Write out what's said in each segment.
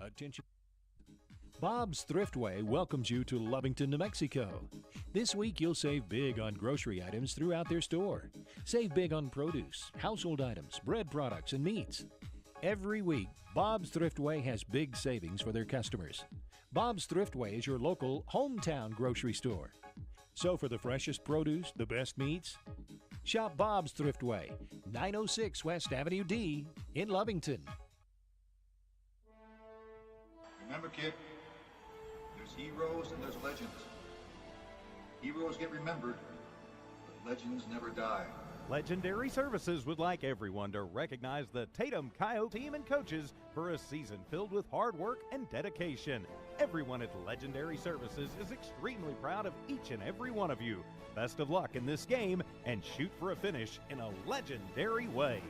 Attention. Bob's Thriftway welcomes you to Lovington, New Mexico. This week you'll save big on grocery items throughout their store. Save big on produce, household items, bread products, and meats. Every week, Bob's Thriftway has big savings for their customers. Bob's Thriftway is your local hometown grocery store. So for the freshest produce, the best meats, shop Bob's Thriftway, 906 West Avenue D in Lovington. Remember, kid, there's heroes and there's legends. Heroes get remembered, but legends never die. Legendary Services would like everyone to recognize the Tatum Coyote team and coaches for a season filled with hard work and dedication. Everyone at Legendary Services is extremely proud of each and every one of you. Best of luck in this game and shoot for a finish in a legendary way.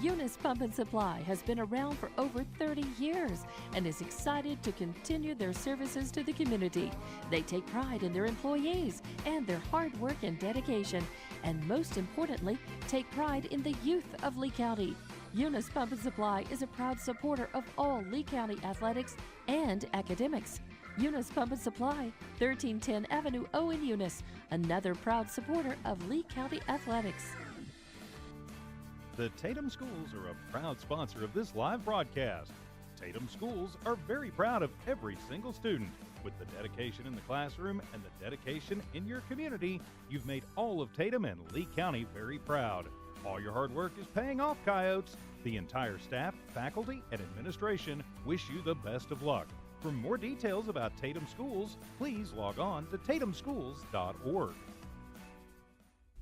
Eunice Pump and Supply has been around for over 30 years and is excited to continue their services to the community. They take pride in their employees and their hard work and dedication, and most importantly, take pride in the youth of Lee County. Eunice Pump and Supply is a proud supporter of all Lee County athletics and academics. Eunice Pump and Supply, 1310 Avenue O in Eunice, another proud supporter of Lee County athletics. The Tatum Schools are a proud sponsor of this live broadcast. Tatum Schools are very proud of every single student. With the dedication in the classroom and the dedication in your community, you've made all of Tatum and Lee County very proud. All your hard work is paying off, Coyotes. The entire staff, faculty, and administration wish you the best of luck. For more details about Tatum Schools, please log on to tatumschools.org.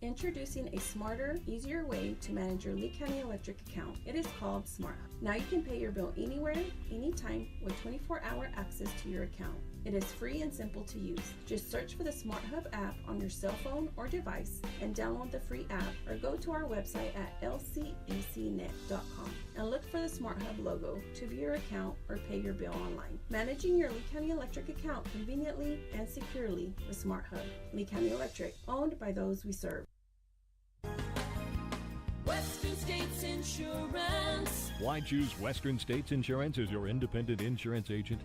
Introducing a smarter, easier way to manage your Lee County Electric account. It is called SmartHub. Now you can pay your bill anywhere, anytime, with 24-hour access to your account. It is free and simple to use. Just search for the SmartHub app on your cell phone or device and download the free app, or go to our website at lcecnet.com and look for the SmartHub logo to view your account or pay your bill online. Managing your Lee County Electric account conveniently and securely with SmartHub. Lee County Electric, owned by those we serve. Western States Insurance. Why choose Western States Insurance as your independent insurance agent?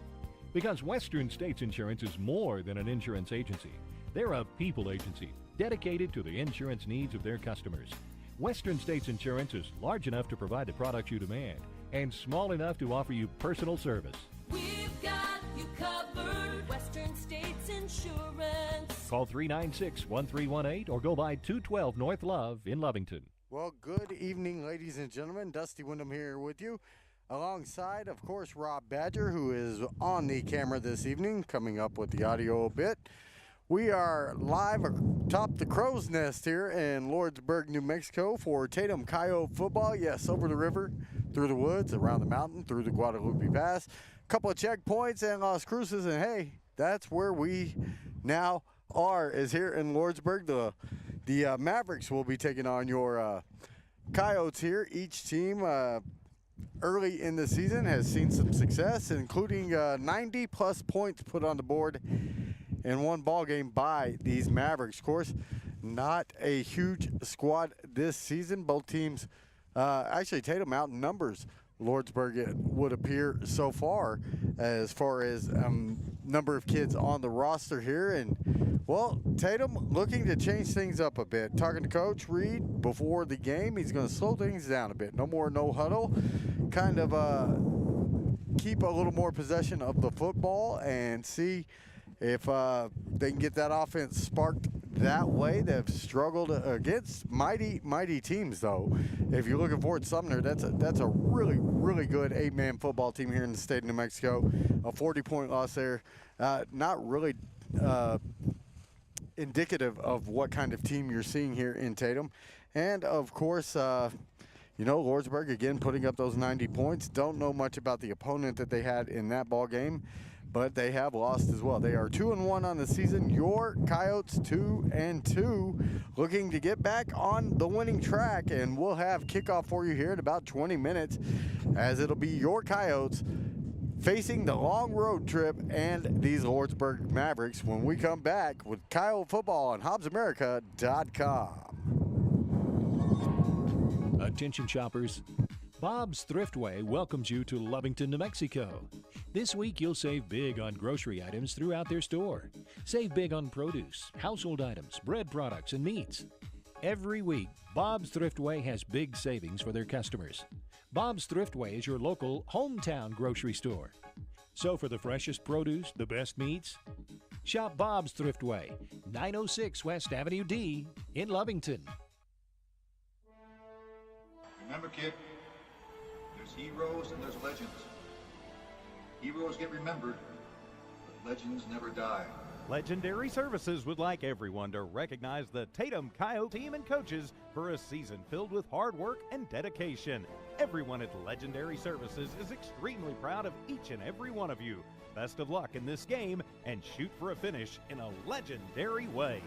Because Western States Insurance is more than an insurance agency. They're a people agency dedicated to the insurance needs of their customers. Western States Insurance is large enough to provide the products you demand and small enough to offer you personal service. We've got you covered. Western States Insurance. Call 396-1318 or go by 212 North Love in Lovington. Well, good evening, ladies and gentlemen. Dusty Wyndham here with you, alongside, of course, Rob Badger, who is on the camera this evening, coming up with the audio a bit. We are live atop the Crow's Nest here in Lordsburg, New Mexico for Tatum Coyote football. Yes, over the river, through the woods, around the mountain, through the Guadalupe Pass. A couple of checkpoints and Las Cruces, and hey, that's where we now are, is here in Lordsburg. The Mavericks will be taking on your Coyotes here. Each team early in the season has seen some success, including 90-plus points put on the board in one ball game by these Mavericks. Of course, not a huge squad this season. Both teams, actually Tatum outnumbers Lordsburg, it would appear so far as number of kids on the roster here. And, well, Tatum looking to change things up a bit. Talking to Coach Reed before the game, he's going to slow things down a bit. No more no huddle. Kind of keep a little more possession of the football and see if they can get that offense sparked that way. They've struggled against mighty teams, though. If you're looking forward to Sumner, that's a really, really good 8-man football team here in the state of New Mexico. A 40-point loss there. Not really indicative of what kind of team you're seeing here in Tatum. And, of course, Lordsburg, again, putting up those 90 points. Don't know much about the opponent that they had in that ball game, but they have lost as well. They are 2-1 on the season. Your Coyotes 2-2, looking to get back on the winning track, and we'll have kickoff for you here in about 20 minutes, as it'll be your Coyotes facing the long road trip and these Lordsburg Mavericks when we come back with Coyote football on HobbsAmerica.com. Attention shoppers. Bob's Thriftway welcomes you to Lovington, New Mexico. This week you'll save big on grocery items throughout their store. Save big on produce, household items, bread products, and meats. Every week, Bob's Thriftway has big savings for their customers. Bob's Thriftway is your local hometown grocery store. So for the freshest produce, the best meats, shop Bob's Thriftway, 906 West Avenue D in Lovington. Remember, kid, there's heroes and there's legends. Heroes get remembered, but legends never die. Legendary Services would like everyone to recognize the Tatum Coyote team and coaches for a season filled with hard work and dedication. Everyone at Legendary Services is extremely proud of each and every one of you. Best of luck in this game and shoot for a finish in a legendary way.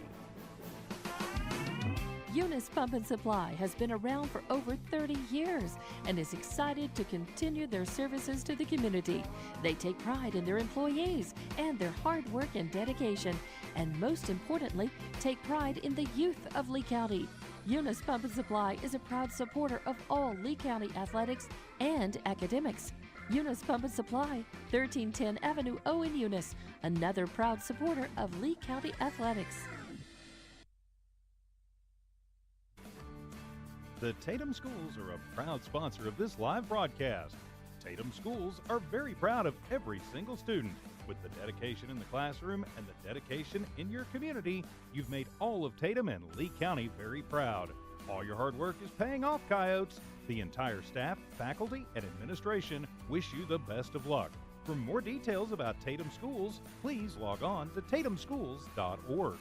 Eunice Pump and Supply has been around for over 30 years and is excited to continue their services to the community. They take pride in their employees and their hard work and dedication, and most importantly, take pride in the youth of Lee County. Eunice Pump and Supply is a proud supporter of all Lee County athletics and academics. Eunice Pump and Supply, 1310 Avenue O in Eunice, another proud supporter of Lee County athletics. The Tatum Schools are a proud sponsor of this live broadcast. Tatum Schools are very proud of every single student. With the dedication in the classroom and the dedication in your community, you've made all of Tatum and Lee County very proud. All your hard work is paying off, Coyotes. The entire staff, faculty, and administration wish you the best of luck. For more details about Tatum Schools, please log on to tatumschools.org.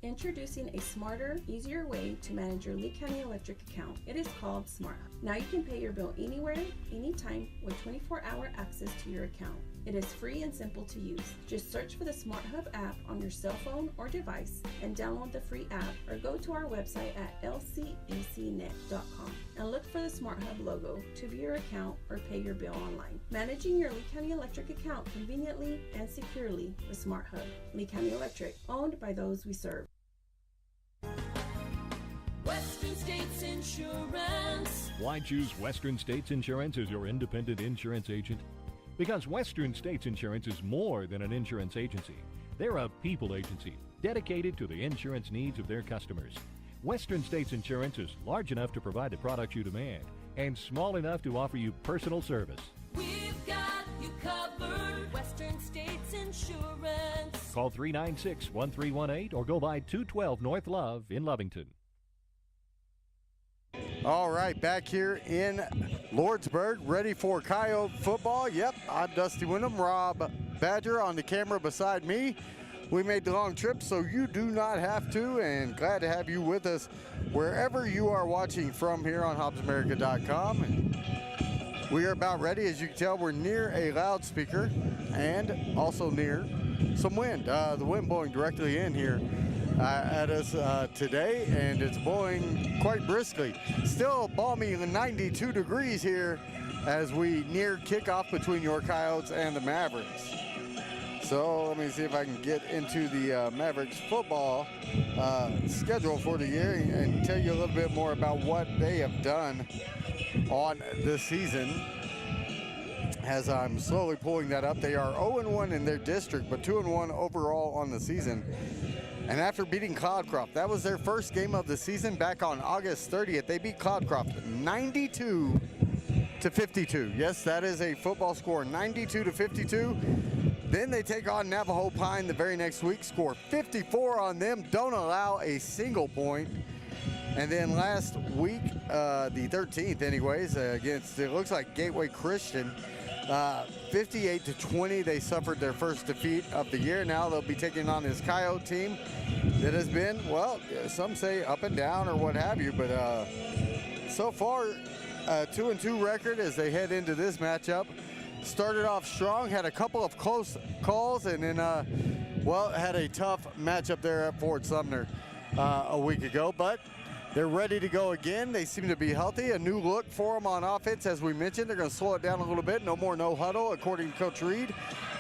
Introducing a smarter, easier way to manage your Lee County Electric account. It is called Smart Hub. Now you can pay your bill anywhere, anytime, with 24-hour access to your account. It is free and simple to use. Just search for the Smart Hub app on your cell phone or device and download the free app, or go to our website at lcecnet.com and look for the Smart Hub logo to view your account or pay your bill online. Managing your Lee County Electric account conveniently and securely with Smart Hub. Lee County Electric, owned by those we serve. Western States Insurance. Why choose Western States Insurance as your independent insurance agent? Because Western States Insurance is more than an insurance agency. They're a people agency dedicated to the insurance needs of their customers. Western States Insurance is large enough to provide the products you demand and small enough to offer you personal service. We've got you covered. Western States Insurance. Call 396-1318 or go by 212 North Love in Lovington. All right, back here in Lordsburg, ready for Coyote football. Yep, I'm Dusty Wyndham, Rob Badger on the camera beside me. We made the long trip, so you do not have to, and glad to have you with us wherever you are watching from here on HobbsAmerica.com. And we are about ready. As you can tell, we're near a loudspeaker and also near some wind. The wind blowing directly in here at us today, and it's blowing quite briskly. Still balmy 92 degrees here as we near kickoff between your Coyotes and the Mavericks. So let me see if I can get into the Mavericks football schedule for the year and tell you a little bit more about what they have done on the season. As I'm slowly pulling that up, they are 0-1 in their district, but 2-1 overall on the season. And after beating Cloudcroft, that was their first game of the season back on August 30th. They beat Cloudcroft 92-52. Yes, that is a football score, 92-52. Then they take on Navajo Pine the very next week, score 54 on them, don't allow a single point. And then last week, the 13th anyways, against, it looks like Gateway Christian, 58-20, they suffered their first defeat of the year. Now they'll be taking on this Coyote team that has been, well, some say up and down or what have you, but so far, 2-2 record as they head into this matchup. Started off strong, had a couple of close calls, and then, well, had a tough matchup there at Fort Sumner a week ago, but they're ready to go again. They seem to be healthy. A new look for them on offense, as we mentioned. They're going to slow it down a little bit. No more no huddle, according to Coach Reed.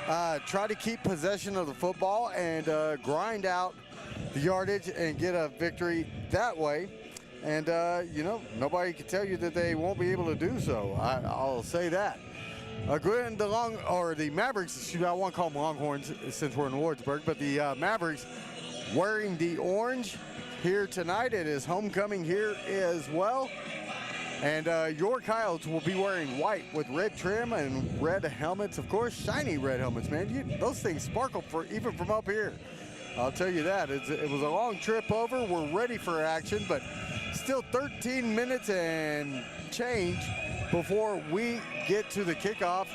Try to keep possession of the football and grind out the yardage and get a victory that way. And, nobody can tell you that they won't be able to do so. I'll say that. The Mavericks, I won't call them Longhorns since we're in Lordsburg, but the Mavericks wearing the orange here tonight. It is homecoming here as well. And your Coyotes will be wearing white with red trim and red helmets, of course, shiny red helmets, man. Those things sparkle even from up here. I'll tell you that. It was a long trip over. We're ready for action, but still 13 minutes and change before we get to the kickoff,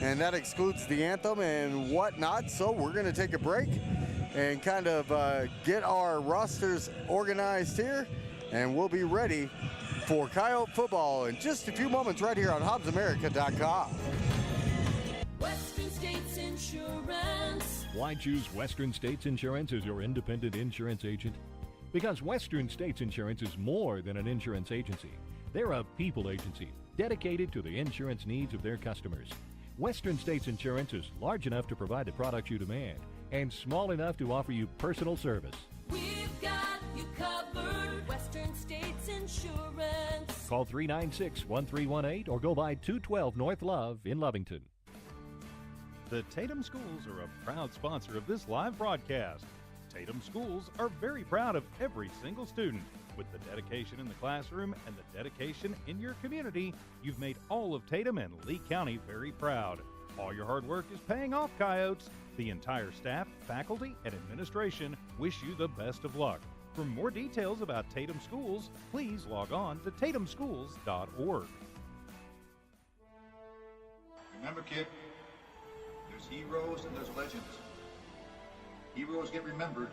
and that excludes the anthem and whatnot. So we're going to take a break and kind of get our rosters organized here, and we'll be ready for Coyote football in just a few moments right here on HobbsAmerica.com. Western States Insurance. Why choose Western States Insurance as your independent insurance agent? Because Western States Insurance is more than an insurance agency. They're a people agency dedicated to the insurance needs of their customers. Western States Insurance is large enough to provide the products you demand and small enough to offer you personal service. We've got you covered. Western States Insurance. Call 396-1318 or go by 212 North Love in Lovington. The Tatum Schools are a proud sponsor of this live broadcast. Tatum Schools are very proud of every single student. With the dedication in the classroom and the dedication in your community, you've made all of Tatum and Lee County very proud. All your hard work is paying off, Coyotes. The entire staff, faculty, and administration wish you the best of luck. For more details about Tatum Schools, please log on to tatumschools.org. Remember, kid, there's heroes and there's legends. Heroes get remembered,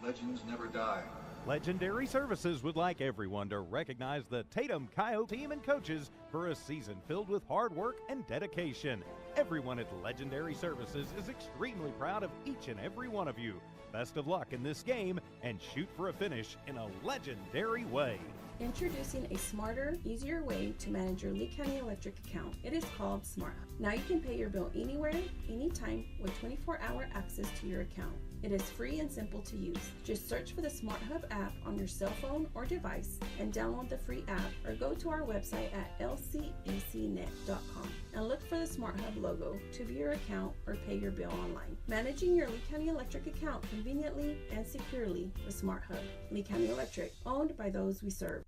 but legends never die. Legendary Services would like everyone to recognize the Tatum Coyote team and coaches for a season filled with hard work and dedication. Everyone at Legendary Services is extremely proud of each and every one of you. Best of luck in this game and shoot for a finish in a legendary way. Introducing a smarter, easier way to manage your Lee County Electric account. It is called Smart Hub. Now you can pay your bill anywhere, anytime with 24-hour access to your account. It is free and simple to use. Just search for the Smart Hub app on your cell phone or device and download the free app, or go to our website at lcecnet.com and look for the Smart Hub logo to view your account or pay your bill online. Managing your Lee County Electric account conveniently and securely with Smart Hub. Lee County Electric, owned by those we serve.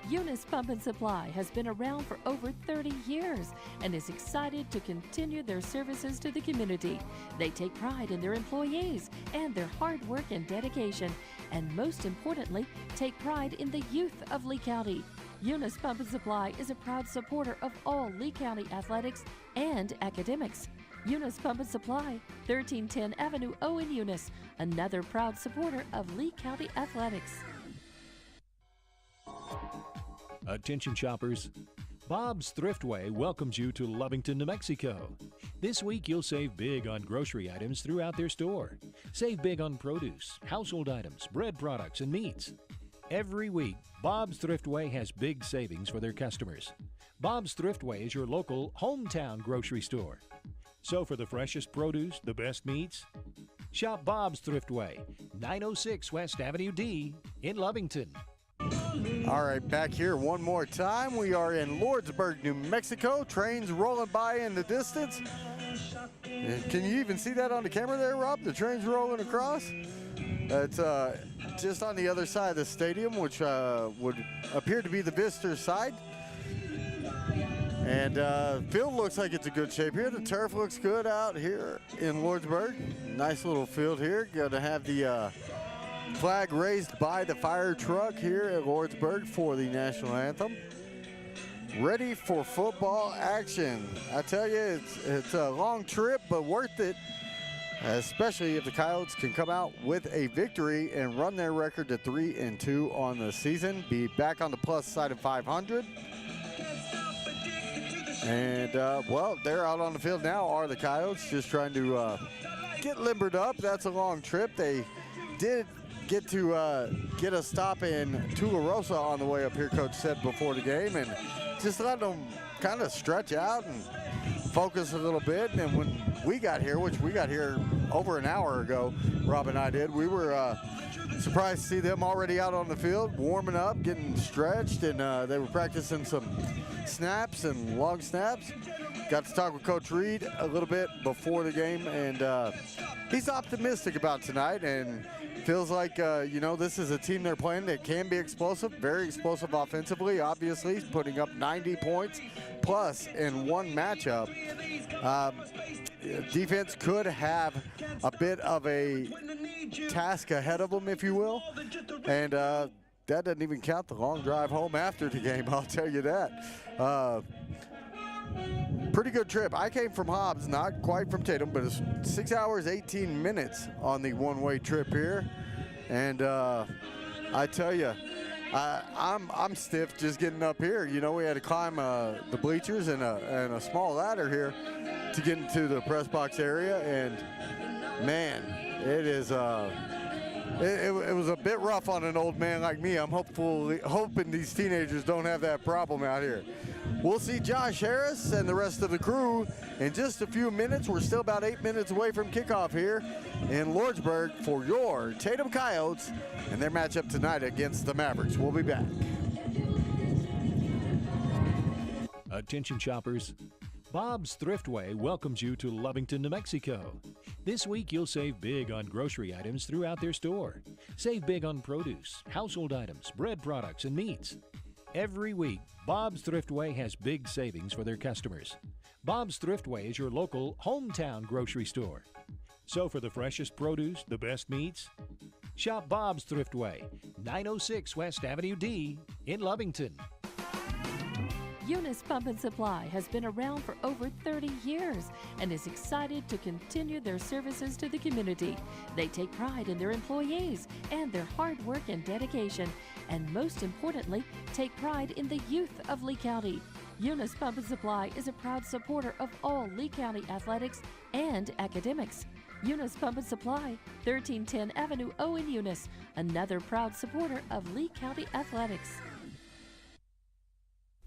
Eunice Pump and Supply has been around for over 30 years and is excited to continue their services to the community. They take pride in their employees and their hard work and dedication, and most importantly, take pride in the youth of Lee County. Eunice Pump and Supply is a proud supporter of all Lee County athletics and academics. Eunice Pump and Supply, 1310 Avenue O in Eunice, another proud supporter of Lee County athletics. Attention shoppers, Bob's Thriftway welcomes you to Lovington, New Mexico. This week you'll save big on grocery items throughout their store. Save big on produce, household items, bread products, and meats. Every week, Bob's Thriftway has big savings for their customers. Bob's Thriftway is your local hometown grocery store. So for the freshest produce, the best meats, shop Bob's Thriftway, 906 West Avenue D in Lovington. All right, back here one more time. We are in Lordsburg, New Mexico. Trains rolling by in the distance. And can you even see that on the camera there, Rob? The train's rolling across. It's just on the other side of the stadium, which would appear to be the visitor side. And field looks like it's in good shape here. The turf looks good out here in Lordsburg. Nice little field here. Going to have the flag raised by the fire truck here at Lordsburg for the national anthem. Ready for football action. I tell you, it's a long trip, but worth it, especially if the Coyotes can come out with a victory and run their record to 3-2 on the season. Be back on the plus side of 500. And, well, they're out on the field now, are the Coyotes, just trying to get limbered up. That's a long trip. They did get to get a stop in Tularosa on the way up here, Coach said before the game, and just let them kind of stretch out and focus a little bit. And when we got here, which we got here over an hour ago, Rob and I did. We were surprised to see them already out on the field, warming up, getting stretched, and they were practicing some snaps and long snaps. Got to talk with Coach Reed a little bit before the game, and he's optimistic about tonight and feels like, this is a team they're playing that can be explosive, very explosive offensively, obviously, putting up 90 points plus in one matchup. Defense could have a bit of a task ahead of them, if you will, and that doesn't even count the long drive home after the game, I'll tell you that. Pretty good trip. I came from Hobbs, not quite from Tatum, but it's 6 hours, 18 minutes on the one-way trip here. And I tell you, I'm stiff just getting up here. You know, we had to climb the bleachers and a small ladder here to get into the press box area. And man, it is it was a bit rough on an old man like me. I'm hoping these teenagers don't have that problem out here. We'll see Josh Harris and the rest of the crew in just a few minutes. We're still about 8 minutes away from kickoff here in Lordsburg for your Tatum Coyotes and their matchup tonight against the Mavericks. We'll be back. Attention shoppers, Bob's Thriftway welcomes you to Lovington, New Mexico. This week you'll save big on grocery items throughout their store. Save big on produce, household items, bread products, and meats. Every week, Bob's Thriftway has big savings for their customers. Bob's Thriftway is your local hometown grocery store. So for the freshest produce, the best meats, shop Bob's Thriftway, 906 West Avenue D in Lovington. Eunice Pump and Supply has been around for over 30 years and is excited to continue their services to the community. They take pride in their employees and their hard work and dedication, and most importantly, take pride in the youth of Lee County. Eunice Pump and Supply is a proud supporter of all Lee County athletics and academics. Eunice Pump and Supply, 1310 Avenue O in Eunice, another proud supporter of Lee County athletics.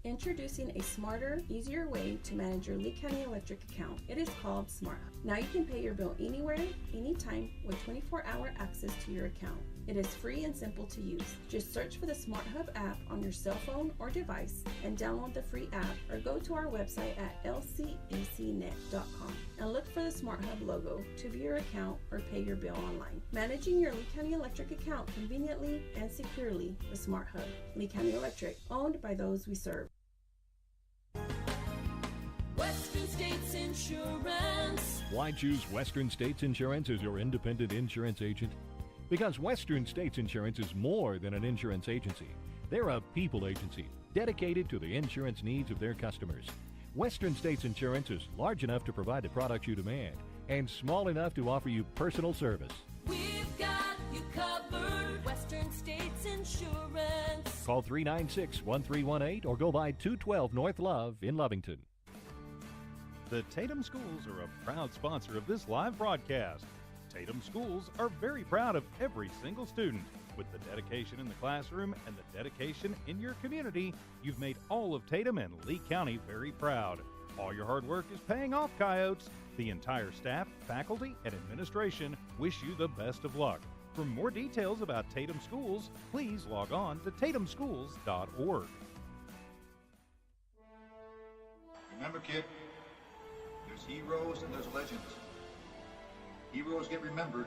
Introducing a smarter, easier way to manage your Lee County Electric account. It is called Smart Hub. Now you can pay your bill anywhere, anytime with 24-hour access to your account. It is free and simple to use. Just search for the Smart Hub app on your cell phone or device and download the free app, or go to our website at lcecnet.com and look for the Smart Hub logo to view your account or pay your bill online. Managing your Lee County Electric account conveniently and securely with Smart Hub. Lee County Electric, owned by those we serve. Western States Insurance. Why choose Western States Insurance as your independent insurance agent? Because Western States Insurance is more than an insurance agency. They're a people agency dedicated to the insurance needs of their customers. Western States Insurance is large enough to provide the products you demand and small enough to offer you personal service. We've got you covered. Western States Insurance. Call 396-1318 or go by 212 North Love in Lovington. The Tatum Schools are a proud sponsor of this live broadcast. Tatum Schools are very proud of every single student. With the dedication in the classroom and the dedication in your community, you've made all of Tatum and Lee County very proud. All your hard work is paying off, Coyotes. The entire staff, faculty, and administration wish you the best of luck. For more details about Tatum Schools, please log on to tatumschools.org. Remember, kid, there's heroes and there's legends. Heroes get remembered,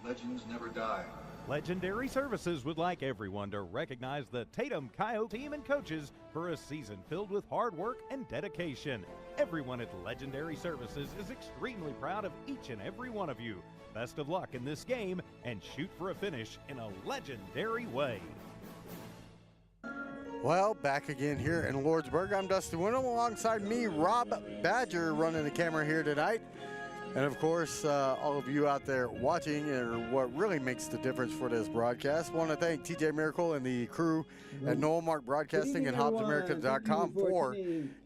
but legends never die. Legendary Services would like everyone to recognize the Tatum Coyote team and coaches for a season filled with hard work and dedication. Everyone at Legendary Services is extremely proud of each and every one of you. Best of luck in this game and shoot for a finish in a legendary way. Well, back again here in Lordsburg. I'm Dusty Wyndham, alongside me, Rob Badger, running the camera here tonight. And of course, all of you out there watching are what really makes the difference for this broadcast. Want to thank TJ Miracle and the crew at Noel Mark Broadcasting and HobbsAmerica.com for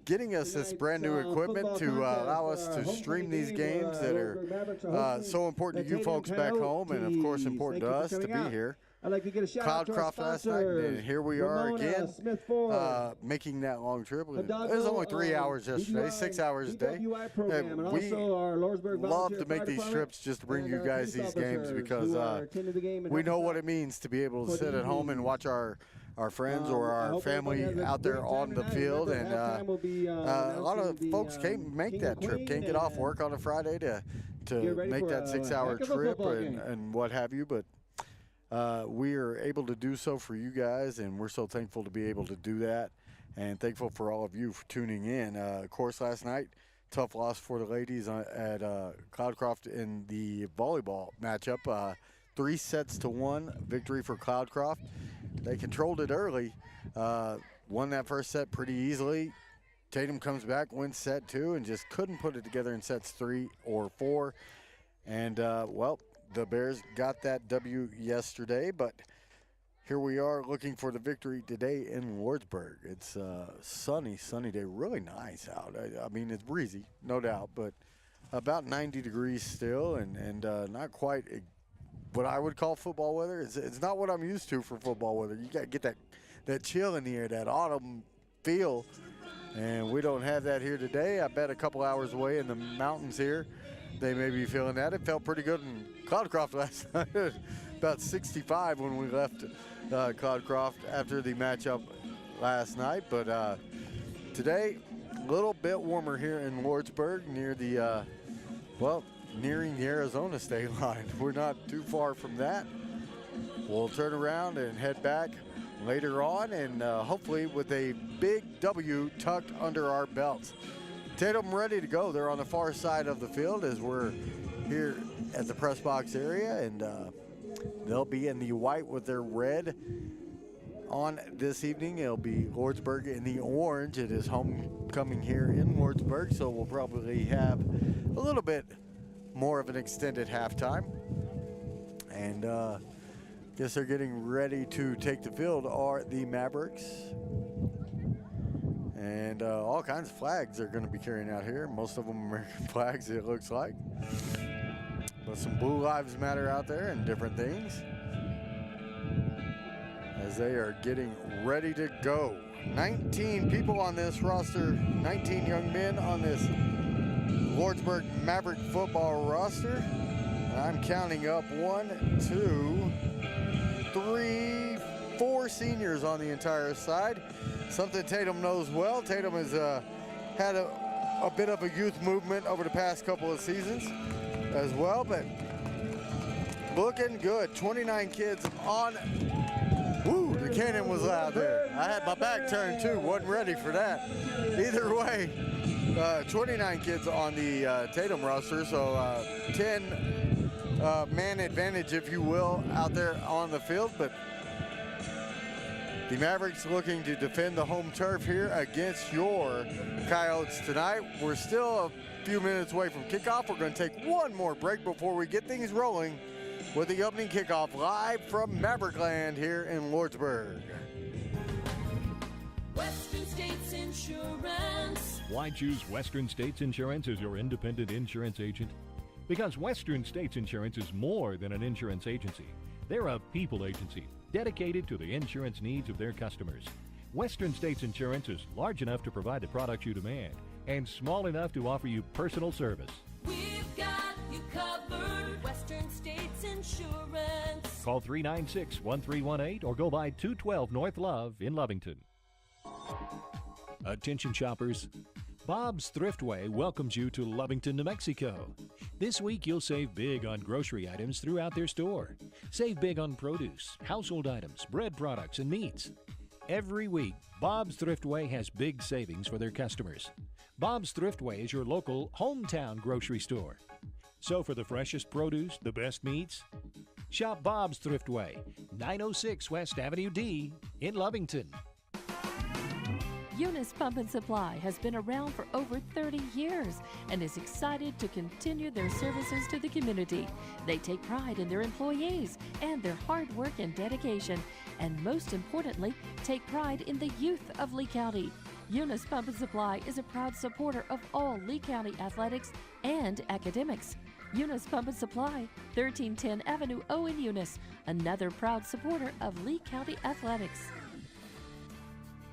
getting us this brand new equipment to allow us to stream these games that are so important to you folks back home, and of course important to us to be here. I'd like to get a shout out to our Cloudcroft last night, sponsors. and here we are Ramona, again, Smith Ford, making that long trip. It Hidalgo, was only 3 hours yesterday, DWI 6 hours a day. DWI program, and we also our Lordsburg love Volunteer to make Fire these Department trips just to bring and you our guys police these games officers because who are attending the game and we helping know us what out it means to be able to for the sit at home and evening. watch our friends or I our hope everybody family has a out there great time on the tonight. field. Remember, And halftime will be, a lot of announcing folks the, can't make King that and trip, Queen, can't get off and work on a Friday to get ready make for that a 6-hour heck of a trip football game. and what have you. But we are able to do so for you guys, and we're so thankful to be able to do that, and thankful for all of you for tuning in. Of course, last night, tough loss for the ladies at Cloudcroft in the volleyball matchup. 3-1 victory for Cloudcroft. They controlled it early, won that first set pretty easily. Tatum comes back, wins set 2, and just couldn't put it together in sets 3 or 4. And, well, the Bears got that W yesterday, but here we are looking for the victory today in Lordsburg. It's a sunny day, really nice out. I mean, it's breezy, no doubt, but about 90 degrees still, and not quite what I would call football weather. It's not what I'm used to for football weather. You got to get that chill in the air, that autumn feel, and we don't have that here today. I bet a couple hours away in the mountains here, they may be feeling that. It felt pretty good in Cloudcroft last night. About 65 when we left Cloudcroft after the matchup last night. But today, a little bit warmer here in Lordsburg near the, nearing the Arizona state line. We're not too far from that. We'll turn around and head back later on, and hopefully with a big W tucked under our belts. Tatum ready to go. They're on the far side of the field as we're here at the press box area, and they'll be in the white with their red on this evening. It'll be Lordsburg in the orange. It is homecoming here in Lordsburg, so we'll probably have a little bit more of an extended halftime. And guess they're getting ready to take the field are the Mavericks. And all kinds of flags they're going to be carrying out here. Most of them American flags, it looks like. But some Blue Lives Matter out there and different things as they are getting ready to go. 19 people on this roster, 19 young men on this Lordsburg Maverick football roster. And I'm counting up 1, 2, 3, 4 seniors on the entire side. Something Tatum knows well. Tatum has had a bit of a youth movement over the past couple of seasons as well, but looking good. 29 kids on. Woo, the cannon was loud there. I had my back turned too, wasn't ready for that. Either way, 29 kids on the Tatum roster, so 10 man advantage, if you will, out there on the field. But the Mavericks looking to defend the home turf here against your Coyotes tonight. We're still a few minutes away from kickoff. We're going to take one more break before we get things rolling with the opening kickoff live from Maverickland here in Lordsburg. Western States Insurance. Why choose Western States Insurance as your independent insurance agent? Because Western States Insurance is more than an insurance agency. They're a people agency dedicated to the insurance needs of their customers. Western States Insurance is large enough to provide the products you demand and small enough to offer you personal service. We've got you covered. Western States Insurance. Call 396-1318 or go by 212 North Love in Lovington. Attention shoppers. Bob's Thriftway welcomes you to Lovington, New Mexico. This week you'll save big on grocery items throughout their store. Save big on produce, household items, bread products, and meats. Every week, Bob's Thriftway has big savings for their customers. Bob's Thriftway is your local hometown grocery store. So for the freshest produce, the best meats, shop Bob's Thriftway, 906 West Avenue D in Lovington. Eunice Pump and Supply has been around for over 30 years and is excited to continue their services to the community. They take pride in their employees and their hard work and dedication, and most importantly, take pride in the youth of Lee County. Eunice Pump and Supply is a proud supporter of all Lee County athletics and academics. Eunice Pump and Supply, 1310 Avenue O in Eunice, another proud supporter of Lee County Athletics.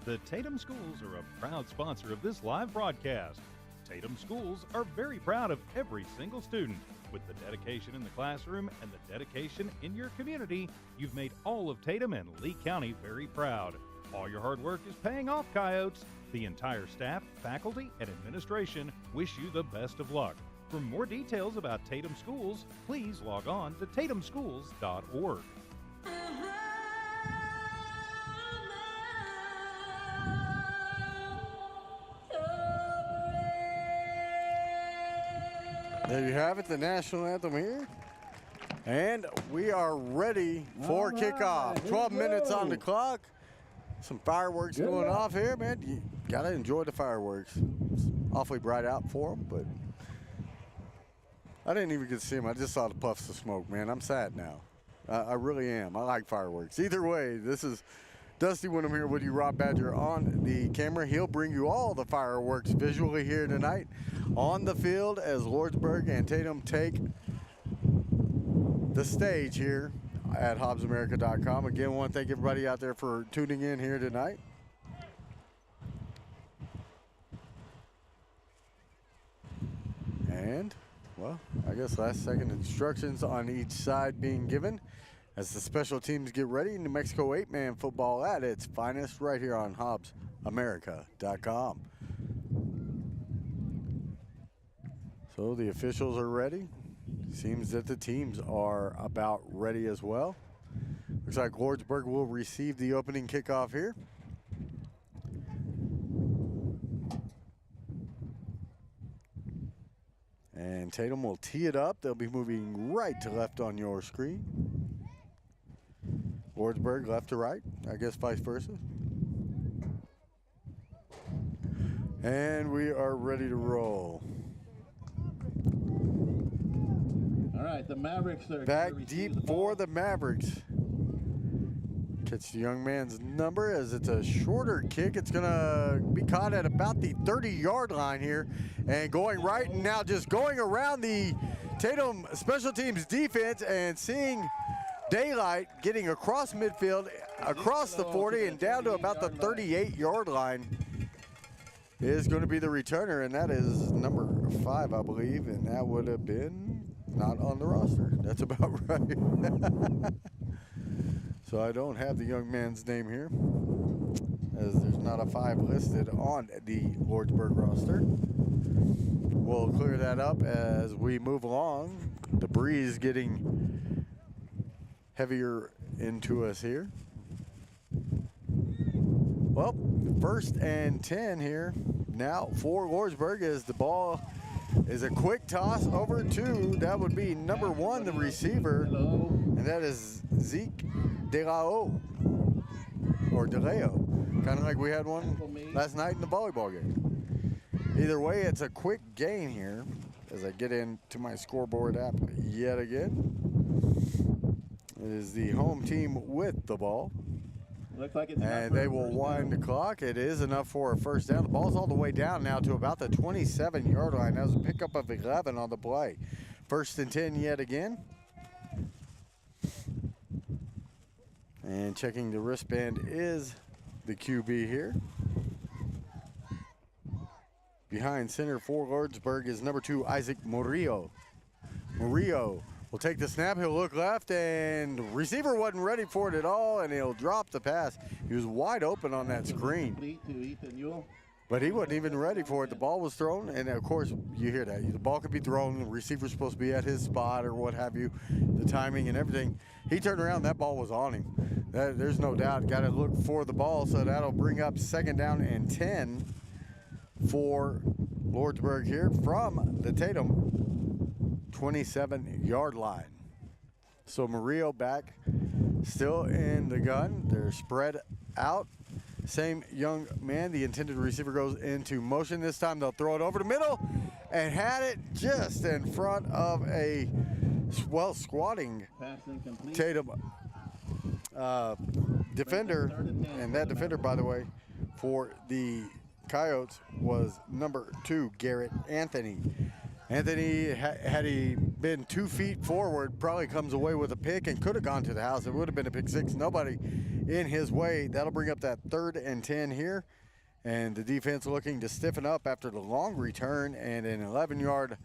The Tatum Schools are a proud sponsor of this live broadcast. Tatum Schools are very proud of every single student. With the dedication in the classroom and the dedication in your community, you've made all of Tatum and Lee County very proud. All your hard work is paying off, Coyotes. The entire staff, faculty, and administration wish you the best of luck. For more details about Tatum Schools, please log on to tatumschools.org. There you have it, the national anthem here. And we are ready for kickoff. 12 minutes on the clock. Some fireworks going off here, man. You got to enjoy the fireworks. It's awfully bright out for them, but I didn't even get to see them. I just saw the puffs of smoke, man. I'm sad now. I really am. I like fireworks. Either way, this is Dusty Wyndham here with you, Rob Badger on the camera. He'll bring you all the fireworks visually here tonight on the field as Lordsburg and Tatum take the stage here at HobbsAmerica.com. Again, I want to thank everybody out there for tuning in here tonight. And, well, I guess last second instructions on each side being given as the special teams get ready. New Mexico 8-man football at its finest right here on HobbsAmerica.com. So the officials are ready. Seems that the teams are about ready as well. Looks like Lordsburg will receive the opening kickoff here. And Tatum will tee it up. They'll be moving right to left on your screen. Lordsburg left to right, I guess vice versa. And we are ready to roll. All right, the Mavericks are Back deep for the Mavericks. Catch the young man's number as it's a shorter kick. It's going to be caught at about the 30-yard line here. And going right and now just going around the Tatum special teams defense and seeing daylight getting across midfield, across the 40 and down to about the 38-yard line is going to be the returner. And that is number 5, I believe. And that would have been not on the roster. That's about right. So I don't have the young man's name here, as there's not a 5 listed on the Lordsburg roster. We'll clear that up as we move along. The breeze getting heavier into us here. Well, 1st and 10 here now for Lordsburg as the ball is a quick toss over to, that would be number 1, the receiver, and that is Zeke DeLao, or DeLeo, kind of like we had one last night in the volleyball game. Either way, it's a quick gain here as I get into my scoreboard app yet again. It is the home team with the ball. Looks like it's and they will wind the clock. It is enough for a first down. The ball's all the way down now to about the 27-yard line. That was a pickup of 11 on the play. 1st and 10 yet again. And checking the wristband is the QB here. Behind center for Lordsburg is number 2, Isaac Murillo. Murillo will take the snap. He'll look left, and receiver wasn't ready for it at all, and he'll drop the pass. He was wide open on that screen, but he wasn't even ready for it. The ball was thrown, and of course, you hear that. The ball could be thrown, the receiver's supposed to be at his spot or what have you, the timing and everything. He turned around, that ball was on him. There's no doubt. Got to look for the ball, so that'll bring up 2nd down and 10 for Lordsburg here from the Tatum 27-yard line. So Murillo back, still in the gun. They're spread out. Same young man. The intended receiver goes into motion. This time they'll throw it over the middle and had it just in front of a, well, squatting Tatum defender. And that defender, by the way, for the Coyotes was number 2, Garrett Anthony. Anthony, had he been 2 feet forward, probably comes away with a pick and could have gone to the house. It would have been a pick six. Nobody in his way. That'll bring up that 3rd and 10 here. And the defense looking to stiffen up after the long return and an 11-yard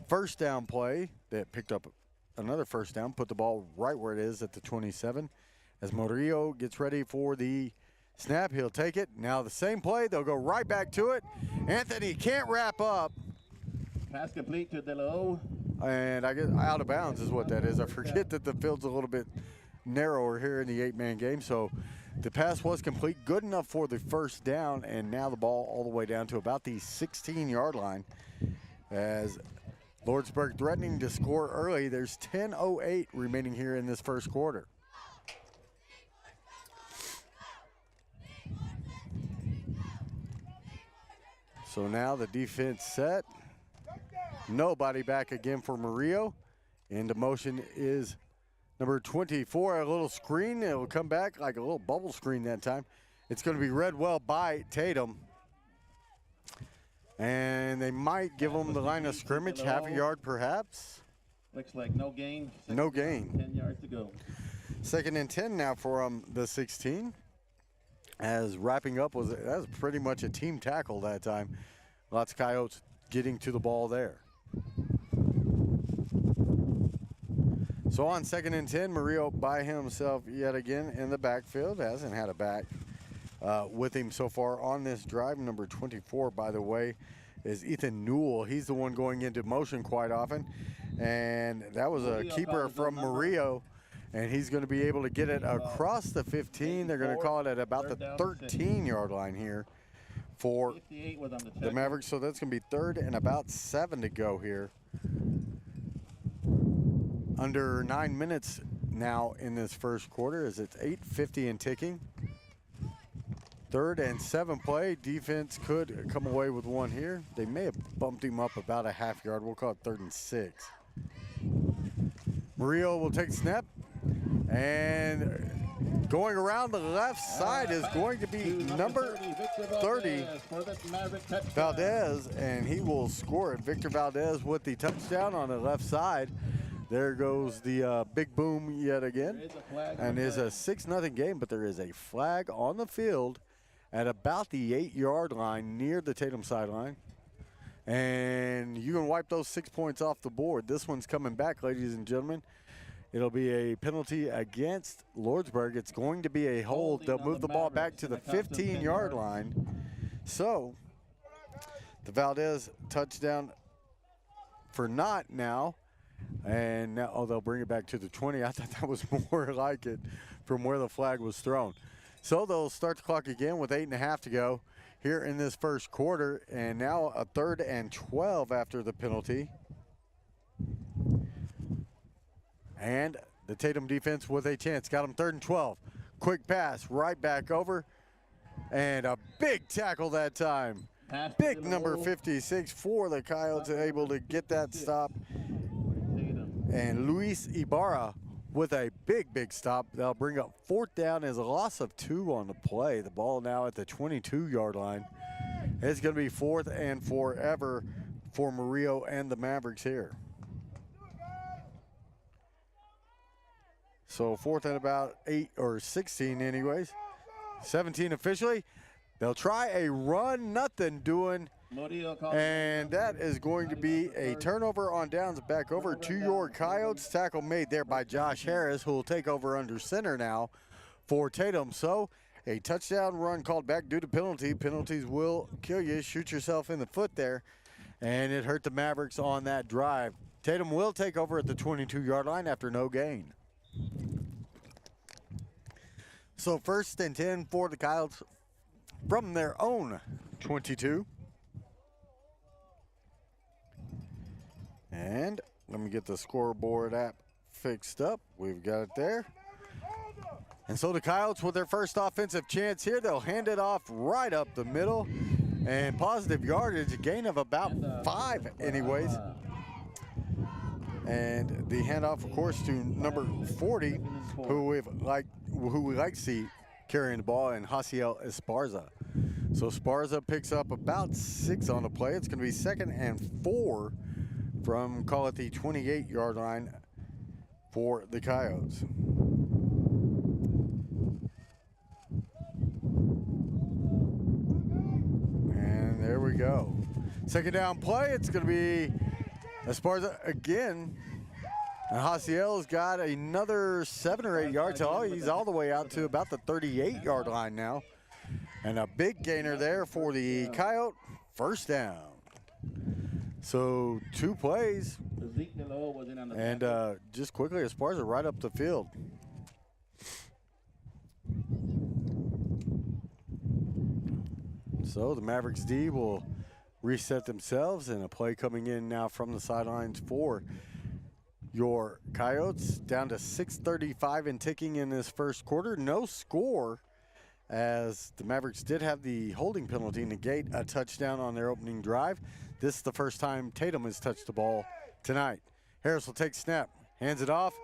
first down play that picked up another first down, put the ball right where it is at the 27. As Murillo gets ready for the snap, he'll take it. Now the same play, they'll go right back to it. Anthony can't wrap up. Pass complete to DeLo. And I guess out of bounds is what that is. I forget that the field's a little bit narrower here in the 8-man game. So the pass was complete, good enough for the first down, and now the ball all the way down to about the 16-yard line as Lordsburg threatening to score early. There's 10:08 remaining here in this first quarter. So now the defense set. Nobody back again for Murillo. Into motion is number 24, a little screen. It will come back like a little bubble screen that time. It's going to be read well by Tatum. And they might give them the line of scrimmage, half a yard perhaps. Looks like no gain. No gain. 10 yards to go. 2nd and 10 now for the 16. As wrapping up that was pretty much a team tackle that time. Lots of Coyotes getting to the ball there. So on 2nd and 10, Murillo by himself yet again in the backfield. Hasn't had a back with him so far on this drive. Number 24, by the way, is Ethan Newell. He's the one going into motion quite often. And that was a keeper from Murillo. And he's going to be able to get it across the 15. They're going to call it at about the 13-yard line here for the Mavericks. So that's going to be 3rd and about 7 to go here. Under 9 minutes now in this first quarter as it's 8:50 and ticking. 3rd and 7 play. Defense could come away with one here. They may have bumped him up about a half yard. We'll call it 3rd and 6. Murillo will take the snap. And going around the left side is going to be number 30, Valdez, and he will score it. Victor Valdez with the touchdown on the left side. There goes the big boom yet again. And it's a 6-0 game, but there is a flag on the field at about the 8-yard line near the Tatum sideline. And you can wipe those 6 points off the board. This one's coming back, ladies and gentlemen. It'll be a penalty against Lordsburg. It's going to be a hold. They'll move the ball back to the 15-yard line. So the Valdez touchdown for naught now. And now, they'll bring it back to the 20. I thought that was more like it from where the flag was thrown. So they'll start the clock again with 8.5 to go here in this first quarter. And now a 3rd and 12 after the penalty. And the Tatum defense with a chance. Got him 3rd and 12. Quick pass right back over. And a big tackle that time. Big number 56 for the Coyotes, able to get that stop. And Luis Ibarra with a big stop. They'll bring up 4th down as a loss of 2 on the play. The ball now at the 22-yard line. It's going to be 4th and forever for Murillo and the Mavericks here. So 4th and about 8 or 16 anyways. 17 officially. They'll try a run, nothing doing. And that is going to be a turnover on downs back over to your Coyotes. Tackle made there by Josh Harris, who will take over under center now for Tatum. So a touchdown run called back due to penalty. Penalties will kill you. Shoot yourself in the foot there. And it hurt the Mavericks on that drive. Tatum will take over at the 22-yard line after no gain. So 1st and 10 for the Coyotes from their own 22. And let me get the scoreboard app fixed up. We've got it there. And so the Coyotes with their first offensive chance here, they'll hand it off right up the middle. And positive yardage, a gain of about 5 anyways. And the handoff, of course, to number 40, who we like to see carrying the ball, and Hasiel Esparza. So Esparza picks up about 6 on the play. It's going to be 2nd and 4 from, call it the 28-yard line for the Coyotes. And there we go. Second down play, it's going to be Esparza again. And Hasiel's got another 7 or 8 yards. Oh, he's all the way out to about the 38-yard line now. And a big gainer there for the Coyote. First down. So 2 plays. And just quickly, Esparza right up the field. So the Mavericks D will reset themselves, and a play coming in now from the sidelines for your Coyotes. Down to 6:35 and ticking in this first quarter. No score, as the Mavericks did have the holding penalty negate a touchdown on their opening drive. This is the first time Tatum has touched the ball tonight. Harris will take snap, hands it off,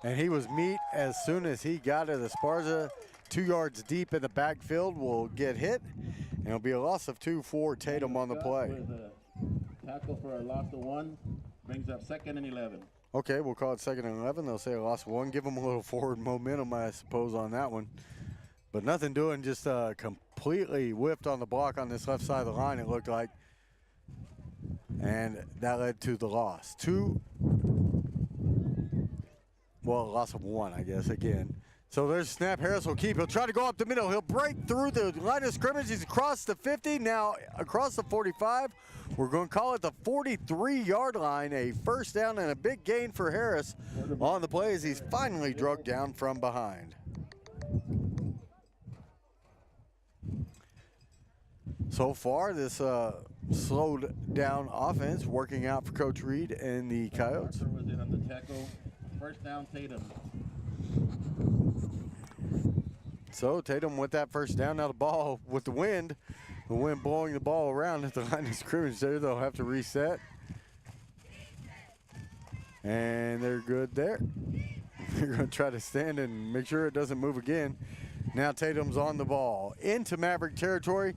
and he was meat as soon as he got it. Esparza, 2 yards deep in the backfield, will get hit, and it'll be a loss of 2 for Tatum on the play. With a tackle for a loss of 1, brings up 2nd and 11. Okay, we'll call it 2nd and 11. They'll say a loss of 1. Give them a little forward momentum, I suppose, on that one. But nothing doing, just completely whipped on the block on this left side of the line, it looked like. And that led to the loss. A loss of 1, I guess, again. So there's snap. Harris will keep. He'll try to go up the middle. He'll break through the line of scrimmage. He's across the 50, now across the 45. We're going to call it the 43-yard line. A first down and a big gain for Harris on the play as he's finally drugged down from behind. So far, this slowed down offense working out for Coach Reed and the Coyotes. Was in on the tackle. First down, Tatum. So Tatum with that first down. Now the ball with the wind blowing the ball around at the line of scrimmage there. They'll have to reset. And they're good there. They're going to try to stand and make sure it doesn't move again. Now Tatum's on the ball into Maverick territory.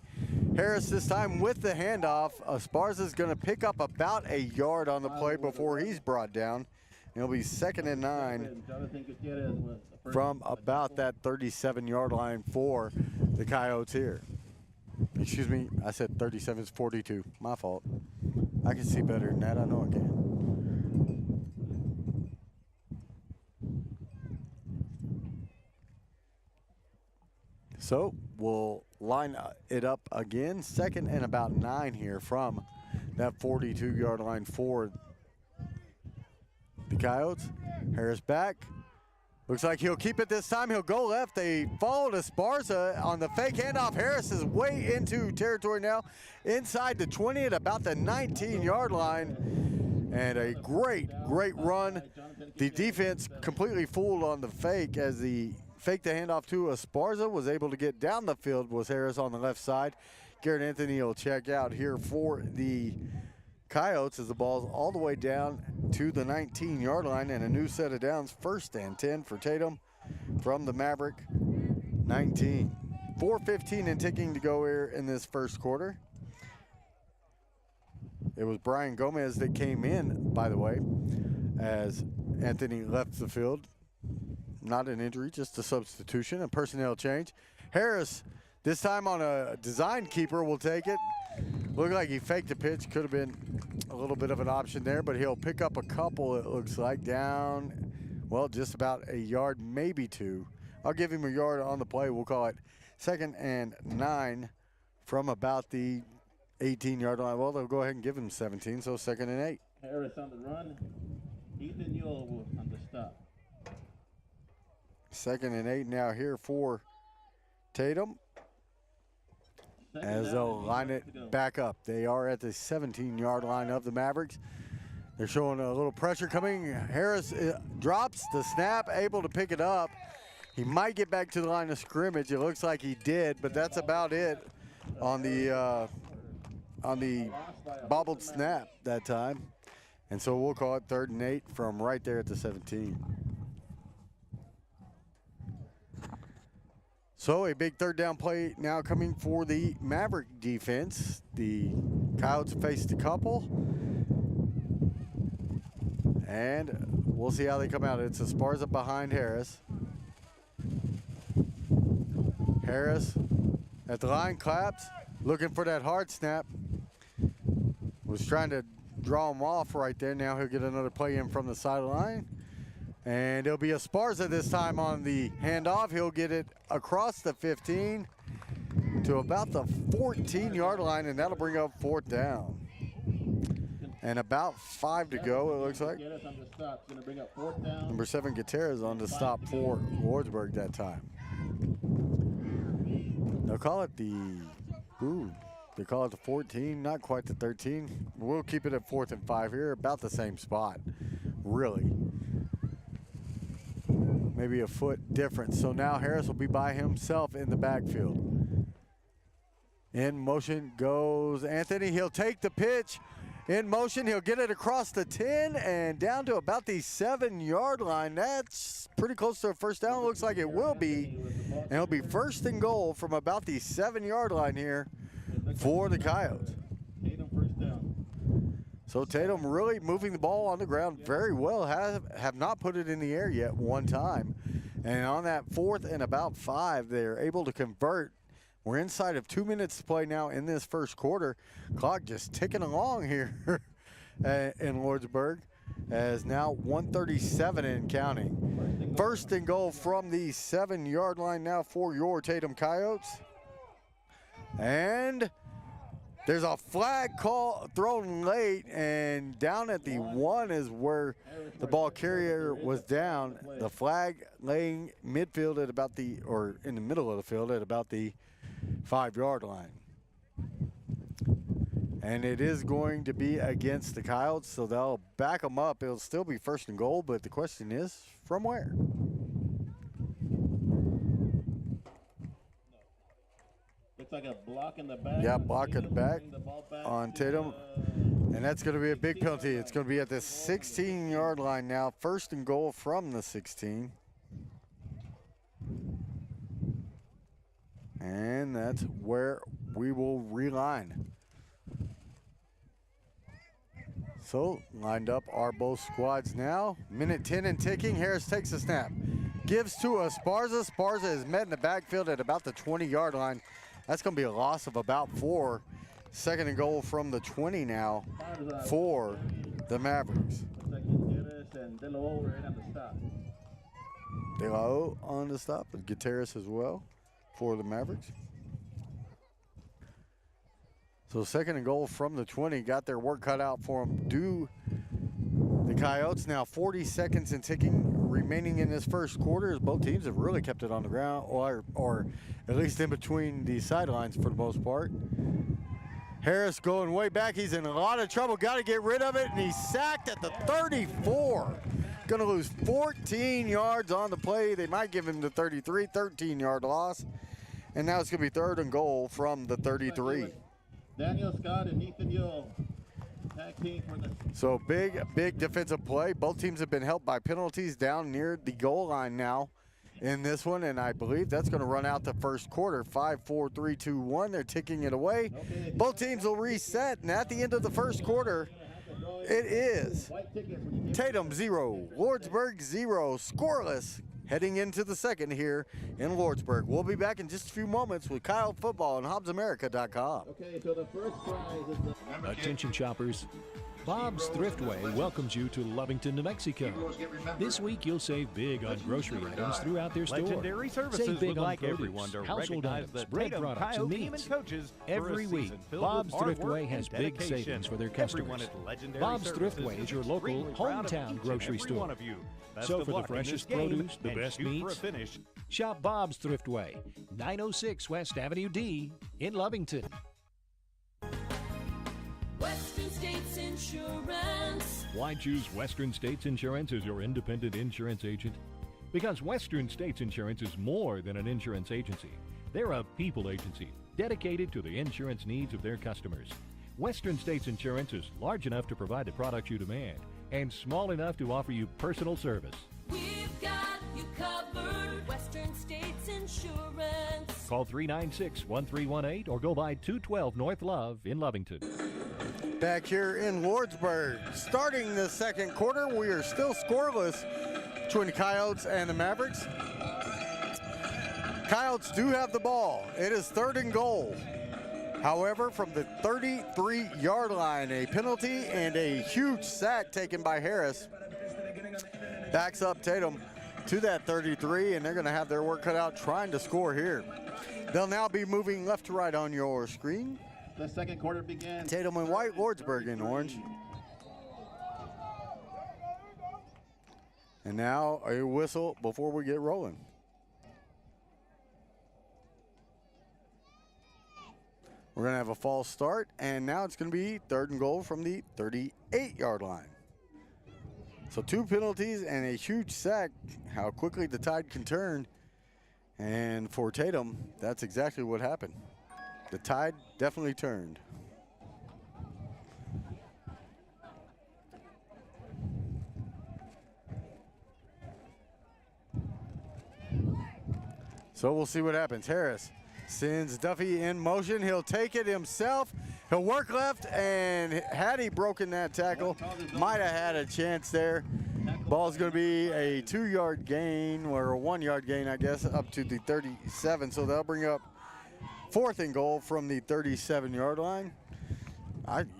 Harris this time with the handoff. Esparza's going to pick up about a yard on the play before he's brought down. It'll be 2nd and 9 from about that 37-yard line for the Coyotes here. Excuse me, I said 37 is 42. My fault. I can see better than that. I know I can. So we'll line it up again. 2nd and about 9 here from that 42-yard line for the Coyotes. Harris back. Looks like he'll keep it this time. He'll go left. They followed Esparza on the fake handoff. Harris is way into territory now. Inside the 20 at about the 19-yard line. And a great run. The defense completely fooled on the fake as the fake the handoff to Esparza was able to get down the field was Harris on the left side. Garrett Anthony will check out here for the Coyotes as the ball's all the way down to the 19-yard line and a new set of downs. 1st and 10 for Tatum from the Maverick 19. 4:15 and ticking to go here in this first quarter. It was Brian Gomez that came in, by the way, as Anthony left the field. Not an injury, just a substitution, a personnel change. Harris, this time on a design keeper, will take it. Looked like he faked the pitch. Could have been a little bit of an option there, but he'll pick up a couple, it looks like, down, well, just about a yard, maybe 2. I'll give him a yard on the play. We'll call it 2nd and 9 from about the 18-yard line. Well, they'll go ahead and give him 17, so 2nd and 8. Harris on the run. Ethan Yule on the stop. 2nd and 8 now here for Tatum. As they'll line it back up. They are at the 17-yard line of the Mavericks. They're showing a little pressure coming. Harris drops the snap, able to pick it up. He might get back to the line of scrimmage. It looks like he did, but that's about it on the bobbled snap that time. And so we'll call it 3rd and 8 from right there at the 17. So a big 3rd down play now coming for the Maverick defense. The Coyotes faced a couple. And we'll see how they come out. It's Esparza behind Harris. Harris at the line, claps, looking for that hard snap. Was trying to draw him off right there. Now he'll get another play in from the sideline. And it'll be Esparza this time on the handoff. He'll get it across the 15 to about the 14-yard line, and that'll bring up 4th down. And about 5 to go, it looks like. Number 7, Gutierrez on the stop for Lordsburg that time. They'll call it the, they call it the 14, not quite the 13. We'll keep it at 4th and 5 here, about the same spot, really. Maybe a foot difference. So now Harris will be by himself in the backfield. In motion goes Anthony. He'll take the pitch. In motion, he'll get it across the 10 and down to about the 7-yard line. That's pretty close to a first down. Looks like it will be. And it'll be 1st and goal from about the 7-yard line here for the Coyotes. So Tatum really moving the ball on the ground very well. Have not put it in the air yet one time. And on that 4th and about 5, they're able to convert. We're inside of 2 minutes to play now in this first quarter. Clock just ticking along here in Lordsburg, as now 1:37 and counting. 1st and goal from the 7-yard line now for your Tatum Coyotes. And there's a flag call thrown late, and down at the 1 is where the ball carrier was down. The flag laying midfield at about the, or in the middle of the field at about the 5-yard line. And it is going to be against the Coyotes, so they'll back them up. It'll still be 1st and goal, but the question is, from where? Looks like a block in the back. Yeah, block in the back on Tatum. And that's going to be a big penalty. It's going to be at the 16-yard line now. 1st and goal from the 16. And that's where we will reline. So lined up are both squads now. Minute 10 and ticking. Harris takes the snap. Gives to Esparza. Esparza is met in the backfield at about the 20-yard line. That's going to be a loss of about 4. 2nd and goal from the 20 now for the Mavericks. De La O on the stop, and Gutierrez as well for the Mavericks. So 2nd and goal from the 20, got their work cut out for them. Do the Coyotes now 40 seconds and ticking remaining in this first quarter, as both teams have really kept it on the ground, or at least in between the sidelines for the most part. Harris going way back. He's in a lot of trouble. Got to get rid of it, and he's sacked at the 34. Going to lose 14 yards on the play. They might give him the 33, 13-yard loss. And now it's going to be 3rd and goal from the 33. Daniel Scott and Ethan Yule. Tag team for the... So big defensive play. Both teams have been helped by penalties down near the goal line now in this one, and I believe that's going to run out the first quarter. 5, 4, 3, 2, 1. They're ticking it away. Okay. Both teams will reset, and at the end of the first quarter, it is Tatum 0, Lordsburg 0, scoreless, heading into the second here in Lordsburg. We'll be back in just a few moments with Kyle Football on HobbsAmerica.com. Okay, so the first prize is the... Attention shoppers. Bob's Thriftway welcomes you to Lovington, New Mexico. This week you'll save big on grocery items throughout their store. Legendary Services save big would on like produce, everyone to household recognize items, the bread Tatum products, and Coyote team meats. and coaches Every week, Bob's Thriftway has big savings for their customers. Bob's Thriftway is your local hometown grocery store. So for the freshest produce, the best meats, shop Bob's Thriftway, 906 West Avenue D in Lovington. Western States Insurance. Why choose Western States Insurance as your independent insurance agent? Because Western States Insurance is more than an insurance agency. They're a people agency dedicated to the insurance needs of their customers. Western States Insurance is large enough to provide the products you demand and small enough to offer you personal service. We've got you covered. Western States Insurance. Call 396-1318 or go by 212 North Love in Lovington. back here in Lordsburg. Starting the second quarter, we are still scoreless between the Coyotes and the Mavericks. Coyotes do have the ball. It is 3rd and goal. However, from the 33-yard line, a penalty and a huge sack taken by Harris backs up Tatum to that 33, and they're going to have their work cut out trying to score here. They'll now be moving left to right on your screen. The second quarter begins. Tatum in white, Lordsburg in orange. And now a whistle before we get rolling. We're going to have a false start, and now it's going to be 3rd and goal from the 38-yard line. So 2 penalties and a huge sack. How quickly the tide can turn. And for Tatum, that's exactly what happened. The tide definitely turned. So we'll see what happens. Harris sends Duffy in motion. He'll take it himself. He'll work left, and had he broken that tackle, might have had a chance there. Ball's going to be a 2-yard gain, or a 1-yard gain, I guess, up to the 37. So they'll bring up 4th and goal from the 37-yard line.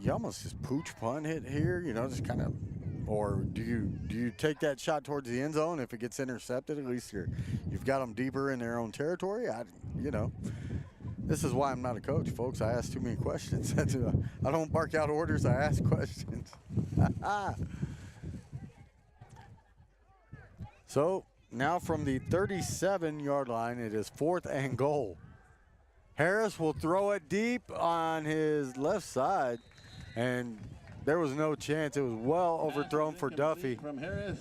You almost just pooch punt it here, you know, just kind of. Or do you take that shot towards the end zone? If it gets intercepted, at least you've got them deeper in their own territory. You know, this is why I'm not a coach, folks. I ask too many questions. I don't bark out orders. I ask questions. So now from the 37-yard line, it is 4th and goal. Harris will throw it deep on his left side, and there was no chance. It was well overthrown for Duffy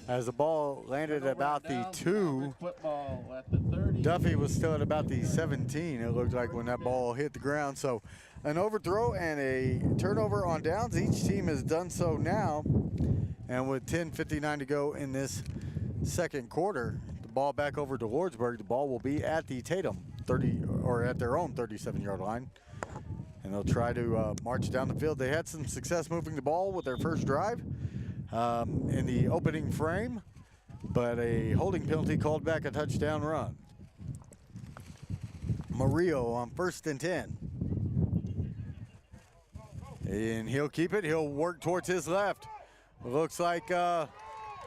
as the ball landed at about the 2. Duffy was still at about the 17, it looked like, when that ball hit the ground. So an overthrow and a turnover on downs. Each team has done so now. And with 10:59 to go in this second quarter, the ball back over to Lordsburg. The ball will be at the Tatum 30, or at their own 37-yard line. And they'll try to march down the field. They had some success moving the ball with their first drive in the opening frame, but a holding penalty called back a touchdown run. Murillo on 1st and 10. And he'll keep it. He'll work towards his left. Looks like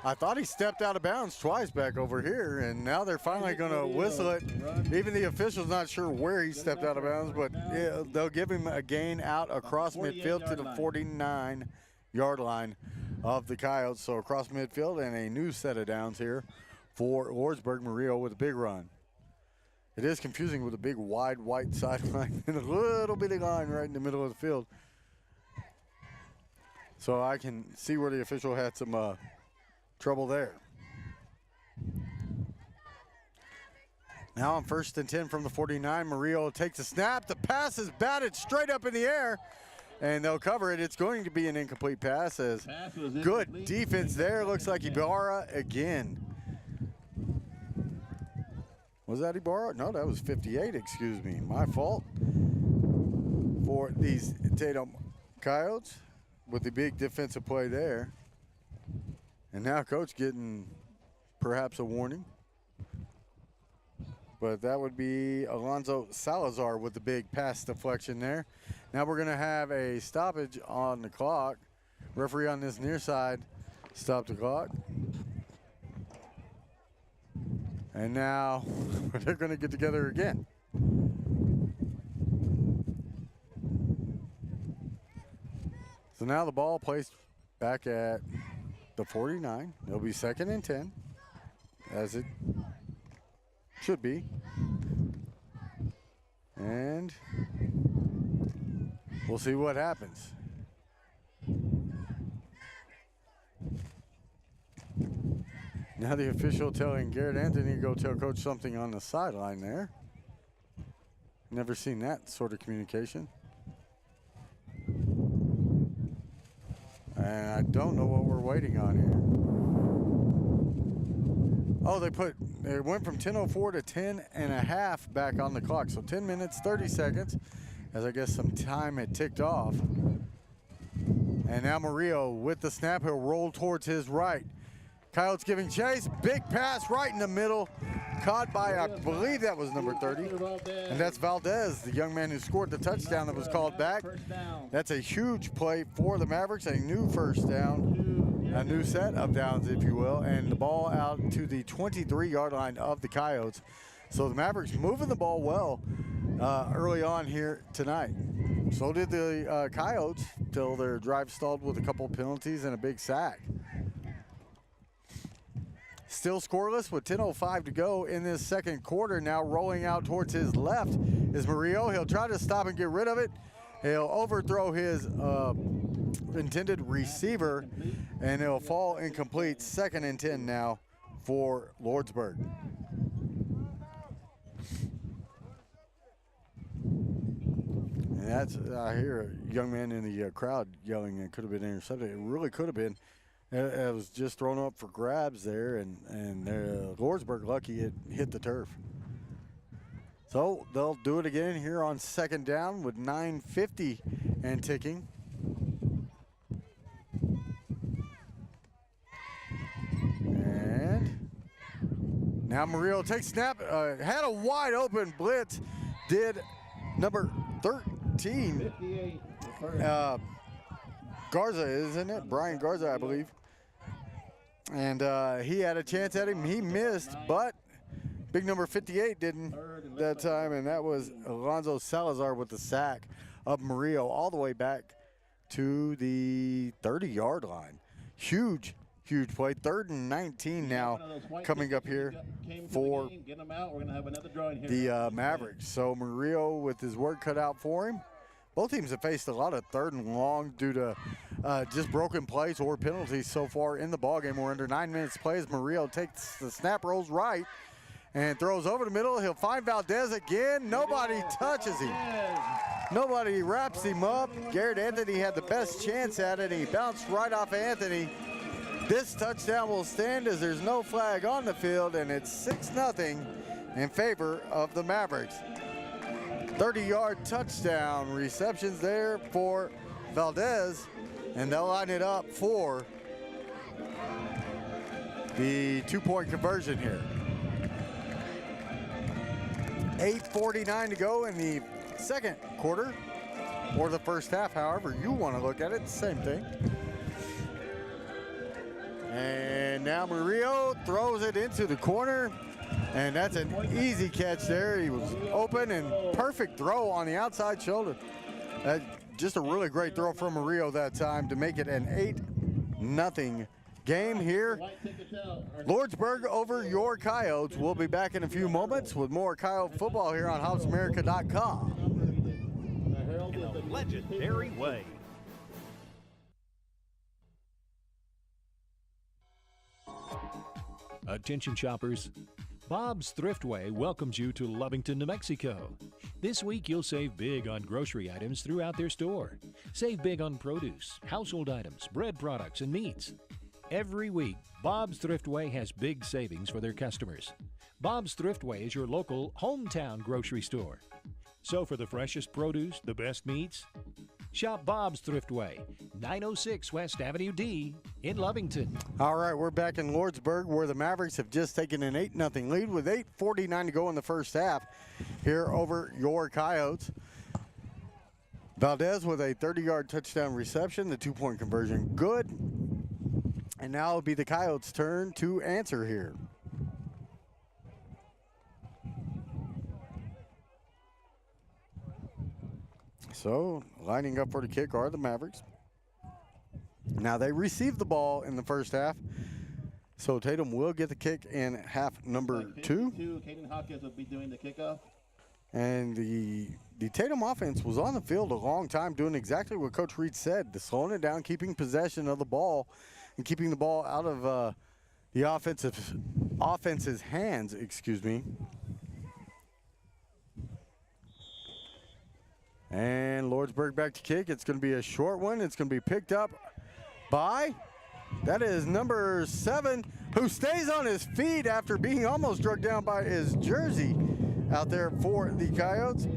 I thought he stepped out of bounds twice back over here, and now they're finally going to whistle it. Even the official's not sure where he stepped out of bounds, but they'll give him a gain out across midfield to the 49-yard line of the Coyotes. So across midfield, and a new set of downs here for Lordsburg. Murillo with a big run. It is confusing with a big wide white sideline and a little bitty line right in the middle of the field. So I can see where the official had some trouble there. Now on 1st and 10 from the 49, Murillo takes a snap. The pass is batted straight up in the air, and they'll cover it. It's going to be an incomplete pass, as good defense there. Looks like Ibarra again. Was that Ibarra? No, that was 58, excuse me. My fault. For these Tatum Coyotes with the big defensive play there. And now Coach getting perhaps a warning. But that would be Alonzo Salazar with the big pass deflection there. Now we're going to have a stoppage on the clock. Referee on this near side stopped the clock. And now they're going to get together again. So now the ball placed back at the 49. It'll be 2nd and 10, as it should be. And we'll see what happens. Now the official telling Garrett Anthony to go tell coach something on the sideline there. Never seen that sort of communication. And I don't know what we're waiting on here. Oh, they went from 10:04 to 10:30 back on the clock. So 10 minutes, 30 seconds, as I guess some time had ticked off. And now Murillo with the snap. He'll roll towards his right. Coyotes giving chase. Big pass right in the middle. Caught by, I believe that was number 30. And that's Valdez, the young man who scored the touchdown that was called back. That's a huge play for the Mavericks. A new first down, a new set of downs, if you will. And the ball out to the 23-yard line of the Coyotes. So the Mavericks moving the ball well early on here tonight. So did the Coyotes till their drive stalled with a couple penalties and a big sack. Still scoreless with 10:05 to go in this second quarter. Now rolling out towards his left is Murillo. He'll try to stop and get rid of it. He'll overthrow his intended receiver, and it'll fall incomplete. 2nd and 10 now for Lordsburg. And that's, I hear a young man in the crowd yelling it could have been intercepted. It really could have been. It was just thrown up for grabs there, and Lordsburg lucky it hit the turf. So they'll do it again here on 2nd down with 9:50 and ticking. And now Murillo takes snap, had a wide open blitz, did number 13. Garza, isn't it? Brian Garza, I believe. And he had a chance at him. He missed, but big number 58 didn't that time, and that was Alonzo Salazar with the sack of Murillo all the way back to the 30-yard line. Huge play. 3rd and 19 now coming up here for the Mavericks. So Murillo with his work cut out for him. Both teams have faced a lot of 3rd and long due to just broken plays or penalties so far in the ballgame. We're under 9 minutes play as Murillo takes the snap, rolls right, and throws over the middle. He'll find Valdez again. Nobody touches him. Nobody wraps him up. Garrett Anthony had the best chance at it. He bounced right off of Anthony. This touchdown will stand as there's no flag on the field, and it's 6-0 in favor of the Mavericks. 30-yard touchdown receptions there for Valdez, and they'll line it up for the 2-point conversion here. 8:49 to go in the second quarter, or the first half, however you want to look at it, same thing. And now Murillo throws it into the corner, and that's an easy catch there. He was open and perfect throw on the outside shoulder. Just a really great throw from Murillo that time to make it an 8-0 game here. Lordsburg over your Coyotes. We'll be back in a few moments with more Coyote football here on HouseAmerica.com. In a legendary way. Attention shoppers, Bob's Thriftway welcomes you to Lovington, New Mexico. This week you'll save big on grocery items throughout their store. Save big on produce, household items, bread products, and meats. Every week, Bob's Thriftway has big savings for their customers. Bob's Thriftway is your local hometown grocery store. So for the freshest produce, the best meats, shop Bob's Thriftway, 906 West Avenue D in Lovington. All right, we're back in Lordsburg where the Mavericks have just taken an 8-0 lead with 8:49 to go in the first half here over your Coyotes. Valdez with a 30-yard touchdown reception, the 2-point conversion good. And now it'll be the Coyotes' turn to answer here. So, lining up for the kick are the Mavericks. Now, they received the ball in the first half, so Tatum will get the kick in half number 2. Caden Hawkins will be doing the kickoff. And the Tatum offense was on the field a long time doing exactly what Coach Reed said, slowing it down, keeping possession of the ball, and keeping the ball out of the offense's hands, excuse me. And Lordsburg back to kick. It's going to be a short one. It's going to be picked up by, that is number 7, who stays on his feet after being almost drugged down by his jersey out there for the Coyotes.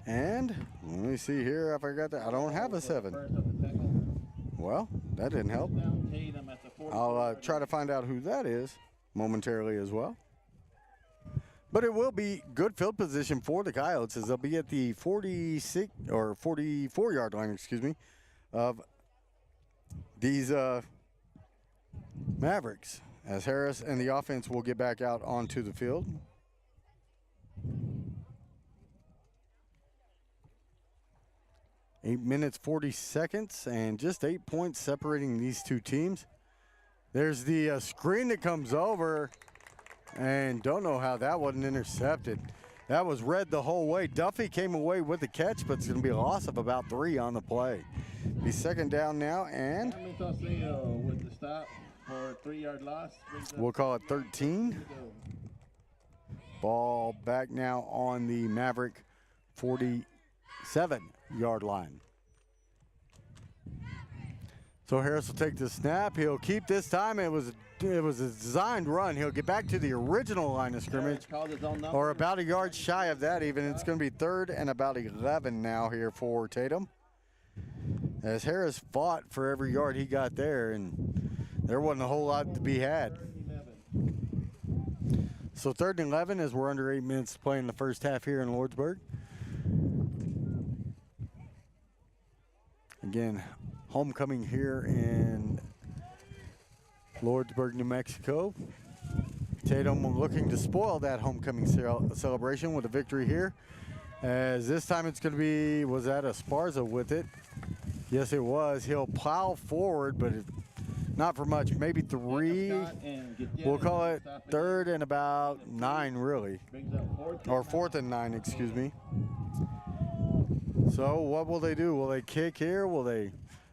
And Let me see here if I got that. I don't have a 7. First of the tackle. Well, that didn't help. Down Tatum at the 40. I'll try to find out who that is momentarily as well. But it will be good field position for the Coyotes as they'll be at the 46 or 44-yard line, excuse me, of these Mavericks, as Harris and the offense will get back out onto the field. Eight minutes, 40 seconds, and just 8 points separating these two teams. There's the screen that comes over, and don't know how that wasn't intercepted. That was read the whole way. Duffy came away with the catch, but it's going to be a loss of about 3 on the play. Be second down now, and with the stop for a 3-yard loss. We'll call it 13. Ball back now on the Maverick 47-yard line. So Harris will take the snap. He'll keep this time. It was a designed run. He'll get back to the original line of scrimmage, or about a yard shy of that even. It's going to be 3rd and about 11 now here for Tatum, as Harris fought for every yard he got there, and there wasn't a whole lot to be had. So 3rd and 11 as we're under 8 minutes to play in the first half here in Lordsburg. Again, homecoming here in Lordsburg, New Mexico. Tatum looking to spoil that homecoming celebration with a victory here, as this time it's going to be, was that Esparza with it? Yes, it was. He'll plow forward, but not for much, maybe 3. We'll call it 3rd and about 9, really, or 4th and 9, excuse me. So what will they do? Will they kick here? Will they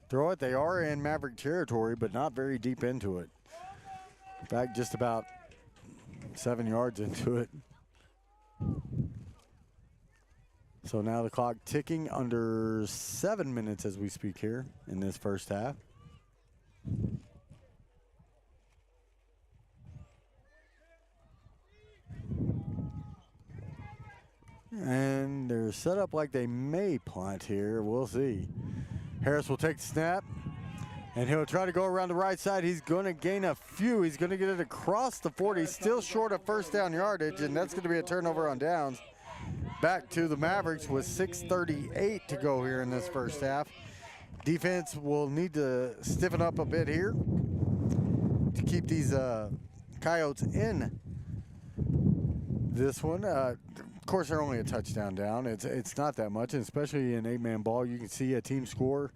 throw it? They are in Maverick territory, but not very deep into it. In fact, just about 7 yards into it. So now the clock ticking under 7 minutes as we speak here in this first half. And they're set up like they may punt here. We'll see. Harris will take the snap, and he'll try to go around the right side. He's going to gain a few. He's going to get it across the 40. Still short of first down yardage, and that's going to be a turnover on downs. Back to the Mavericks with 6:38 to go here in this first half. Defense will need to stiffen up a bit here to keep these Coyotes in this one. Of course, they're only a touchdown down. It's not that much, and especially in 8-man ball, you can see a team score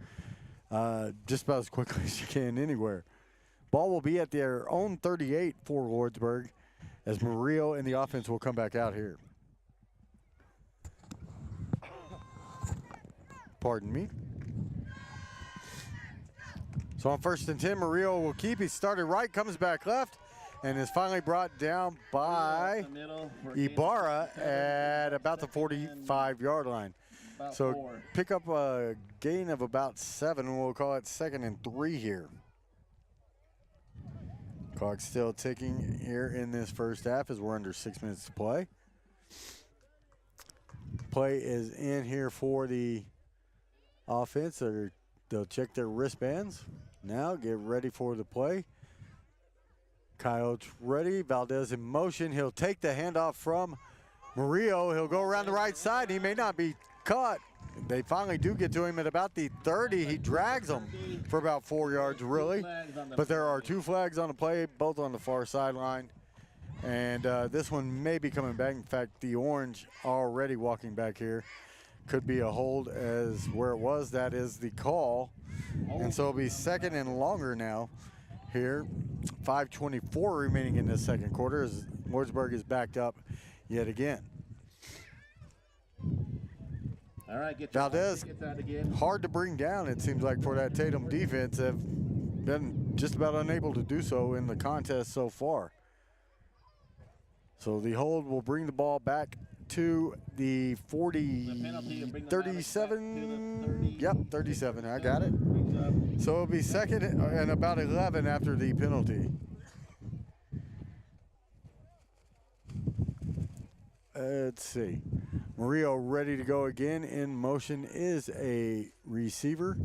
just about as quickly as you can anywhere. Ball will be at their own 38 for Lordsburg, as Murillo and the offense will come back out here. Pardon me. So on 1st and 10, Murillo will keep. He started right, comes back left, and is finally brought down by Ibarra at about the 45-yard line. So pick up a gain of about 7, and we'll call it 2nd and 3 here. Clock still ticking here in this first half as we're under 6 minutes to play. Play is in here for the offense. They'll check their wristbands. Now get ready for the play. Coyotes ready. Valdez in motion. He'll take the handoff from Murillo. He'll go around the right side. He may not be caught. They finally do get to him at about the 30. He drags them for about 4 yards, really. But there are 2 flags on the play, both on the far sideline. And this one may be coming back. In fact, the orange already walking back here. Could be a hold as where it was. That is the call. And so it'll be 2nd and longer now here. 5:24 remaining in the second quarter as Lordsburg is backed up yet again. All right, Valdez, hard to bring down, it seems like, for that Tatum defense. Have been just about unable to do so in the contest so far. So the hold will bring the ball back to the 37. Yep, 37. I got it. So it'll be 2nd and about 11 after the penalty. Let's see. Murillo ready to go again. In motion is a receiver.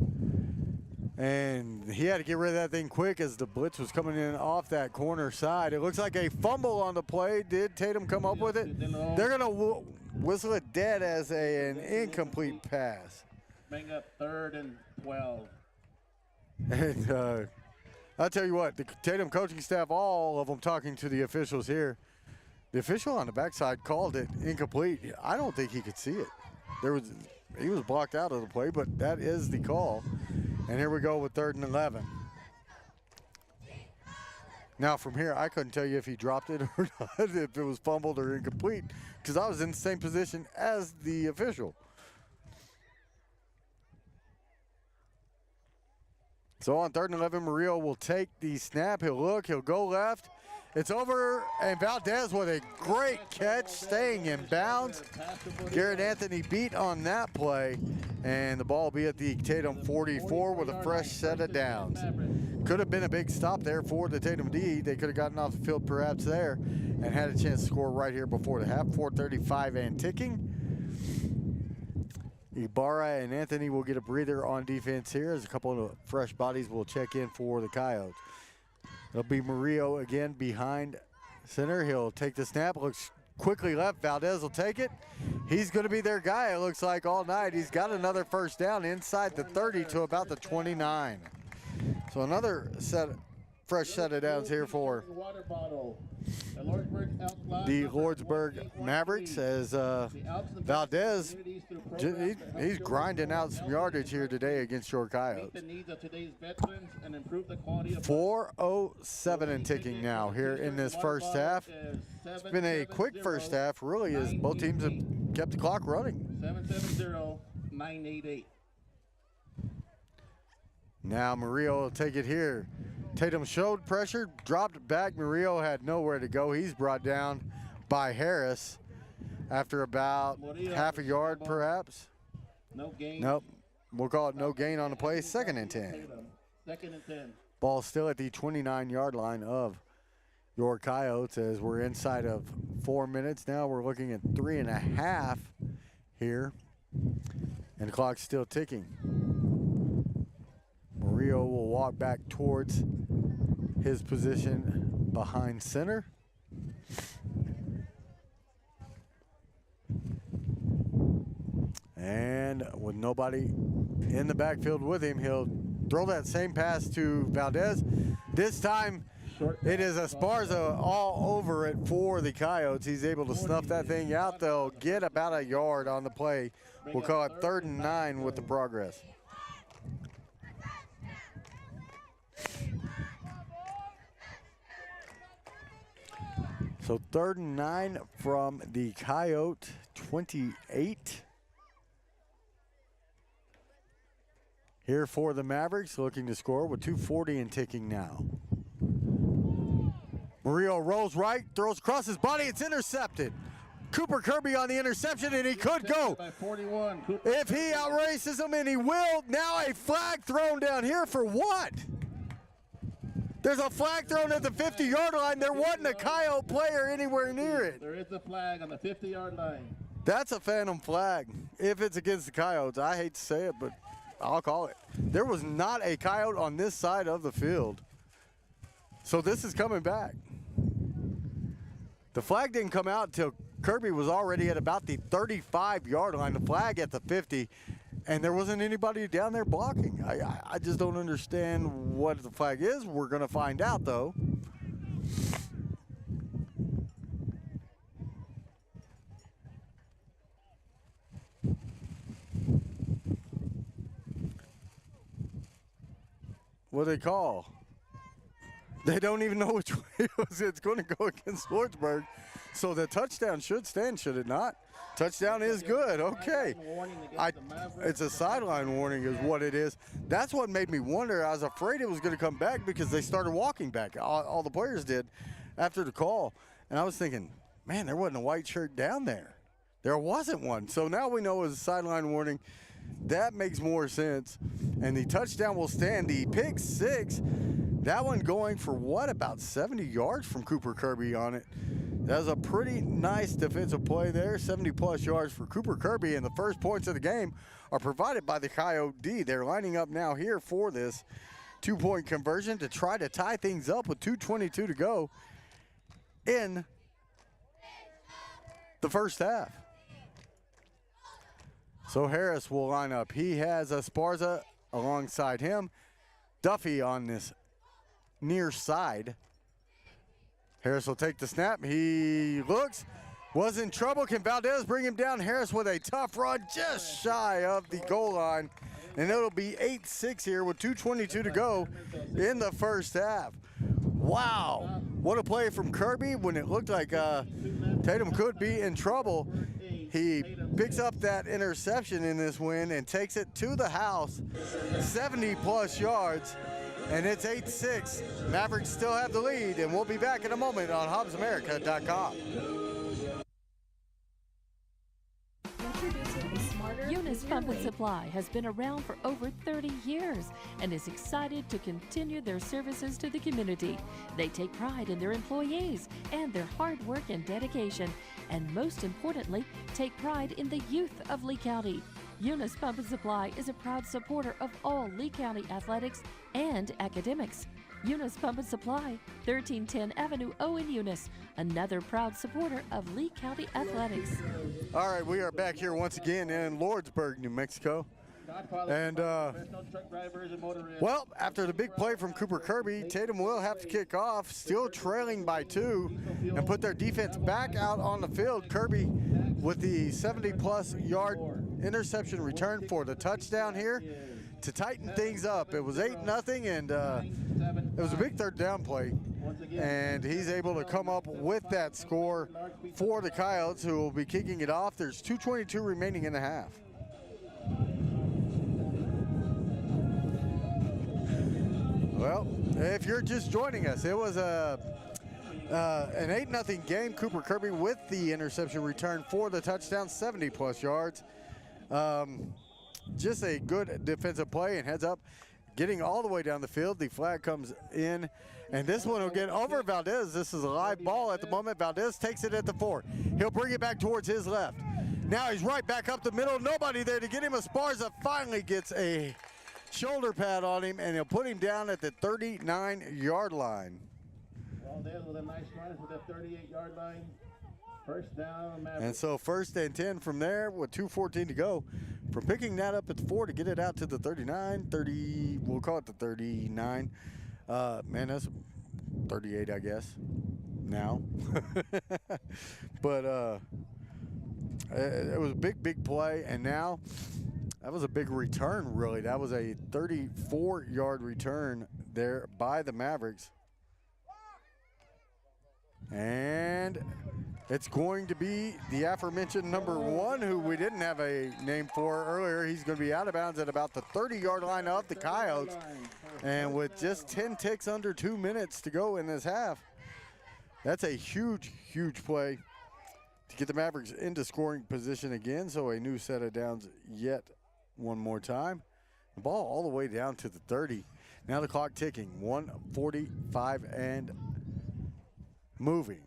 And he had to get rid of that thing quick as the blitz was coming in off that corner side. It looks like a fumble on the play. Did Tatum come up with it? They're going to whistle it dead as an incomplete pass. Bring up 3rd and 12. And I'll tell you what, the Tatum coaching staff, all of them talking to the officials here. The official on the backside called it incomplete. I don't think he could see it. He was blocked out of the play, but that is the call. And here we go with 3rd and 11. Now from here, I couldn't tell you if he dropped it or not, if it was fumbled or incomplete, because I was in the same position as the official. So on 3rd and 11, Murillo will take the snap. He'll look, he'll go left. It's over, and Valdez with a great catch, staying in bounds. Garrett Anthony beat on that play, and the ball will be at the Tatum 44 with a fresh set of downs. Could have been a big stop there for the Tatum D. They could have gotten off the field perhaps there and had a chance to score right here before the half. 4:35 and ticking. Ibarra and Anthony will get a breather on defense here as a couple of fresh bodies will check in for the Coyotes. It'll be Murillo again behind center. He'll take the snap, looks quickly left. Valdez will take it. He's going to be their guy, it looks like, all night. He's got another first down inside the 30 to about the 29. So another fresh set of downs here for the Lordsburg Mavericks as Valdez, he's grinding out some yardage here today against your Coyotes. 4:07 and ticking now here in this first half. It's been a quick first half, really, as both teams have kept the clock running. 770-988. Now Murillo will take it here. Tatum showed pressure, dropped back. Murillo had nowhere to go. He's brought down by Harris after about half a yard, perhaps. No gain. Nope. We'll call it no gain on the play. 2nd and 10. 2nd and 10. Ball still at the 29-yard line of your Coyotes as we're inside of 4 minutes now. We're looking at 3.5 here, and the clock's still ticking. Murillo will walk back towards his position behind center. And with nobody in the backfield with him, he'll throw that same pass to Valdez. This time it is Esparza all over it for the Coyotes. He's able to snuff that thing out. They'll get about a yard on the play. We'll call it 3rd and 9 with the progress. So 3rd and 9 from the Coyote 28. Here for the Mavericks, looking to score with 2:40 and ticking now. Murillo rolls right, throws across his body, it's intercepted. Cooper Kirby on the interception, and he could go. If he outraces him, and he will, now a flag thrown down here for what? There's a flag thrown at the 50-yard line. There wasn't a Coyote player anywhere near it. There is a flag on the 50-yard line. That's a phantom flag. If it's against the Coyotes, I hate to say it, but I'll call it. There was not a Coyote on this side of the field. So this is coming back. The flag didn't come out until Kirby was already at about the 35-yard line. The flag at the 50. And there wasn't anybody down there blocking. I just don't understand what the flag is. We're going to find out, though. What do they call? They don't even know which way it's going to go against Lordsburg. So the touchdown should stand, should it not? Touchdown is good. Okay. It's a sideline warning is what it is. That's what made me wonder. I was afraid it was going to come back because they started walking back. All the players did after the call. And I was thinking, man, there wasn't a white shirt down there. There wasn't one. So now we know it's a sideline warning. That makes more sense. And the touchdown will stand. The pick six, that one going for what, about 70 yards from Cooper Kirby on it. That was a pretty nice defensive play there. 70-plus yards for Cooper Kirby, and the first points of the game are provided by the Coyote D. They're lining up now here for this two-point conversion to try to tie things up with 2:22 to go in the first half. So Harris will line up. He has Esparza alongside him. Duffy on this near side. Harris will take the snap. He looks, was in trouble. Can Valdez bring him down? Harris with a tough run just shy of the goal line. And it'll be 8-6 here with 2:22 to go in the first half. Wow, what a play from Kirby when it looked like Tatum could be in trouble. He picks up that interception in this win and takes it to the house, 70-plus yards, and it's 8-6. Mavericks still have the lead, and we'll be back in a moment on HobbsAmerica.com. Introducing a smarter, Eunice easier Pump and way. Supply has been around for over 30 years and is excited to continue their services to the community. They take pride in their employees and their hard work and dedication, and most importantly, take pride in the youth of Lee County. Eunice Pump and Supply is a proud supporter of all Lee County athletics and academics. Eunice Pump and Supply, 1310 Avenue O in Eunice, another proud supporter of Lee County athletics. All right, we are back here once again in Lordsburg, New Mexico. And, well, after the big play from Cooper Kirby, Tatum will have to kick off, still trailing by 2, and put their defense back out on the field. Kirby with the 70-plus yard interception return for the touchdown here to tighten things up. It was 8-0, and it was a big third down play. And he's able to come up with that score for the Coyotes, who will be kicking it off. There's 2:22 remaining in the half. Well, if you're just joining us, it was an 8-0 game. Cooper Kirby with the interception return for the touchdown, 70-plus yards. Just a good defensive play, and heads up, getting all the way down the field. The flag comes in, and this one will get over Valdez. This is a live ball at the moment. Valdez takes it at the 4. He'll bring it back towards his left. Now he's right back up the middle. Nobody there to get him. Esparza finally gets a shoulder pad on him, and he'll put him down at the 39-yard line. Valdez with a nice run to the 38-yard line. First down, Mavericks. And so 1st and 10 from there with 2:14 to go. From picking that up at the 4 to get it out to the 39, 30, we'll call it the 39. Man, that's 38, I guess, now. But it was a big play, and now that was a big return, really. That was a 34-yard return there by the Mavericks. And it's going to be the aforementioned number 1, who we didn't have a name for earlier. He's going to be out of bounds at about the 30-yard line of the Coyotes. And with just 10 ticks under 2 minutes to go in this half, that's a huge play to get the Mavericks into scoring position again. So a new set of downs yet one more time. The ball all the way down to the 30. Now the clock ticking, 1:45 and moving.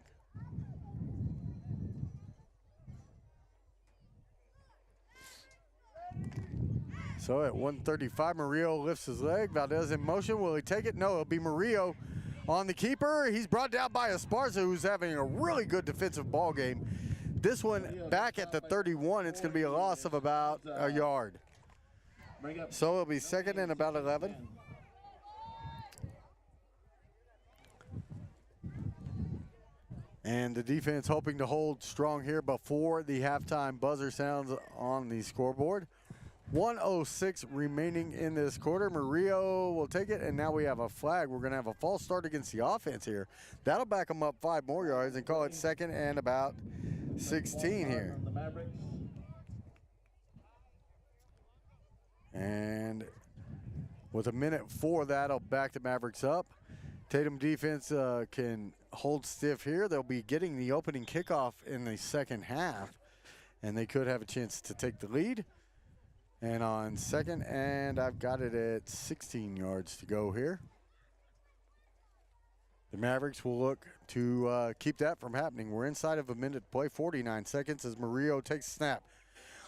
So at 1:35, Murillo lifts his leg. Valdez in motion. Will he take it? No, it'll be Murillo on the keeper. He's brought down by Esparza, who's having a really good defensive ball game. This one back at the 31. It's going to be a loss of about a yard. So it'll be 2nd and about 11. And the defense hoping to hold strong here before the halftime buzzer sounds on the scoreboard. 1:06 remaining in this quarter. Murillo will take it, and now we have a flag. We're going to have a false start against the offense here. That'll back them up 5 more yards and call it 2nd and about 16 here. And with a minute for that, I'll back the Mavericks up. Tatum defense can hold stiff here. They'll be getting the opening kickoff in the second half, and they could have a chance to take the lead. And on 2nd, and I've got it at 16 yards to go here. The Mavericks will look to keep that from happening. We're inside of a minute to play, 49 seconds as Murillo takes a snap.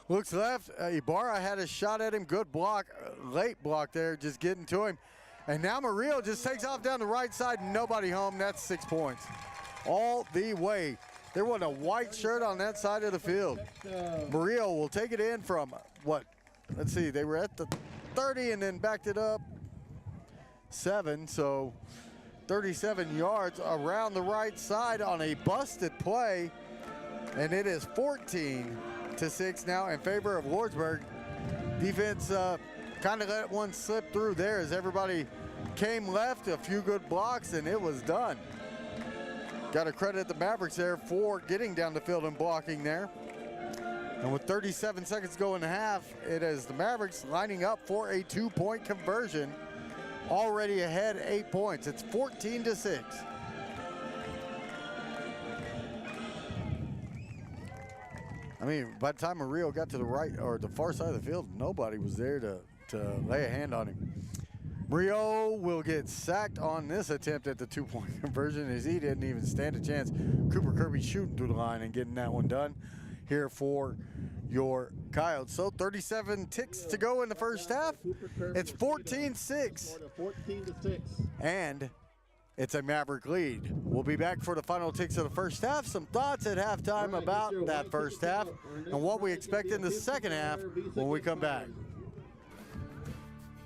Looks left. Ibarra had a shot at him. Good block. Late block there, just getting to him. And now Murillo just takes off down the right side. Nobody home. That's 6 points. All the way. There wasn't a white shirt on that side of the field. Murillo will take it in from, what? Let's see. They were at the 30 and then backed it up 7. So 37 yards around the right side on a busted play. And it is 14-6 now in favor of Lordsburg. Defense kind of let one slip through there as everybody came left, a few good blocks, and it was done. Got to credit the Mavericks there for getting down the field and blocking there. And with 37 seconds to go in the half, it is the Mavericks lining up for a 2-point conversion. Already ahead 8 points. It's 14-6. I mean, by the time Murillo got to the right or the far side of the field, nobody was there to lay a hand on him. Murillo will get sacked on this attempt at the 2-point conversion as he didn't even stand a chance. Cooper Kirby shooting through the line and getting that one done here for your Coyotes. So 37 ticks to go in the first half. It's 14-6. 14-6. And it's a Maverick lead. We'll be back for the final ticks of the first half. Some thoughts at halftime about that first half and what we expect in the second half when we come back.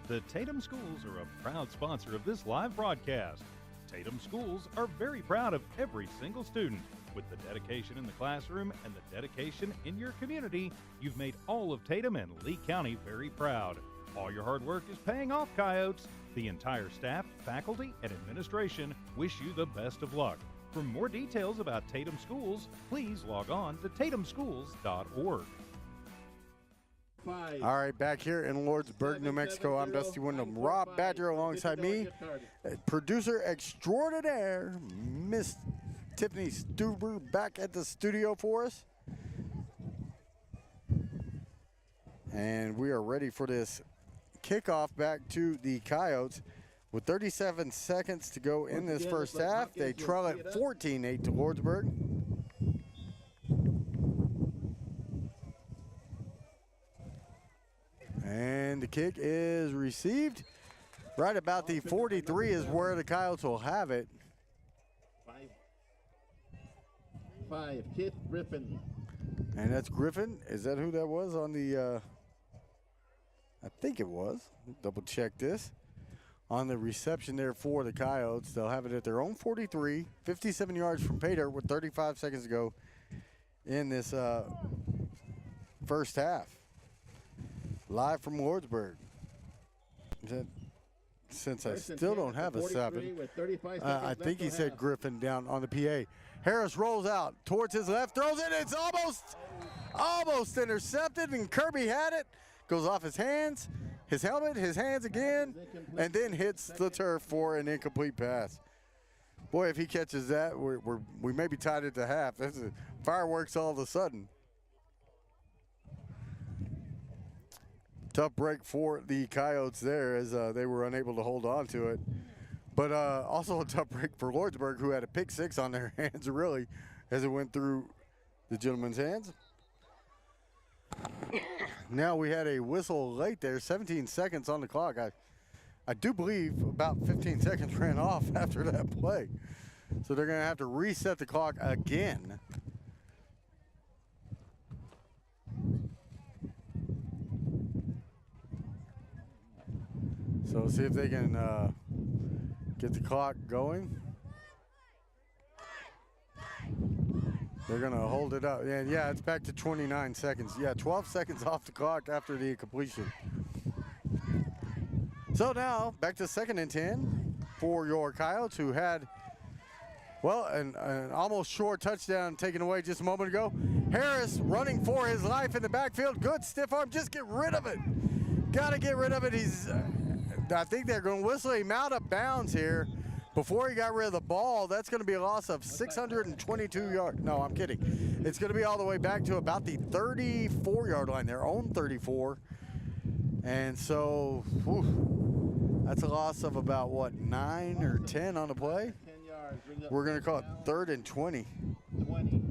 The Tatum Schools are a proud sponsor of this live broadcast. Tatum Schools are very proud of every single student. With the dedication in the classroom and the dedication in your community, you've made all of Tatum and Lee County very proud. All your hard work is paying off, Coyotes. The entire staff, faculty, and administration wish you the best of luck. For more details about Tatum Schools, please log on to tatumschools.org. All right, back here in Lordsburg, New Mexico, I'm Dusty Wyndham. Rob Badger alongside me, producer extraordinaire, Miss Tiffany Stuber, back at the studio for us. And we are ready for this kickoff back to the Coyotes. With 37 seconds to go in this first half, they trail at 14-8 to Lordsburg. And the kick is received. Right about the 43 is where the Coyotes will have it. 5, Kit Griffin. And that's Griffin. Is that who that was on the, I think it was. Double check this. On the reception there for the Coyotes, they'll have it at their own 43, 57 yards from Pater with 35 seconds to go in this first half. Live from Lordsburg. Since I still don't have a 7, I think he said Griffin down on the PA. Harris rolls out towards his left, throws it. It's almost intercepted, and Kirby had it. Goes off his hands, his helmet, his hands again, and then hits the turf for an incomplete pass. Boy, if he catches that, we may be tied at the half. That's fireworks all of a sudden. Tough break for the Coyotes there as they were unable to hold on to it. But also a tough break for Lordsburg, who had a pick 6 on their hands, really, as it went through the gentleman's hands. Now we had a whistle late there, 17 seconds on the clock. I do believe about 15 seconds ran off after that play. So they're going to have to reset the clock again. So see if they can get the clock going. They're going to hold it up. And yeah, it's back to 29 seconds. Yeah, 12 seconds off the clock after the completion. So now back to 2nd and 10 for your Coyotes, who had, well, an almost sure touchdown taken away just a moment ago. Harris running for his life in the backfield. Good stiff arm. Just get rid of it. Got to get rid of it. I think they're going to whistle him out of bounds here before he got rid of the ball. That's going to be a loss of 622 yards. No, I'm kidding. It's going to be all the way back to about the 34-yard line, their own 34. And so, that's a loss of about, what, 9 or 10 on the play? 10 yards. yards. We're going to call it 3rd and 20. 20.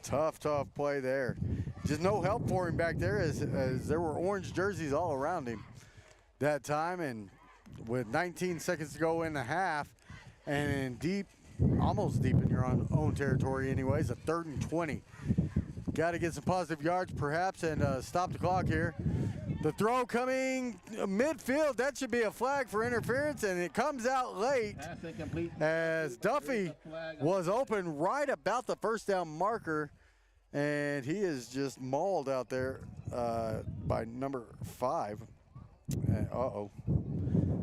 Tough play there. Just no help for him back there as there were orange jerseys all around him that time. And with 19 seconds to go in the half and almost deep in your own territory anyways, a 3rd and 20. Got to get some positive yards perhaps and stop the clock here. The throw coming midfield, that should be a flag for interference, and it comes out late as Duffy was open right about the first down marker, and he is just mauled out there by number 5. Uh-oh.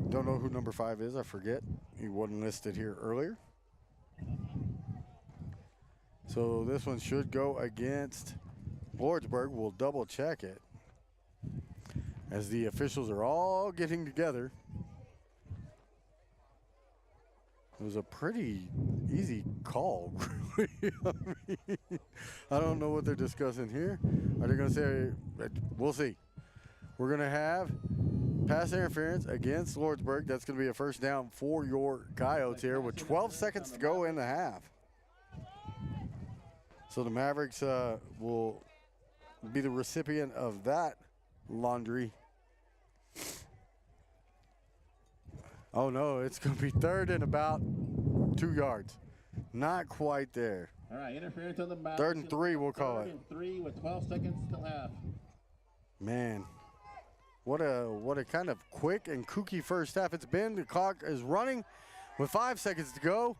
Don't know who number 5 is, I forget. He wasn't listed here earlier. So this one should go against Lordsburg. We'll double check it as the officials are all getting together. It was a pretty easy call, really. I don't know what they're discussing here. Are they going to say, we'll see. We're going to have pass interference against Lordsburg. That's going to be a first down for your Coyotes here with 12 seconds to go in the half. So the Mavericks will be the recipient of that laundry. Oh no, it's going to be 3rd and about 2 yards. Not quite there. All right, interference on the back. 3rd and 3, we'll call it. 3rd and 3 with 12 seconds till half. Man, what a kind of quick and kooky first half it's been. The clock is running with 5 seconds to go.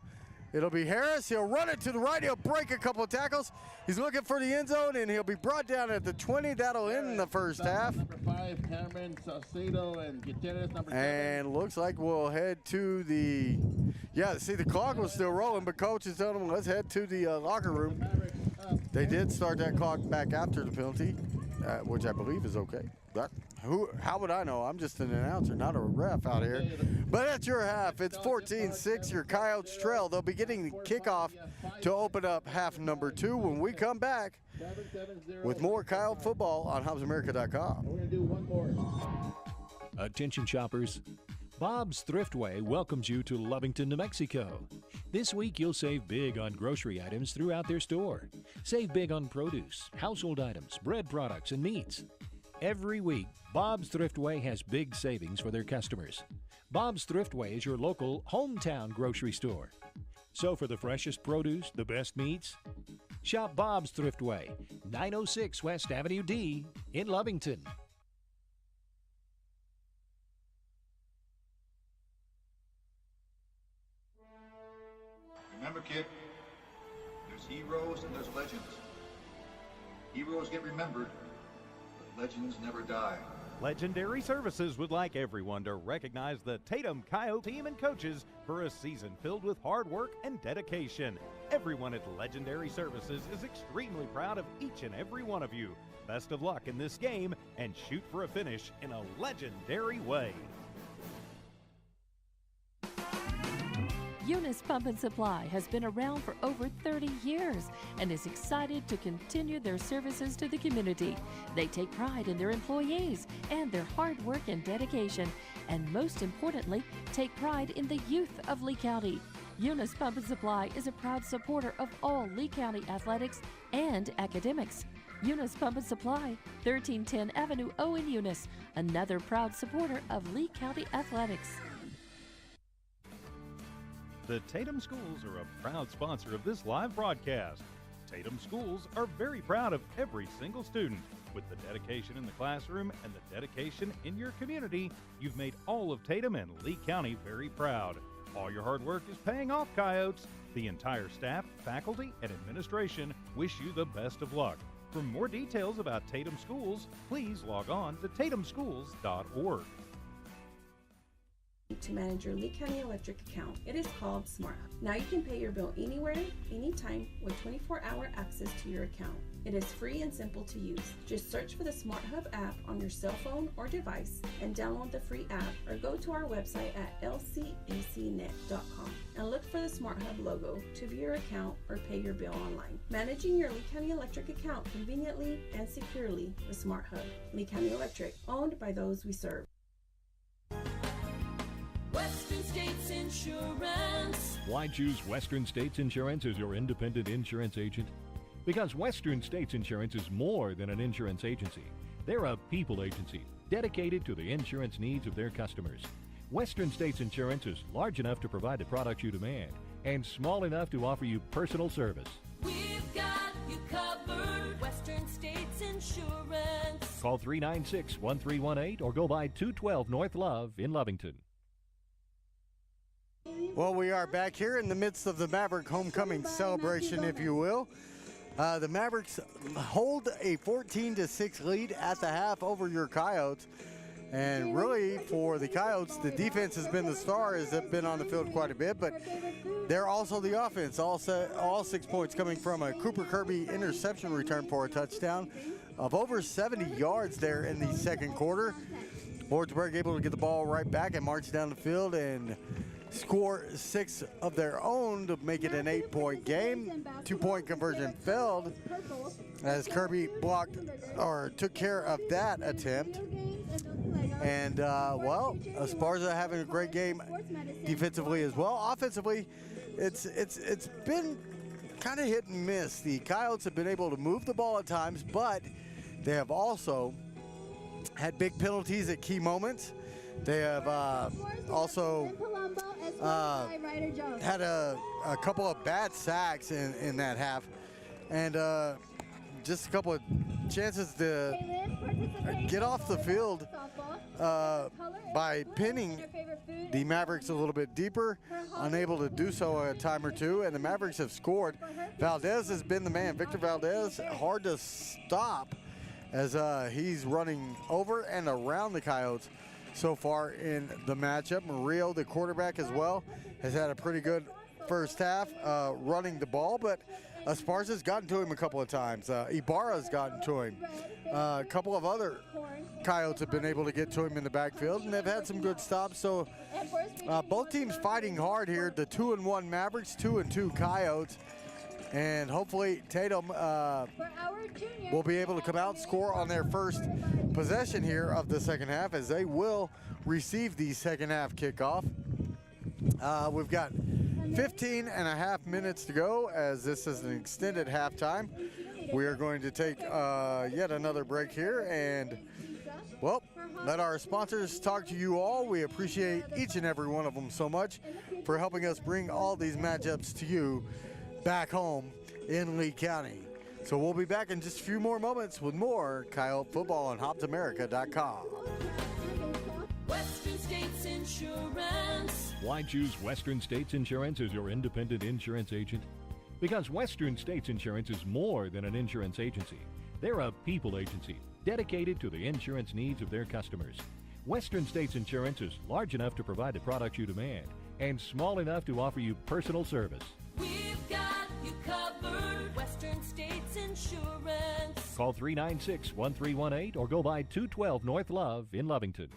It'll be Harris. He'll run it to the right. He'll break a couple of tackles. He's looking for the end zone, and he'll be brought down at the 20. That'll end the first half. Number 5, Cameron Saucedo, and Gutierrez, number 7. And looks like we'll head to the, see, the clock was still rolling, but coach is telling them, let's head to the locker room. They did start that clock back after the penalty, which I believe is okay. But how would I know? I'm just an announcer, not a ref out here. But that's your half. It's 14-6, your Coyotes trail. They'll be getting the kickoff to open up half number 2 when we come back with more Coyote football on HobbsAmerica.com. We're going to do one more. Attention shoppers. Bob's Thriftway welcomes you to Lovington, New Mexico. This week you'll save big on grocery items throughout their store. Save big on produce, household items, bread products, and meats. Every week, Bob's Thriftway has big savings for their customers. Bob's Thriftway is your local hometown grocery store. So for the freshest produce, the best meats, shop Bob's Thriftway, 906 West Avenue D in Lovington. Remember, kid, there's heroes and there's legends. Heroes get remembered, but legends never die. Legendary Services would like everyone to recognize the Tatum Coyote team and coaches for a season filled with hard work and dedication. Everyone at Legendary Services is extremely proud of each and every one of you. Best of luck in this game and shoot for a finish in a legendary way. Eunice Pump and Supply has been around for over 30 years and is excited to continue their services to the community. They take pride in their employees and their hard work and dedication, and most importantly, take pride in the youth of Lee County. Eunice Pump and Supply is a proud supporter of all Lee County athletics and academics. Eunice Pump and Supply, 1310 Avenue O in Eunice, another proud supporter of Lee County athletics. The Tatum Schools are a proud sponsor of this live broadcast. Tatum Schools are very proud of every single student. With the dedication in the classroom and the dedication in your community, you've made all of Tatum and Lee County very proud. All your hard work is paying off, Coyotes. The entire staff, faculty, and administration wish you the best of luck. For more details about Tatum Schools, please log on to tatumschools.org. To manage your Lee County Electric account. It is called Smart Hub. Now you can pay your bill anywhere, anytime with 24-hour access to your account. It is free and simple to use. Just search for the Smart Hub app on your cell phone or device and download the free app, or go to our website at lcecnet.com and look for the Smart Hub logo to view your account or pay your bill online. Managing your Lee County Electric account conveniently and securely with Smart Hub. Lee County Electric, owned by those we serve. Western States Insurance. Why choose Western States Insurance as your independent insurance agent? Because Western States Insurance is more than an insurance agency. They're a people agency dedicated to the insurance needs of their customers. Western States Insurance is large enough to provide the products you demand and small enough to offer you personal service. We've got you covered. Western States Insurance. Call 396-1318 or go by 212 North Love in Lovington. Well, we are back here in the midst of the Maverick homecoming celebration, if you will. The Mavericks hold a 14-6 lead at the half over your Coyotes. And really, for the Coyotes, the defense has been the star, as they've been on the field quite a bit, but they're also the offense. All 6 points coming from a Cooper Kirby interception return for a touchdown of over 70 yards there in the second quarter. Lordsburg able to get the ball right back and march down the field and score 6 of their own to make it an 8-point game. 2-point conversion failed as Kirby blocked or took care of that attempt. And, well, Esparza having a great game defensively as well. Offensively, it's been kind of hit and miss. The Coyotes have been able to move the ball at times, but they have also had big penalties at key moments. They have also had a couple of bad sacks in that half. And just a couple of chances to get off the field by pinning the Mavericks a little bit deeper, unable to do so a time or two, and the Mavericks have scored. Valdez has been the man. Victor Valdez, hard to stop as he's running over and around the Coyotes so far in the matchup. Murillo, the quarterback as well, has had a pretty good first half running the ball, but Esparza's gotten to him a couple of times. Ibarra's gotten to him. A couple of other Coyotes have been able to get to him in the backfield, and they've had some good stops. So both teams fighting hard here. The 2-1 Mavericks, 2-2 Coyotes. And hopefully Tatum will be able to come out and score on their first possession here of the second half, as they will receive the second half kickoff. We've got 15 and a half minutes to go, as this is an extended halftime. We are going to take yet another break here and, well, let our sponsors talk to you all. We appreciate each and every one of them so much for helping us bring all these matchups to you back home in Lee County. So we'll be back in just a few more moments with more Coyote football on HopsAmerica.com. Western States Insurance. Why choose Western States Insurance as your independent insurance agent? Because Western States Insurance is more than an insurance agency. They're a people agency dedicated to the insurance needs of their customers. Western States Insurance is large enough to provide the products you demand and small enough to offer you personal service. We've got you covered. Western States Insurance. Call 396-1318 or go by 212 North Love in Lovington.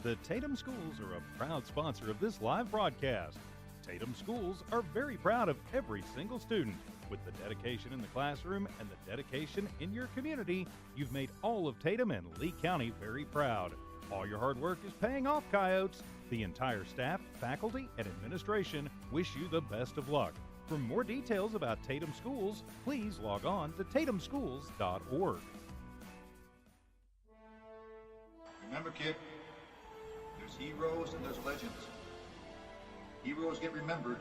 The Tatum Schools are a proud sponsor of this live broadcast. Tatum Schools are very proud of every single student. With the dedication in the classroom and the dedication in your community, you've made all of Tatum and Lee County very proud. All your hard work is paying off, Coyotes. The entire staff, faculty, and administration wish you the best of luck. For more details about Tatum Schools, please log on to tatumschools.org. Remember, kid, there's heroes and there's legends. Heroes get remembered,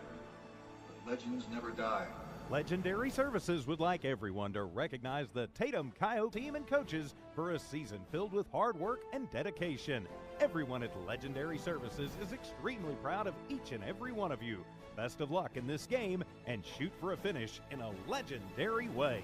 but legends never die. Legendary Services would like everyone to recognize the Tatum Coyote team and coaches for a season filled with hard work and dedication. Everyone at Legendary Services is extremely proud of each and every one of you. Best of luck in this game and shoot for a finish in a legendary way.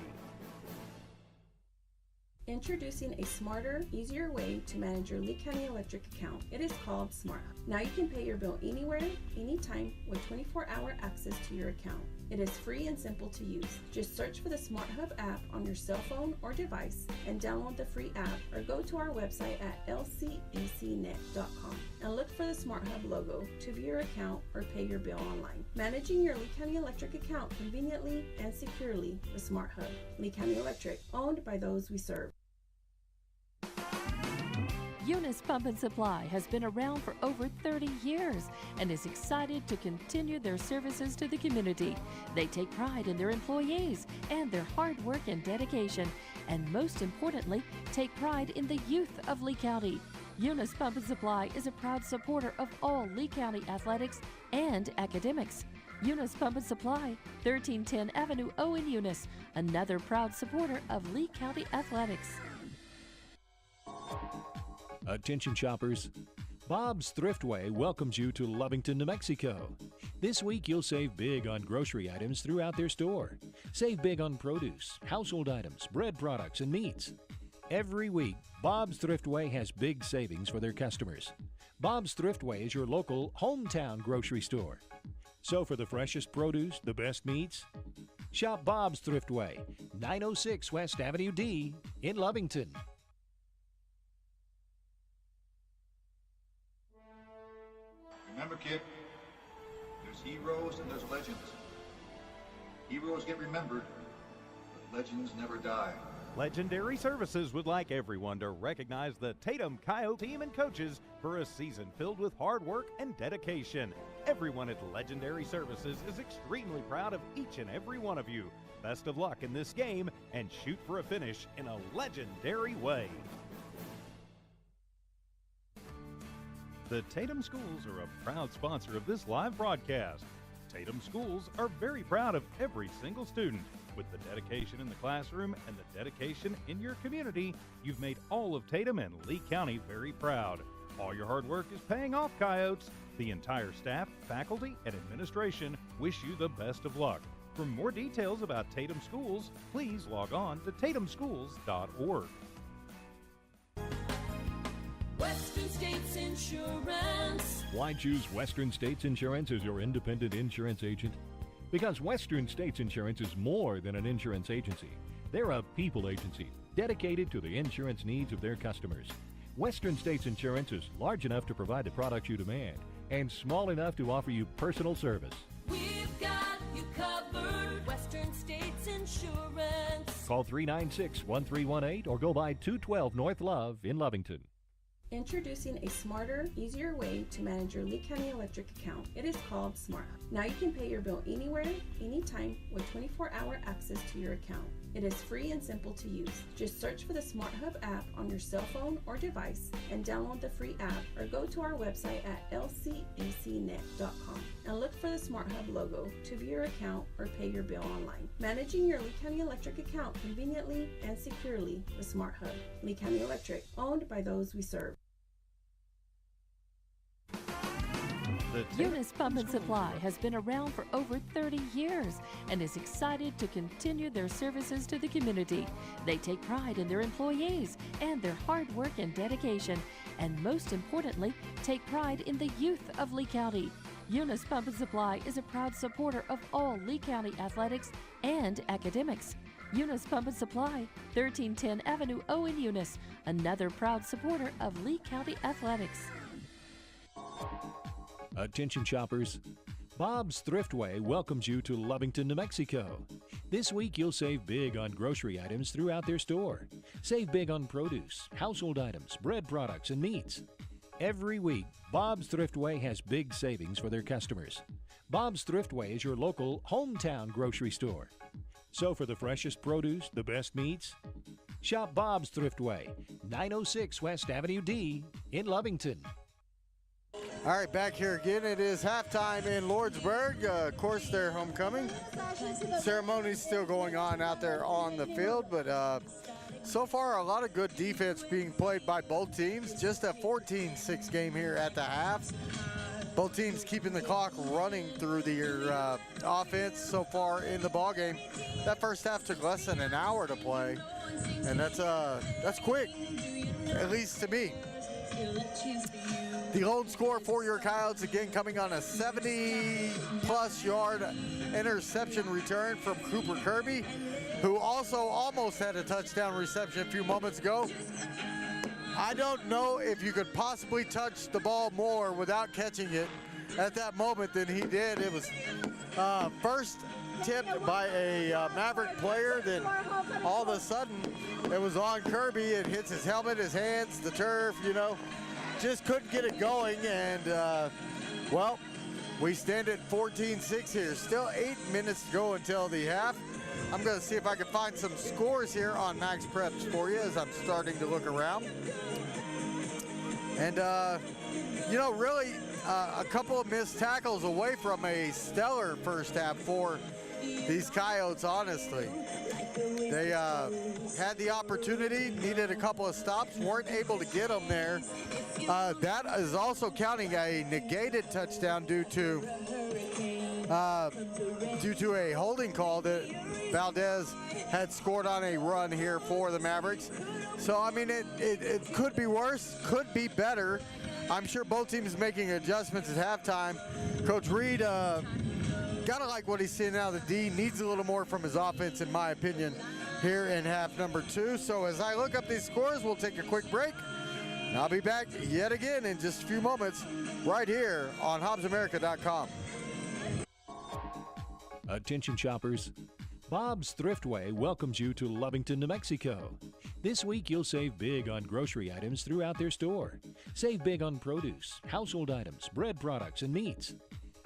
Introducing a smarter, easier way to manage your Lee County Electric account. It is called Smart Hub. Now you can pay your bill anywhere, anytime, with 24-hour access to your account. It is free and simple to use. Just search for the Smart Hub app on your cell phone or device and download the free app, or go to our website at lcecnet.com and look for the Smart Hub logo to view your account or pay your bill online. Managing your Lee County Electric account conveniently and securely with Smart Hub. Lee County Electric, owned by those we serve. Eunice Pump and Supply has been around for over 30 years and is excited to continue their services to the community. They take pride in their employees and their hard work and dedication, and most importantly, take pride in the youth of Lee County. Eunice Pump and Supply is a proud supporter of all Lee County athletics and academics. Eunice Pump and Supply, 1310 Avenue O in Eunice, another proud supporter of Lee County athletics. Attention shoppers, Bob's Thriftway welcomes you to Lovington, New Mexico. This week you'll save big on grocery items throughout their store. Save big on produce, household items, bread products, and meats. Every week, Bob's Thriftway has big savings for their customers. Bob's Thriftway is your local hometown grocery store. So for the freshest produce, the best meats, shop Bob's Thriftway, 906 West Avenue D in Lovington. Remember, kid, there's heroes and there's legends. Heroes get remembered, but legends never die. Legendary Services would like everyone to recognize the Tatum Coyote team and coaches for a season filled with hard work and dedication. Everyone at Legendary Services is extremely proud of each and every one of you. Best of luck in this game and shoot for a finish in a legendary way. The Tatum Schools are a proud sponsor of this live broadcast. Tatum Schools are very proud of every single student. With the dedication in the classroom and the dedication in your community, you've made all of Tatum and Lee County very proud. All your hard work is paying off, Coyotes. The entire staff, faculty, and administration wish you the best of luck. For more details about Tatum Schools, please log on to tatumschools.org. Western States Insurance. Why choose Western States Insurance as your independent insurance agent? Because Western States Insurance is more than an insurance agency. They're a people agency dedicated to the insurance needs of their customers. Western States Insurance is large enough to provide the products you demand and small enough to offer you personal service. We've got you covered. Western States Insurance. Call 396-1318 or go by 212 North Love in Lovington. Introducing a smarter, easier way to manage your Lee County Electric account. It is called SmartHub. Now you can pay your bill anywhere, anytime, with 24-hour access to your account. It is free and simple to use. Just search for the SmartHub app on your cell phone or device and download the free app, or go to our website at lcecnet.com and look for the SmartHub logo to view your account or pay your bill online. Managing your Lee County Electric account conveniently and securely with SmartHub. Lee County Electric, owned by those we serve. Eunice Pump and Supply has been around for over 30 years and is excited to continue their services to the community. They take pride in their employees and their hard work and dedication, and most importantly, take pride in the youth of Lee County. Eunice Pump and Supply is a proud supporter of all Lee County athletics and academics. Eunice Pump and Supply, 1310 Avenue O in Eunice, another proud supporter of Lee County athletics. Attention shoppers, Bob's Thriftway welcomes you to Lovington, New Mexico. This week you'll save big on grocery items throughout their store. Save big on produce, household items, bread products, and meats. Every week, Bob's Thriftway has big savings for their customers. Bob's Thriftway is your local hometown grocery store. So for the freshest produce, the best meats, shop Bob's Thriftway, 906 West Avenue D in Lovington. All right, back here again. It is halftime in Lordsburg. Of course, their homecoming ceremony is still going on out there on the field, but so far a lot of good defense being played by both teams. Just a 14-6 game here at the half. Both teams keeping the clock running through their offense so far in the ball game. That first half took less than an hour to play, and that's quick, at least to me. The lone score for your Coyotes, again, coming on a 70-plus yard interception return from Cooper Kirby, who also almost had a touchdown reception a few moments ago. I don't know if you could possibly touch the ball more without catching it at that moment than he did. It was first tipped by a Maverick player. Then all of a sudden, it was on Kirby. It hits his helmet, his hands, the turf, you know. Just couldn't get it going, and, well, we stand at 14-6 here. Still 8 minutes to go until the half. I'm going to see if I can find some scores here on Max Preps for you as I'm starting to look around. And, you know, really a couple of missed tackles away from a stellar first half for these Coyotes, honestly. They had the opportunity, needed a couple of stops, weren't able to get them there. That is also counting a negated touchdown due to a holding call that Valdez had scored on a run here for the Mavericks. So, I mean, it could be worse, could be better. I'm sure both teams making adjustments at halftime. Coach Reed, gotta like what he's seeing out of the D. Needs a little more from his offense, in my opinion, here in half number 2. So as I look up these scores, we'll take a quick break. And I'll be back yet again in just a few moments right here on HobbsAmerica.com. Attention shoppers, Bob's Thriftway welcomes you to Lovington, New Mexico. This week you'll save big on grocery items throughout their store. Save big on produce, household items, bread products, and meats.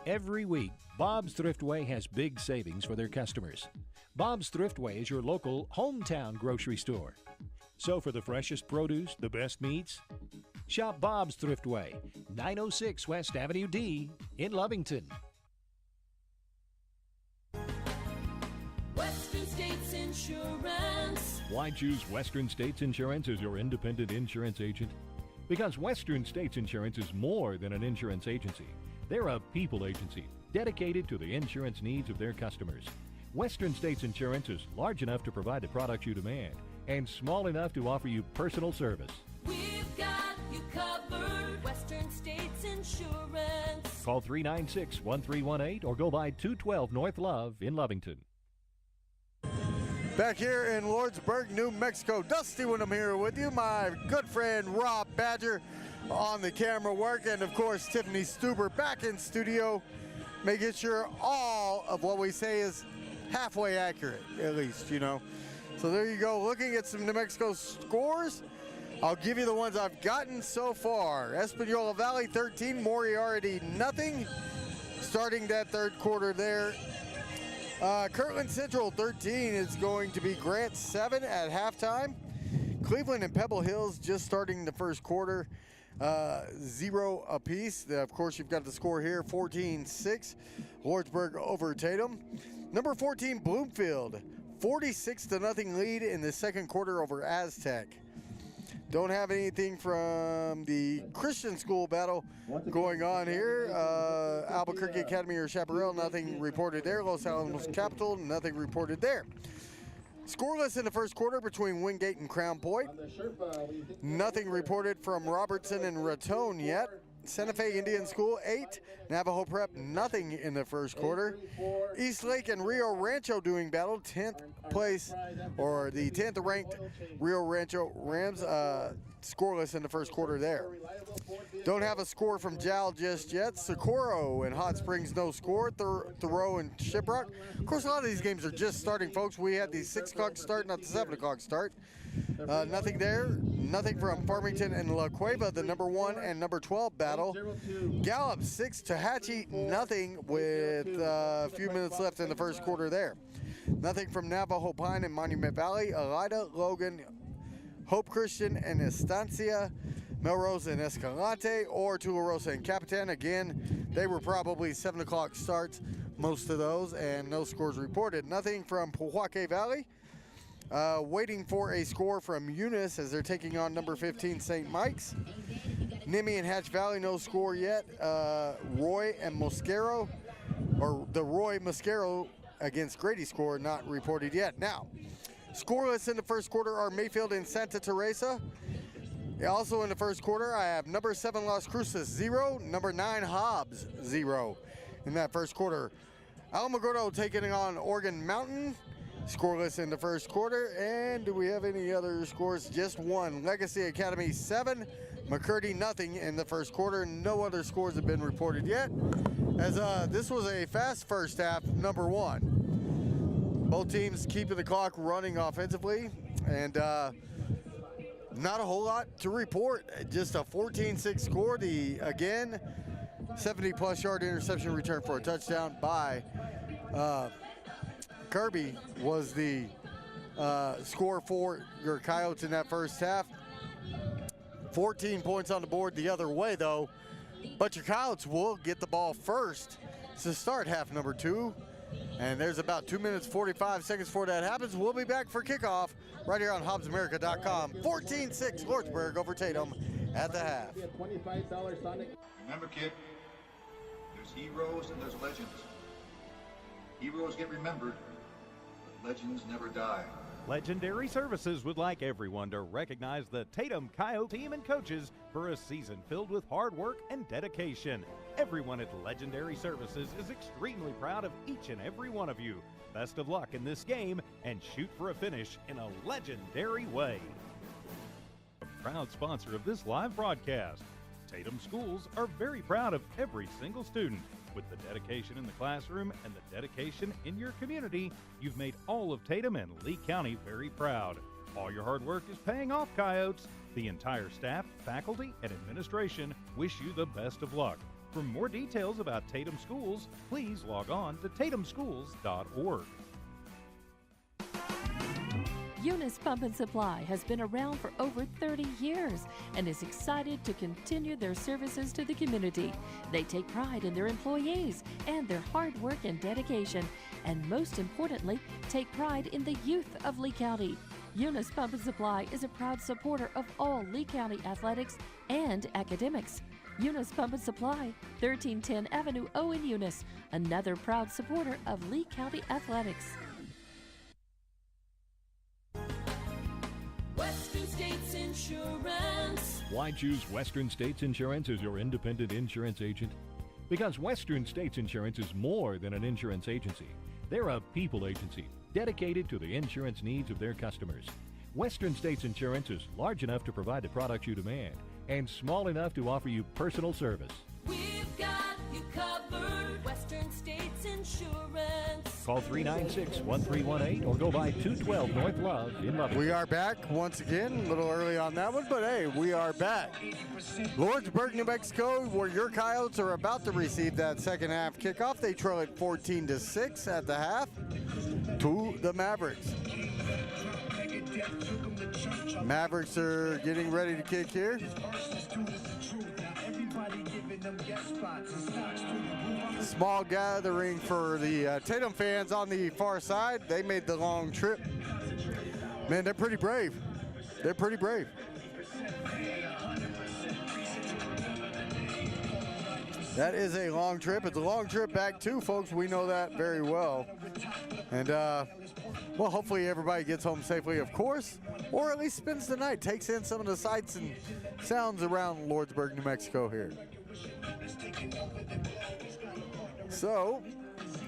Every week, Bob's Thriftway has big savings for their customers. Bob's Thriftway is your local hometown grocery store. So for the freshest produce, the best meats, shop Bob's Thriftway, 906 West Avenue D in Lovington. Western States Insurance. Why choose Western States Insurance as your independent insurance agent? Because Western States Insurance is more than an insurance agency. They're a people agency dedicated to the insurance needs of their customers. Western States Insurance is large enough to provide the products you demand and small enough to offer you personal service. We've got you covered. Western States Insurance. Call 396-1318 or go by 212 North Love in Lovington. Back here in Lordsburg, New Mexico, Dusty when I'm here with you. My good friend Rob Badger on the camera work, and of course Tiffany Stuber back in studio, making sure all of what we say is halfway accurate, at least, you know. So there you go, looking at some New Mexico scores. I'll give you the ones I've gotten so far. Espanola Valley 13, Moriarty nothing. Starting that third quarter there. Kirtland Central 13 is going to be Grant 7 at halftime. Cleveland and Pebble Hills just starting the first quarter, 0 apiece. Of course, you've got the score here, 14-6. Lordsburg over Tatum. Number 14, Bloomfield, 46-0 lead in the second quarter over Aztec. Don't have anything from the Christian school battle going on here. Albuquerque Academy or Chaparral, nothing reported there. Los Alamos Capital, nothing reported there. Scoreless in the first quarter between Wingate and Crown Point. Nothing reported from Robertson and Raton yet. Santa Fe Indian School 8, Navajo Prep nothing in the first quarter. East Lake and Rio Rancho doing battle, 10th place, or the 10th ranked Rio Rancho Rams, scoreless in the first quarter there. Don't have a score from JAL just yet. Socorro and Hot Springs no score. Thoreau and Shiprock. Of course, a lot of these games are just starting, folks. We had the 6 o'clock start, not the 7 o'clock start. Nothing there. Nothing from Farmington and La Cueva, the number 1 and number 12 battle. Gallup 6, Tehachapi nothing with a few minutes left in the first quarter there. Nothing from Navajo Pine and Monument Valley. Elida, Logan, Hope Christian and Estancia, Melrose and Escalante, or Tularosa and Capitan. Again, they were probably 7 o'clock starts, most of those, and no scores reported. Nothing from Pojoaque Valley. Waiting for a score from Eunice as they're taking on number 15 St. Mike's. Nimi and Hatch Valley, no score yet. Roy and Mosquero, or the Roy Mosquero against Grady score, not reported yet. Now, scoreless in the first quarter are Mayfield and Santa Teresa. Also in the first quarter, I have number 7 Las Cruces 0, number 9 Hobbs 0 in that first quarter. Alamogordo taking on Oregon Mountain. Scoreless in the first quarter. And do we have any other scores? Just one. Legacy Academy 7, McCurdy nothing in the first quarter. No other scores have been reported yet, as this was a fast first half, number 1. Both teams keeping the clock running offensively, and not a whole lot to report. Just a 14-6 score. Again, 70-plus yard interception return for a touchdown by Kirby was the score for your Coyotes in that first half. 14 points on the board the other way, though. But your Coyotes will get the ball first to start half number 2. And there's about 2 minutes, 45 seconds before that happens. We'll be back for kickoff right here on HobbsAmerica.com. 14-6 Lordsburg over Tatum at the half. Remember, kid, there's heroes and there's legends. Heroes get remembered, but legends never die. Legendary Services would like everyone to recognize the Tatum Coyote team and coaches for a season filled with hard work and dedication. Everyone at Legendary Services is extremely proud of each and every one of you. Best of luck in this game and shoot for a finish in a legendary way. A proud sponsor of this live broadcast. Tatum schools are very proud of every single student. With the dedication in the classroom and the dedication in your community, you've made all of Tatum and Lee County very proud. All your hard work is paying off, Coyotes. The entire staff, faculty, and administration wish you the best of luck. For more details about Tatum Schools, please log on to tatumschools.org. Eunice Pump and Supply has been around for over 30 years and is excited to continue their services to the community. They take pride in their employees and their hard work and dedication, and most importantly, take pride in the youth of Lee County. Eunice Pump and Supply is a proud supporter of all Lee County athletics and academics. Eunice Pump and Supply, 1310 Avenue O in Eunice, another proud supporter of Lee County athletics. Western States Insurance. Why choose Western States Insurance as your independent insurance agent? Because Western States Insurance is more than an insurance agency. They're a people agency dedicated to the insurance needs of their customers. Western States Insurance is large enough to provide the products you demand and small enough to offer you personal service. We've got you covered. Western States Insurance. Call 396-1318 or go by 212 North Love in Lubbock. We are back once again, a little early on that one, but hey, we are back. Lordsburg, New Mexico, where your Coyotes are about to receive that second half kickoff. They trail at 14-6 at the half to the Mavericks. Mavericks are getting ready to kick here. Small gathering for the Tatum fans on the far side. They made the long trip. Man, they're pretty brave. They're pretty brave. That is a long trip. It's a long trip back too, folks. We know that very well. And, well, hopefully everybody gets home safely, of course, or at least spends the night, takes in some of the sights and sounds around Lordsburg, New Mexico here. So,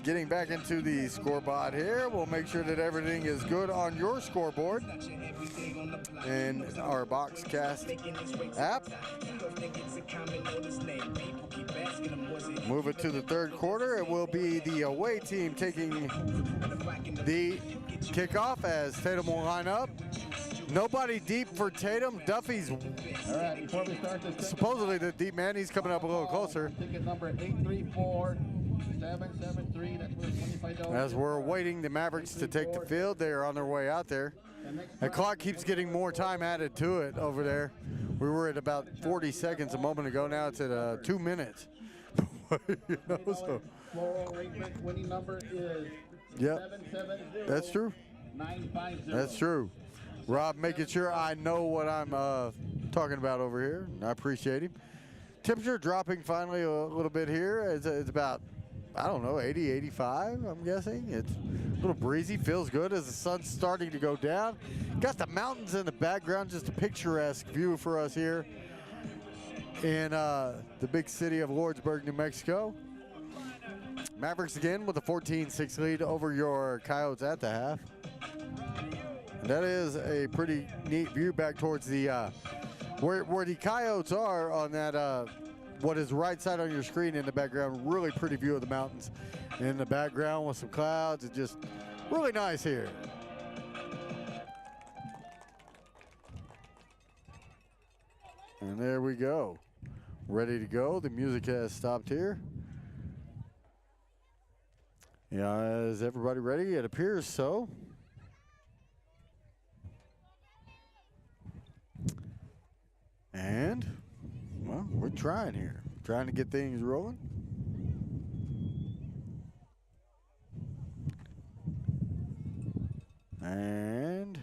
getting back into the scoreboard here, we'll make sure that everything is good on your scoreboard in our Boxcast app. Move it to the third quarter. It will be the away team taking the kickoff as Tatum will line up. Nobody deep for Tatum. Duffy's All right, before we start this, supposedly the deep man. He's coming up a little closer. ticket number 834-773. That's worth $25. As we're waiting the Mavericks to take the field, they are on their way out there. The clock keeps getting more time added to it over there. We were at about 40 seconds a moment ago. Now it's at 2 minutes. You know, so. Floral winning number is Yep, 770. that's true. 950. That's true. Rob making sure I know what I'm talking about over here. I appreciate him. Temperature dropping finally a little bit here. It's about, I don't know, 80, 85, I'm guessing. It's a little breezy, feels good as the sun's starting to go down. Got the mountains in the background, just a picturesque view for us here in the big city of Lordsburg, New Mexico. Mavericks again with a 14-6 lead over your Coyotes at the half. And that is a pretty neat view back towards the where the Coyotes are on that what is right side on your screen in the background. Really pretty view of the mountains in the background with some clouds. It's just really nice here. And there we go. Ready to go. The music has stopped here. Yeah, is everybody ready? It appears so. And, well, we're trying here. Trying to get things rolling. And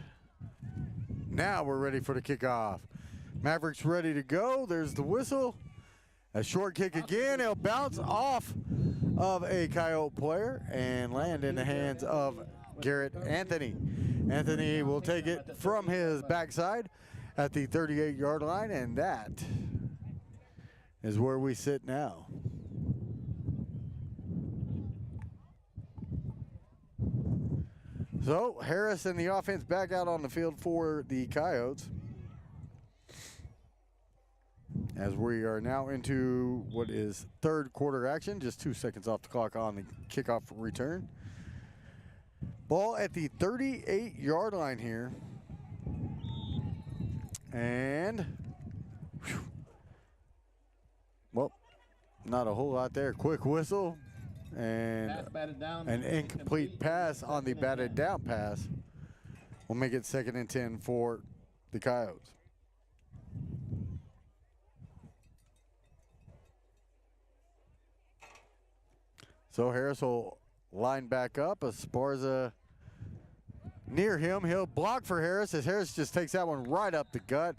now we're ready for the kickoff. Mavericks ready to go. There's the whistle. A short kick again. It'll bounce off of a Coyote player and land in the hands of Garrett Anthony. Anthony will take it from his backside at the 38-yard line, and that is where we sit now. So Harris and the offense back out on the field for the Coyotes, as we are now into what is third quarter action, just 2 seconds off the clock on the kickoff return. Ball at the 38-yard line here. And, whew, well, not a whole lot there. Quick whistle and an incomplete pass on the batted down pass. We'll make it 2nd and 10 for the Coyotes. So Harris will line back up. Esparza near him. He'll block for Harris as Harris just takes that one right up the gut.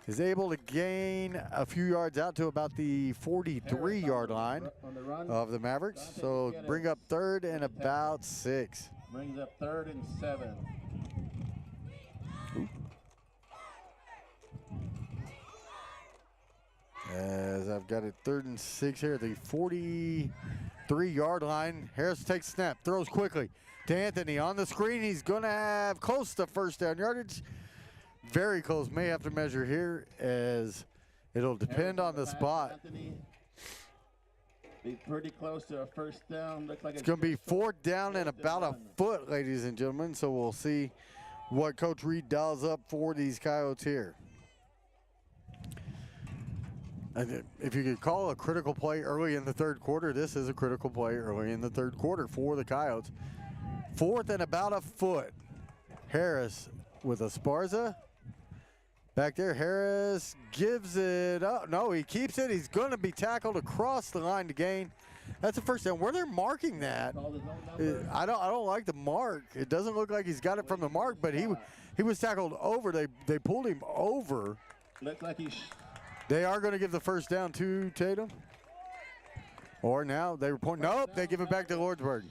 Is able to gain a few yards out to about the 43-yard line of the Mavericks. So bring up 3rd and about 6. Brings up 3rd and 7. As I've got it 3rd and 6 here at the 43-yard line. Harris takes snap, throws quickly to Anthony on the screen. He's going to have close to first down yardage. Very close. May have to measure here as it'll depend on the spot. Anthony, be pretty close to a first down. Looks like It's going to be 4th down and about a foot, ladies and gentlemen. So we'll see what Coach Reed dials up for these Coyotes here. And if you could call a critical play early in the third quarter, this is a critical play early in the third quarter for the Coyotes. 4th and about a foot. Harris with Esparza. Back there, Harris gives it up. No, he keeps it. He's going to be tackled across the line to gain. That's the first down. Where they're marking that, I don't like the mark. It doesn't look like he's got it from the mark, but he was tackled over. They pulled him over. Looks like he's. They are going to give the first down to Tatum. Or now they were pointing. Nope, they give it back to Lordsburg.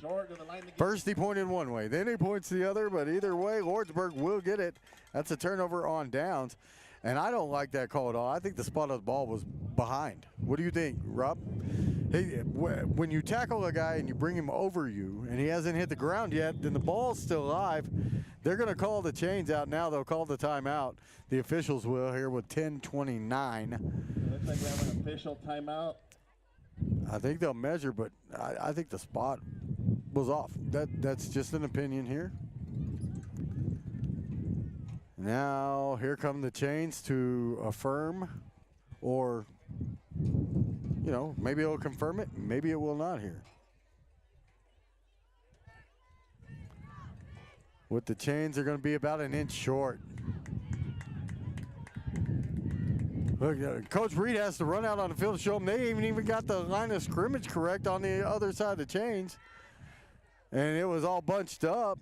First he pointed one way, then he points the other, but either way, Lordsburg will get it. That's a turnover on downs. And I don't like that call at all. I think the spot of the ball was behind. What do you think, Rob? Hey, when you tackle a guy and you bring him over you and he hasn't hit the ground yet, then the ball's still alive. They're going to call the chains out now. They'll call the timeout. The officials will here with 10:29. Looks like we have an official timeout. I think they'll measure, but I think the spot was off. That's just an opinion here. Now here come the chains to affirm, or, you know, maybe it'll confirm it, maybe it will not here. With the chains, they're going to be about an inch short. Look, Coach Reed has to run out on the field to show them they ain't even got the line of scrimmage correct on the other side of the chains. And it was all bunched up.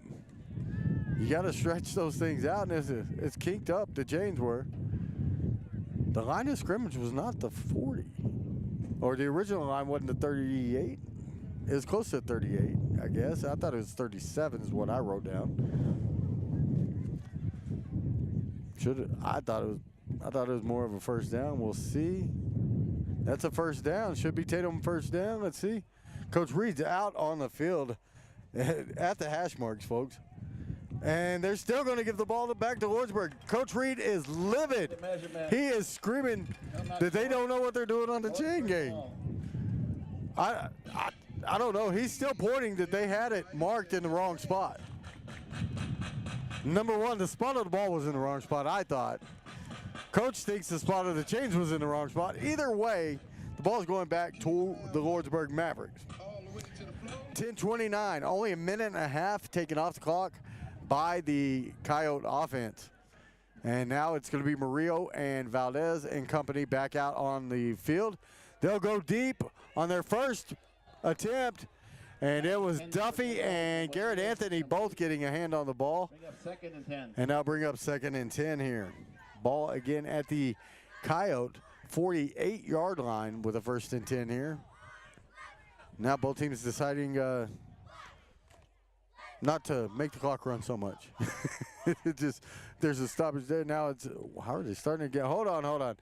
You got to stretch those things out, and it's kinked up, the chains were. The line of scrimmage was not the 40. Or the original line wasn't the 38. It was close to 38, I guess. I thought it was 37 is what I wrote down. I thought it was more of a first down. We'll see. That's a first down. Should be Tatum first down. Let's see. Coach Reed's out on the field at the hash marks, folks. And they're still going to give the ball back to Lordsburg. Coach Reed is livid. He is screaming that they don't know what they're doing on the chain gang. I don't know. He's still pointing that they had it marked in the wrong spot. Number one, the spot of the ball was in the wrong spot, I thought. Coach thinks the spot of the change was in the wrong spot. Either way, the ball is going back to the Lordsburg Mavericks. 10:29, only a minute and a half taken off the clock by the Coyote offense. And now it's going to be Murillo and Valdez and company back out on the field. They'll go deep on their first attempt, and it was Duffy and Garrett Anthony both getting a hand on the ball. Bring up 2nd and 10. And now bring up 2nd and 10 here. Ball again at the Coyote 48-yard line with a 1st and 10 here. Now both teams deciding not to make the clock run so much. It just, there's a stoppage there. Now it's, how are they starting to get, hold on.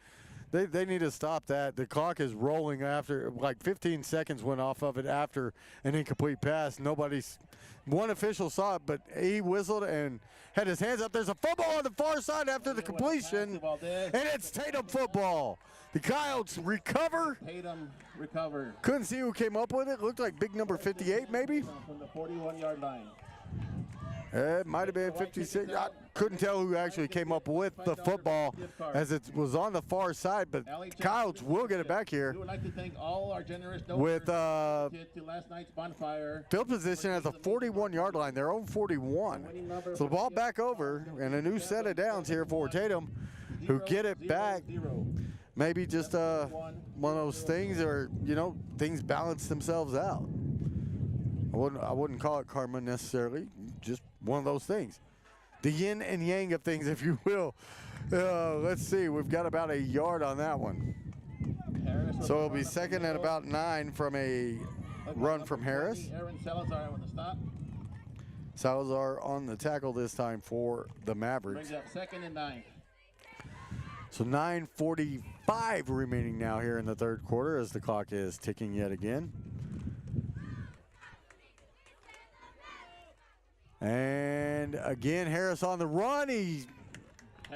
They need to stop that. The clock is rolling after, like 15 seconds went off of it after an incomplete pass. One official saw it, but he whistled and had his hands up. There's a football on the far side after the completion, and it's Tatum football. The Coyotes recover. Tatum recover. Couldn't see who came up with it. Looked like big number 58 maybe. From the 41-yard line. It might have been 56. I couldn't tell who actually came up with the football as it was on the far side, but Coyotes will get it back here. We would like to thank all our generous donors With to last night's bonfire. field position at the 41-yard line, their own 41. So the ball back over, and a new set of downs here for Tatum, who get it back. Maybe just one of those things, or things balance themselves out. I wouldn't call it karma necessarily, just one of those things. The yin and yang of things, if you will. Let's see, we've got about a yard on that one. So it'll be 2nd and about 9 from a run from Harris. Aaron Salazar with the stop. Salazar on the tackle this time for the Mavericks. Brings up 2nd and 9. So 9:45 remaining now here in the third quarter as the clock is ticking yet again. And again, Harris on the run. He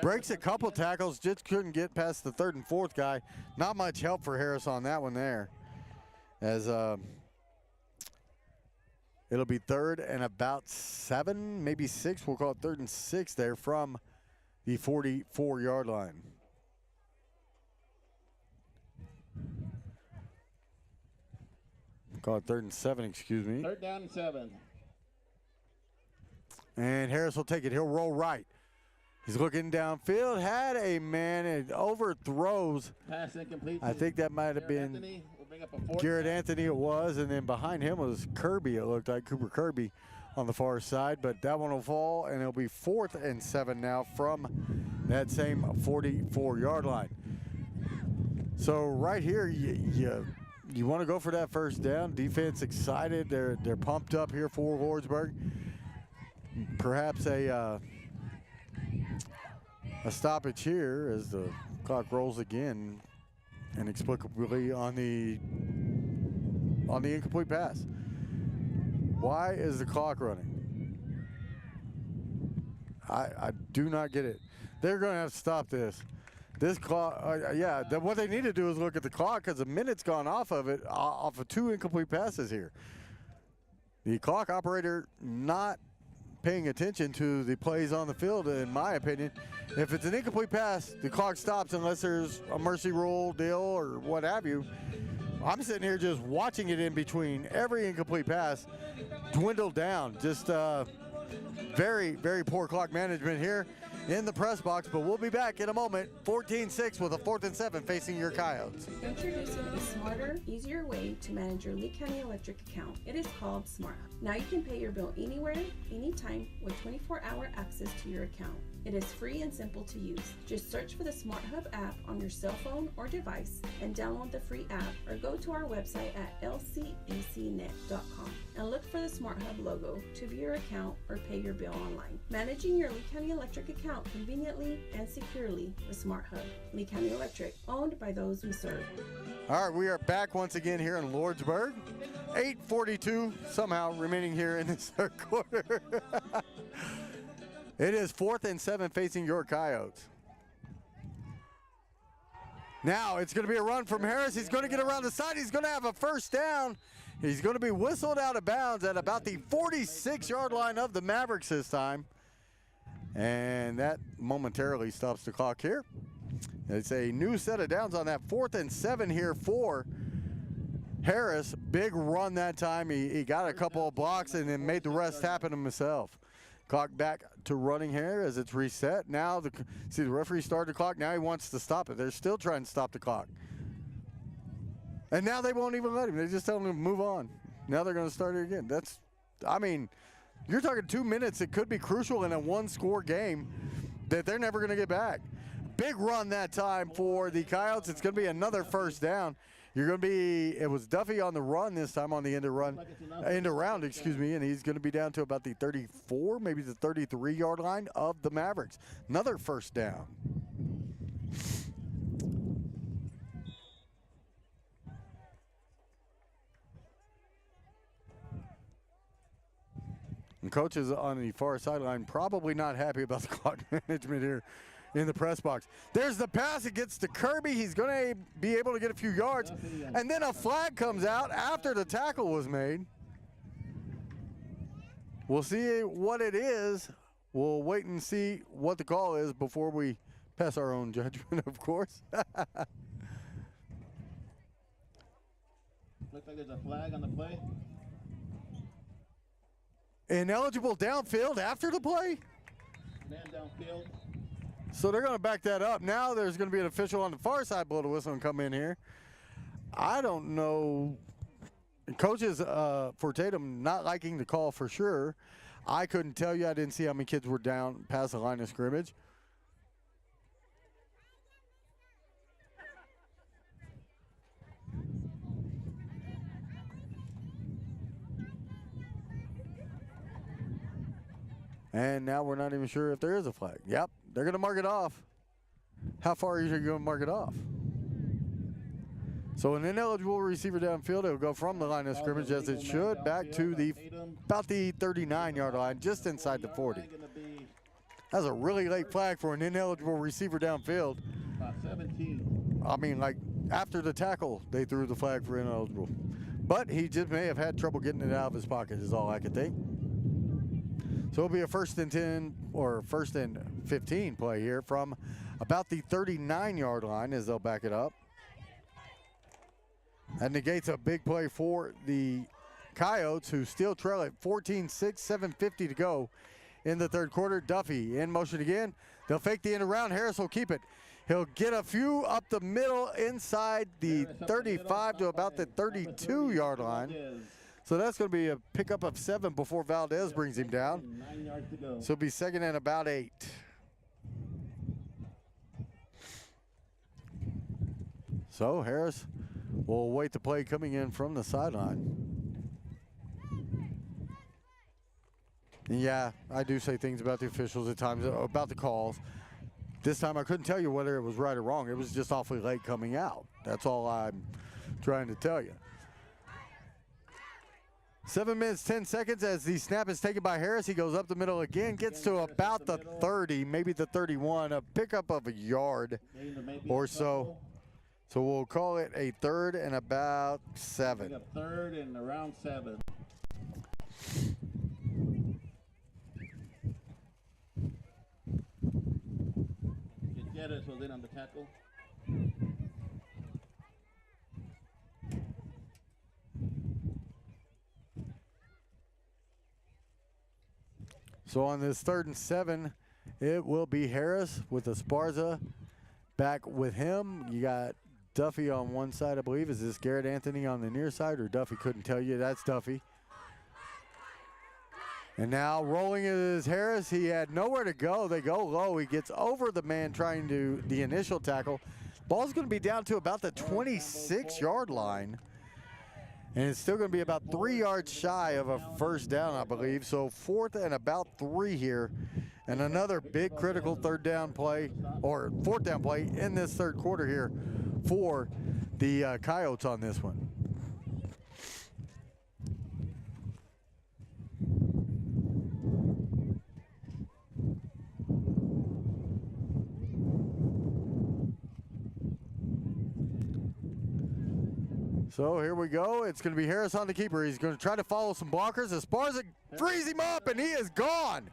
breaks a couple tackles, just couldn't get past the 3rd and 4th guy. Not much help for Harris on that one there. As it'll be 3rd and about 7, maybe 6. We'll call it 3rd and 6 there from the 44-yard line. Call it 3rd and 7, excuse me. 3rd down and 7. And Harris will take it. He'll roll right. He's looking downfield. Had a man and overthrows. Pass incomplete. I think that might have been Anthony will bring up a 4th Garrett down. Anthony. It was, and then behind him was Kirby. It looked like Cooper Kirby on the far side, but that one will fall, and it'll be 4th and 7 now from that same 44-yard line. So right here, you want to go for that 1st down. Defense excited. They're pumped up here for Lordsburg. Perhaps a stoppage here as the clock rolls again, inexplicably on the incomplete pass. Why is the clock running? I do not get it. They're going to have to stop this. This clock, what they need to do is look at the clock, because a minute's gone off of it, off of 2 incomplete passes here. The clock operator not paying attention to the plays on the field, in my opinion. If it's an incomplete pass, the clock stops unless there's a mercy rule deal or what have you. I'm sitting here just watching it in between every incomplete pass dwindle down. Just very, very poor clock management here in the press box, but we'll be back in a moment. 14-6 with a 4th and 7 facing your Coyotes. Introducing a smarter, easier way to manage your Lee County Electric account. It is called Smart Hub. Now you can pay your bill anywhere, anytime with 24-hour access to your account. It is free and simple to use. Just search for the Smart Hub app on your cell phone or device and download the free app, or go to our website at lcecnet.com and look for the Smart Hub logo to view your account or pay your bill online. Managing your Lee County Electric account conveniently and securely with Smart Hub. Lee County Electric, owned by those we serve. All right, we are back once again here in Lordsburg. 8:42 somehow remaining here in this third quarter. It is 4th and 7 facing your Coyotes. Now it's going to be a run from Harris. He's going to get around the side. He's going to have a 1st down. He's going to be whistled out of bounds at about the 46-yard line of the Mavericks this time. And that momentarily stops the clock here. It's a new set of downs on that 4th and 7 here for Harris. Big run that time. He got a couple of blocks and then made the rest happen himself. Clock back to running here as it's reset. Now, see the referee started the clock. Now he wants to stop it. They're still trying to stop the clock. And now they won't even let him. They just tell him to move on. Now they're going to start it again. That's, I mean, you're talking 2 minutes. It could be crucial in a one-score game that they're never going to get back. Big run that time for the Coyotes. It's going to be another first down. You're going to be, it was Duffy on the run this time on the end around, excuse me, and he's going to be down to about the 34, maybe the 33-yard line of the Mavericks. Another first down. And coaches on the far sideline probably not happy about the clock management here in the press box. There's the pass. It gets to Kirby. He's going to be able to get a few yards. And then a flag comes out after the tackle was made. We'll see what it is. We'll wait and see what the call is before we pass our own judgment, of course. Looks like there's a flag on the play. Ineligible downfield after the play? Man downfield. So they're going to back that up. Now there's going to be an official on the far side blow the whistle and come in here. I don't know. Coaches for Tatum not liking the call for sure. I couldn't tell you. I didn't see how many kids were down past the line of scrimmage. And now we're not even sure if there is a flag. Yep, they're going to mark it off. How far are you going to mark it off? So an ineligible receiver downfield, it'll go from the line of scrimmage as it should back to the about the 39-yard line, just inside the 40. That's a really late flag for an ineligible receiver downfield. About 17. I mean, like after the tackle, they threw the flag for ineligible. But he just may have had trouble getting it out of his pocket is all I could think. So it'll be a 1st and 10 or 1st and 15 play here from about the 39-yard line as they'll back it up. That negates a big play for the Coyotes, who still trail at 14-6, 7:50 to go in the third quarter. Duffy in motion again. They'll fake the end around. Harris will keep it. He'll get a few up the middle inside the 35 to about the 32-yard line. So that's going to be a pickup of 7 before Valdez brings him down. 9 yards to go. So it'll be second and about 8. So Harris will await the play coming in from the sideline. And yeah, I do say things about the officials at times, about the calls. This time I couldn't tell you whether it was right or wrong. It was just awfully late coming out. That's all I'm trying to tell you. 7 minutes, 10 seconds as the snap is taken by Harris. He goes up the middle again, gets to about the 30, maybe the 31, a pickup of a yard or so. So we'll call it a 3rd and about 7. A 3rd and around 7. Gutierrez was in on the tackle. So on this 3rd and 7, it will be Harris with Esparza back with him. You got Duffy on one side, I believe. Is this Garrett Anthony on the near side, or Duffy couldn't tell you? That's Duffy. And now rolling is Harris. He had nowhere to go. They go low. He gets over the man trying to the initial tackle. Ball's going to be down to about the 26-yard line. And it's still going to be about 3 yards shy of a first down, I believe. So 4th and about 3 here. And another big critical 3rd down play, or 4th down play in this 3rd quarter here for the Coyotes on this one. So here we go. It's going to be Harris on the keeper. He's going to try to follow some blockers. Esparza frees him up, and he is gone.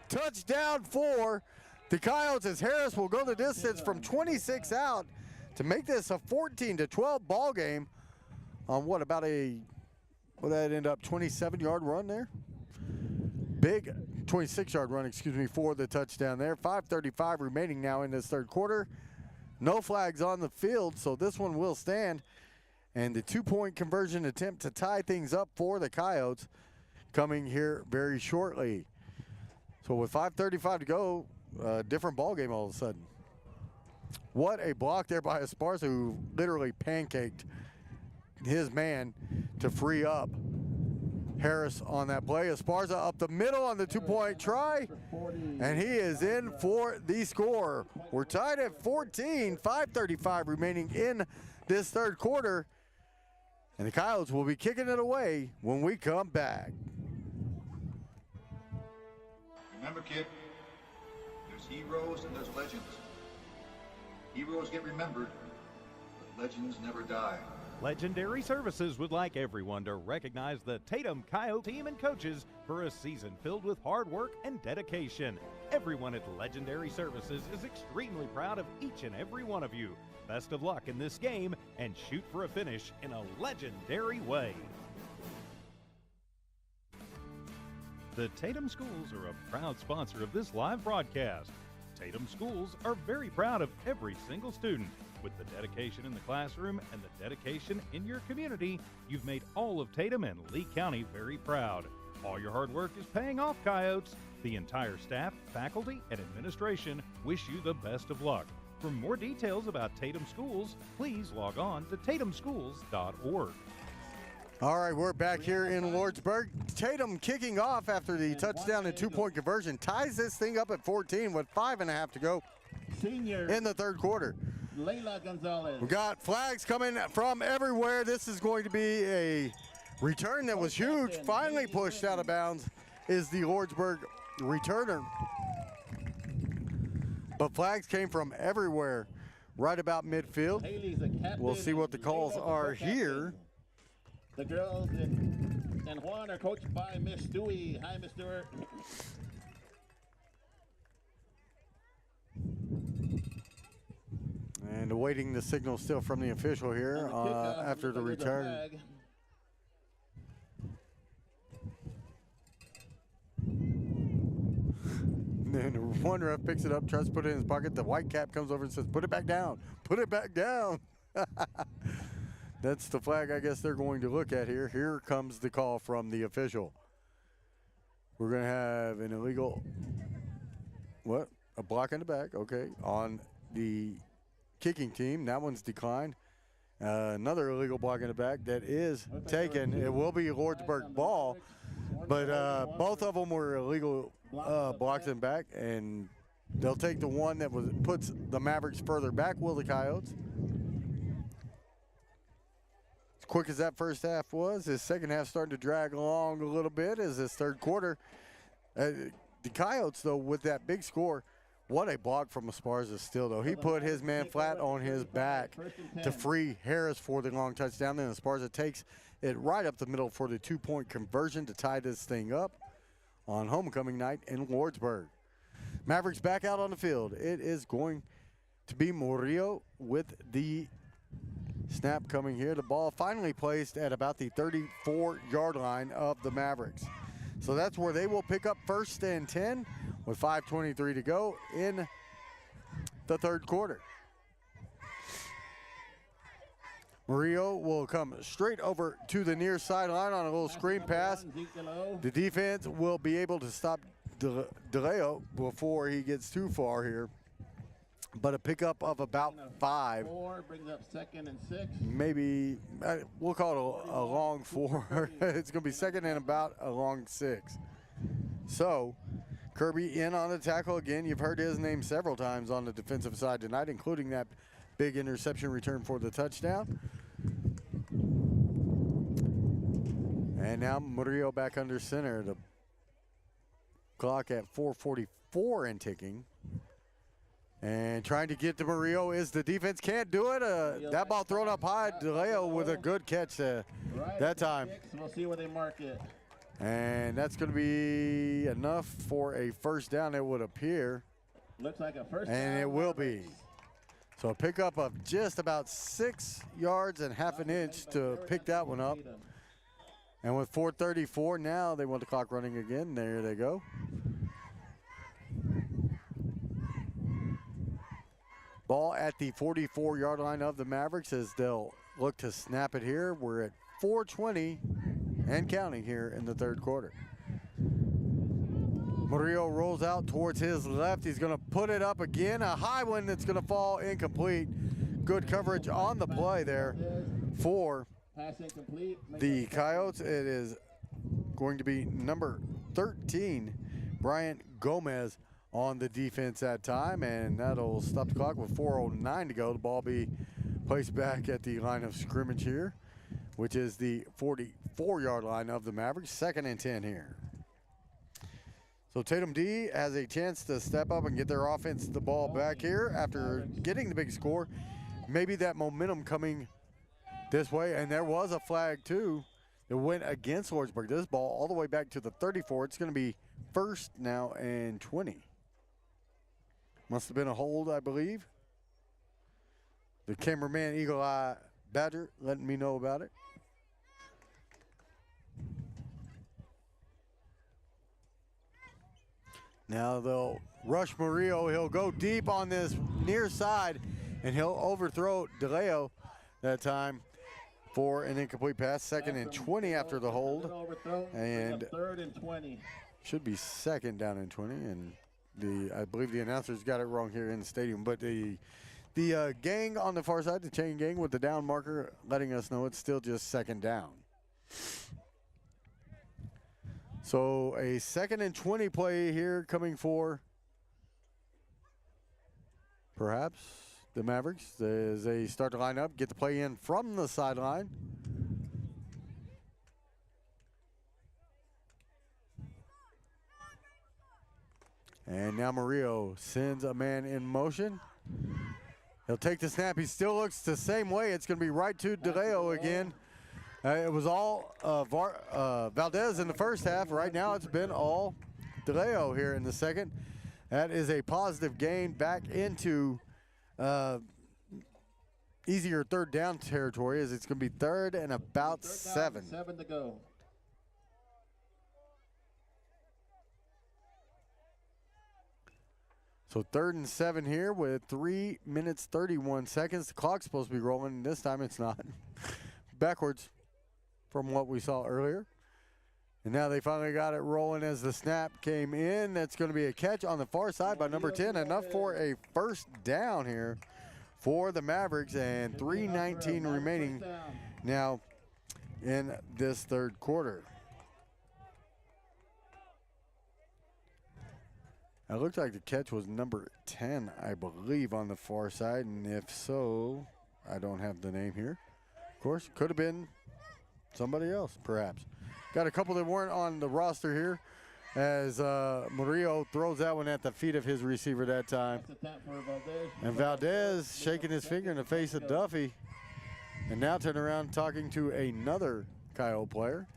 Touchdown for the Coyotes as Harris will go the distance from 26 out to make this a 14-12 ball game on what about will that end up 27-yard run there? Big 26-yard run, excuse me, for the touchdown there. 5:35 remaining now in this third quarter. No flags on the field, so this one will stand. And the two-point conversion attempt to tie things up for the Coyotes coming here very shortly. So with 5:35 to go, different ball game all of a sudden. What a block there by Esparza, who literally pancaked his man to free up Harris on that play. Esparza up the middle on the two-point try, and he is in for the score. We're tied at 14, 5:35 remaining in this third quarter, and the Coyotes will be kicking it away when we come back. Remember, kid, there's heroes and there's legends. Heroes get remembered, but legends never die. Legendary Services would like everyone to recognize the Tatum Coyote team and coaches for a season filled with hard work and dedication. Everyone at Legendary Services is extremely proud of each and every one of you. Best of luck in this game and shoot for a finish in a legendary way. The Tatum Schools are a proud sponsor of this live broadcast. Tatum Schools are very proud of every single student. With the dedication in the classroom and the dedication in your community, you've made all of Tatum and Lee County very proud. All your hard work is paying off, Coyotes. The entire staff, faculty, and administration wish you the best of luck. For more details about Tatum Schools, please log on to tatumschools.org. All right, we're back here in Lordsburg. Tatum kicking off after the touchdown and two-point conversion ties this thing up at 14 with 5.5 to go in the third quarter. Layla Gonzalez. We got flags coming from everywhere. This is going to be a return that was huge. Finally pushed out of bounds is the Lordsburg returner. But flags came from everywhere right about midfield. We'll see what the calls are here. The girls and Juan are coached by Miss Stewie. Hi, Miss Stewart. And awaiting the signal still from the official here after the return. Then one ref picks it up, tries to put it in his pocket. The white cap comes over and says, "Put it back down. Put it back down." That's the flag I guess they're going to look at here. Here comes the call from the official. We're going to have an illegal, a block in the back, okay, on the kicking team. That one's declined. Another illegal block in the back that is taken. It will be a Lordsburg ball, but both of them were illegal blocks in back, and they'll take the one that puts the Mavericks further back, will the Coyotes. As quick as that first half was, this second half starting to drag along a little bit as this third quarter. The Coyotes, though, with that big score, what a block from Esparza still, though. He put his man flat on his back to free Harris for the long touchdown. Then Esparza takes it right up the middle for the two-point conversion to tie this thing up on homecoming night in Lordsburg. Mavericks back out on the field. It is going to be Murillo with the snap coming here. The ball finally placed at about the 34-yard line of the Mavericks. So that's where they will pick up 1st and 10 with 5:23 to go in the third quarter. Murillo will come straight over to the near sideline on a little screen pass. The defense will be able to stop DeLeo before he gets too far here. But a pickup of about 5. 4 brings up 2nd and 6. Maybe we'll call it a long 4. It's going to be 2nd and about a long 6. So Kirby in on the tackle again. You've heard his name several times on the defensive side tonight, including that big interception return for the touchdown. And now Murillo back under center. The clock at 4:44 and ticking. And trying to get to Murillo is the defense. Can't do it. That ball thrown up high. DeLeo with a good catch that time. We'll see where they mark it. And that's going to be enough for a first down, it would appear. Looks like a first And down. it will be. So a pickup of just about 6 yards and half an inch to pick that one up. And with 4:34 now, they want the clock running again. There they go. Ball at the 44-yard line of the Mavericks as they'll look to snap it here. We're at 4:20 and counting here in the third quarter. Murillo rolls out towards his left. He's going to put it up again. A high one that's going to fall incomplete. Good coverage on the play there for the Coyotes. It is going to be number 13, Bryant Gomez, on the defense that time, and that'll stop the clock with 4:09 to go. The ball be placed back at the line of scrimmage here, which is the 44-yard line of the Mavericks. 2nd and 10 here. So Tatum D has a chance to step up and get their offense the ball back here after getting the big score. Maybe that momentum coming this way, and there was a flag too that went against Lordsburg. This ball all the way back to the 34. It's going to be first now and 20. Must have been a hold, I believe. The cameraman, Eagle Eye Badger, letting me know about it. Now they'll rush Murillo. He'll go deep on this near side, and he'll overthrow DeLeo that time for an incomplete pass. 2nd and 20 after the hold. And 3rd and 20. Should be 2nd down and 20. And I believe the announcers got it wrong here in the stadium. But the gang on the far side, the chain gang with the down marker, letting us know it's still just 2nd down. So a 2nd and 20 play here coming for perhaps the Mavericks as they start to line up, get the play in from the sideline. And now Murillo sends a man in motion. He'll take the snap. He still looks the same way. It's going to be right to DeLeo again. It was all Valdez in the first half. Right now it's been all DeLeo here in the second. That is a positive gain back into easier 3rd down territory as it's going to be 3rd and about 7. 7 to go. So 3rd and 7 here with 3 minutes 31 seconds. The clock's supposed to be rolling. This time it's not. Backwards from what we saw earlier. And now they finally got it rolling as the snap came in. That's going to be a catch on the far side by number 10. Enough for a first down here for the Mavericks, and 3:19 remaining now in this third quarter. It looked like the catch was number 10, I believe, on the far side. And if so, I don't have the name here. Of course, could have been somebody else, perhaps. Got a couple that weren't on the roster here as Murillo throws that one at the feet of his receiver that time. And Valdez shaking his finger in the face of Duffy. And now turn around talking to another Coyote player.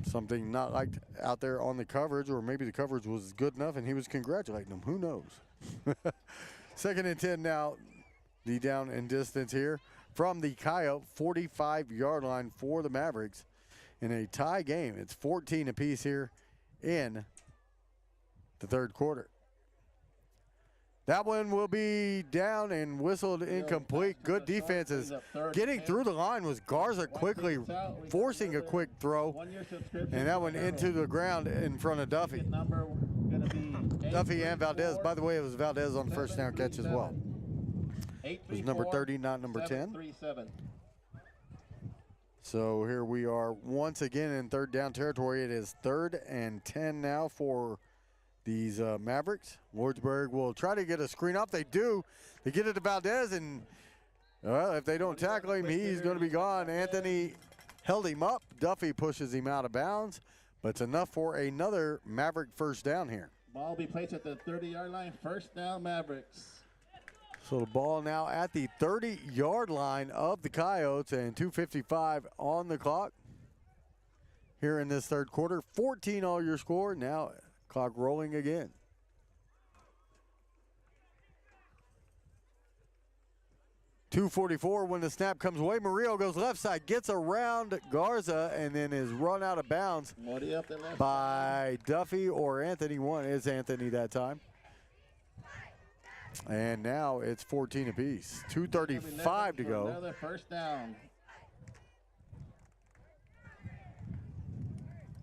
Something not liked out there on the coverage, or maybe the coverage was good enough and he was congratulating them. Who knows? 2nd and 10 now. The down and distance here from the Coyote 45-yard line for the Mavericks in a tie game. It's 14 apiece here in the third quarter. That one will be down and whistled incomplete. Good defenses. Getting through the line was Garza quickly forcing a quick throw. And that one into the ground in front of Duffy. Duffy and Valdez. By the way, it was Valdez on the first down catch as well. It was number 30, not number 10. So here we are once again in third down territory. It is 3rd and 10 now for these Mavericks. Lordsburg will try to get a screen up. They do. They get it to Valdez, and if they don't tackle him, he's going to be gone. Anthony held him up. Duffy pushes him out of bounds, but it's enough for another Maverick first down here. Ball will be placed at the 30-yard line. First down, Mavericks. So the ball now at the 30-yard line of the Coyotes, and 2:55 on the clock here in this third quarter. 14 all your score. Now clock rolling again. .244 when the snap comes away. Murillo goes left side, gets around Garza, and then is run out of bounds by Duffy or Anthony. One is Anthony that time. And now it's 14 apiece. 2:35 to go. Another first down.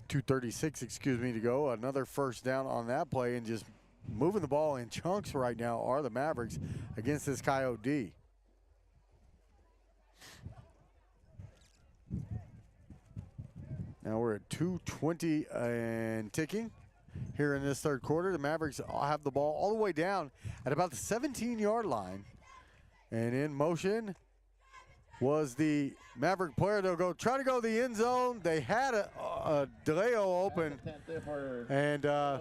2:36, excuse me, to go. Another first down on that play, and just moving the ball in chunks right now are the Mavericks against this Coyote D. Now we're at 2:20 and ticking. Here in this third quarter, the Mavericks have the ball all the way down at about the 17-yard line. And in motion was the Maverick player. They'll go try to go the end zone. They had a DeLeo open. And just a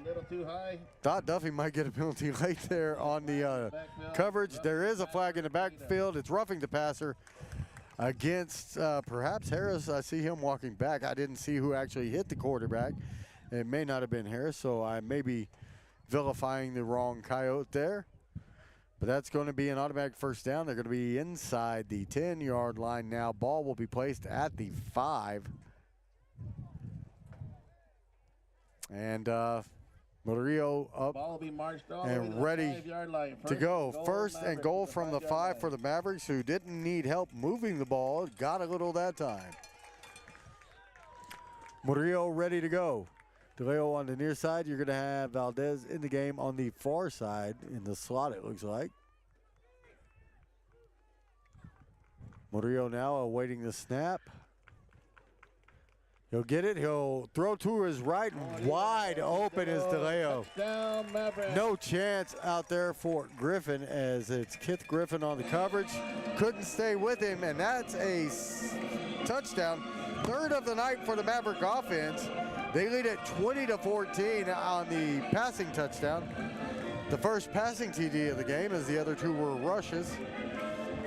little too high. Thought Duffy might get a penalty late there on the coverage. There is a flag in the backfield. It's roughing the passer against perhaps Harris. I see him walking back. I didn't see who actually hit the quarterback. It may not have been Harris, so I may be vilifying the wrong Coyote there. But that's going to be an automatic first down. They're going to be inside the 10-yard line now. Ball will be placed at the 5. And Murillo up Ball will be marched all and the ready 5-yard line. to go. First and Mavericks goal to the from the 5-yard 5 line. for the Mavericks, who didn't need help moving the ball. Got a little that time. Murillo ready to go. DeLeo on the near side. You're going to have Valdez in the game on the far side in the slot, it looks like. Murillo now awaiting the snap. He'll get it. He'll throw to his right. Wide open is DeLeo. Touchdown, Mavericks. No chance out there for Griffin, as it's Kith Griffin on the coverage. Couldn't stay with him, and that's a touchdown. Third of the night for the Maverick offense. They lead at 20-14 on the passing touchdown. The first passing TD of the game, as the other two were rushes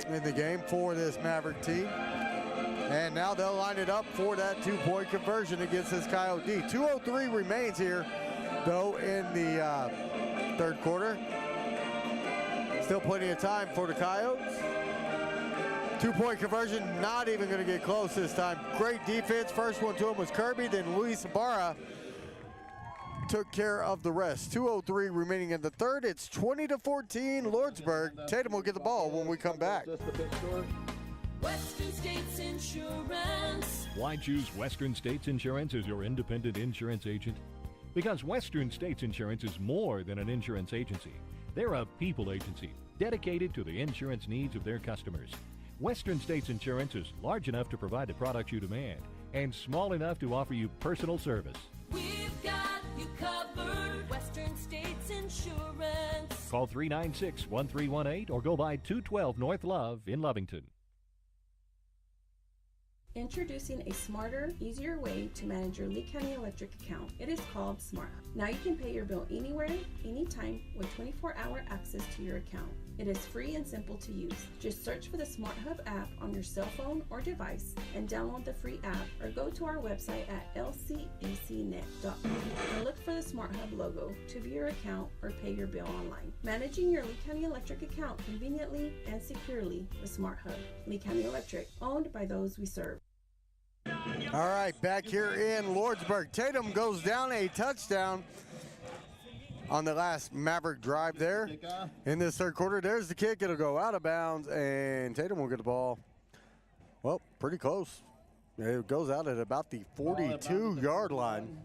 in the game for this Maverick team. And now they'll line it up for that 2-point conversion against this Coyote D. 2:03 remains here, though, in the third quarter. Still plenty of time for the Coyotes. 2-point conversion, not even going to get close this time. Great defense. First one to him was Kirby, then Luis Ibarra took care of the rest. 2:03 remaining in the third. It's 20-14 Lordsburg. Tatum will get the ball when we come back. Just a bit short. Western States Insurance. Why choose Western States Insurance as your independent insurance agent? Because Western States Insurance is more than an insurance agency. They're a people agency dedicated to the insurance needs of their customers. Western States Insurance is large enough to provide the products you demand and small enough to offer you personal service. We've got you covered. Western States Insurance. Call 396-1318 or go by 212 North Love in Lovington. Introducing a smarter, easier way to manage your Lee County Electric account. It is called Smart Hub. Now you can pay your bill anywhere, anytime, with 24-hour access to your account. It is free and simple to use. Just search for the Smart Hub app on your cell phone or device and download the free app, or go to our website at lcecnet.com and look for the Smart Hub logo to view your account or pay your bill online. Managing your Lee County Electric account conveniently and securely with Smart Hub. Lee County Electric, owned by those we serve. All right, back here in Lordsburg. Tatum goes down a touchdown on the last Maverick drive there in this third quarter. There's the kick. It'll go out of bounds, and Tatum will get the ball, well, pretty close. It goes out at about the 42-yard line.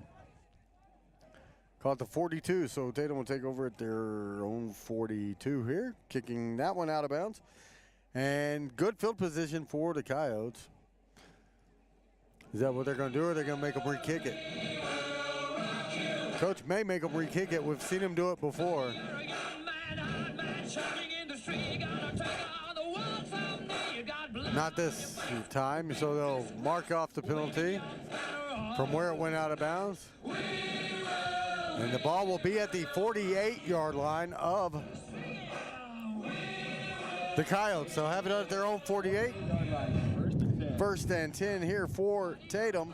Caught the 42, so Tatum will take over at their own 42 here, kicking that one out of bounds. And good field position for the Coyotes. Is that what they're going to do, or are they going to make them re-kick it? Coach may make them re-kick it. We've seen him do it before. Not this time, so they'll mark off the penalty from where it went out of bounds. And the ball will be at the 48-yard line of The Coyotes, they'll have it at their own 48. First and 10 here for Tatum.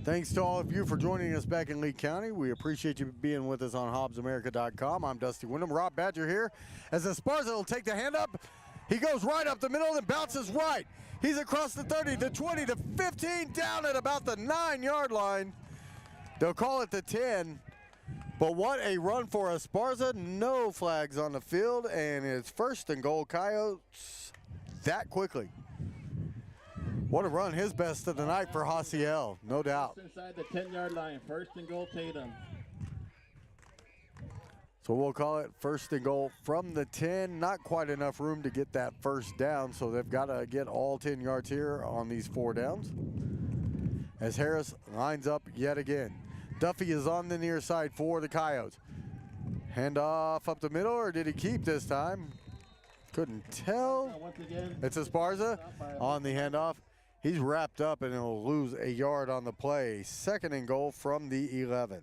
Thanks to all of you for joining us back in Lee County. We appreciate you being with us on HobbsAmerica.com. I'm Dusty Wyndham. Rob Badger here. As Esparza will take the hand up, he goes right up the middle and bounces right. He's across the 30, the 20, the 15, down at about the 9-yard line. They'll call it the 10. But what a run for Esparza. No flags on the field, and it's first and goal Coyotes that quickly. What a run, his best of the night for Haciel, no doubt. Inside the 10-yard line, first and goal Tatum. So we'll call it first and goal from the 10. Not quite enough room to get that first down, so they've got to get all 10 yards here on these 4 downs. As Harris lines up yet again. Duffy is on the near side for the Coyotes. Handoff up the middle, or did he keep this time? Couldn't tell. It's Esparza on the handoff. He's wrapped up and he'll lose a yard on the play. Second and goal from the 11.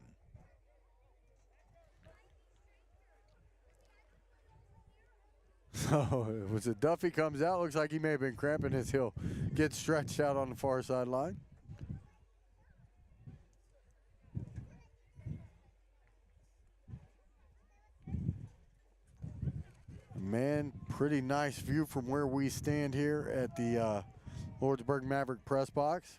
So it was a Duffy comes out. Looks like he may have been cramping his heel. Gets stretched out on the far sideline. Man, pretty nice view from where we stand here at the Lordsburg Maverick press box.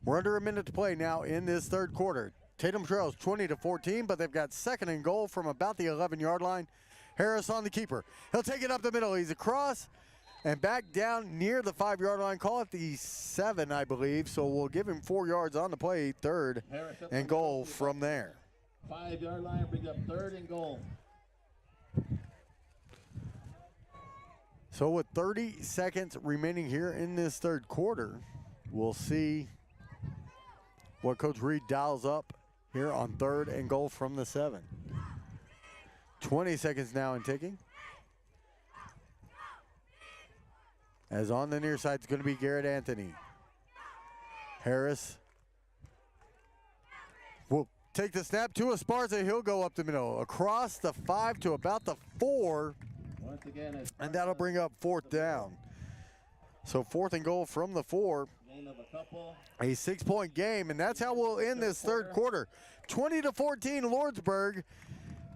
We're under a minute to play now in this third quarter. Tatum trails 20-14, but they've got second and goal from about the 11-yard line. Harris on the keeper. He'll take it up the middle. He's across and back down near the 5-yard line. Call it the 7, I believe. So we'll give him 4 yards on the play. Third and goal from there. 5-yard line brings up third and goal. So with 30 seconds remaining here in this third quarter, we'll see what Coach Reed dials up here on third and goal from the 7. 20 seconds now and ticking. As on the near side is going to be Garrett Anthony. Harris will take the snap to Esparza. He'll go up the middle, across the 5 to about the 4. Once again, and that'll bring up fourth down. So fourth and goal from the 4. Gain of a couple. A 6-point game, and that's how we'll end this third quarter. 20-14 Lordsburg.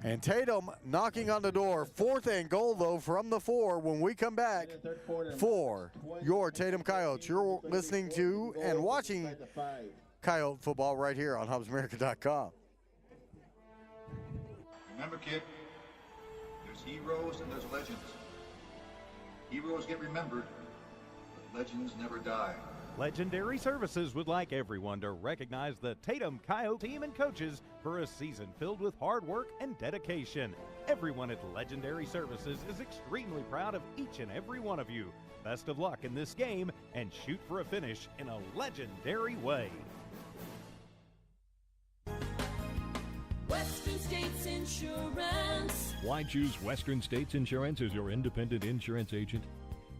And Tatum knocking on the door. Fourth and goal, though, from the 4 when we come back for your Tatum Coyotes. You're listening to and watching Coyote football right here on HobbsAmerica.com. Remember, kid, there's heroes and there's legends. Heroes get remembered, but legends never die. Legendary Services would like everyone to recognize the Tatum Coyote team and coaches for a season filled with hard work and dedication. Everyone at Legendary Services is extremely proud of each and every one of you. Best of luck in this game and shoot for a finish in a legendary way. Western States Insurance. Why choose Western States Insurance as your independent insurance agent?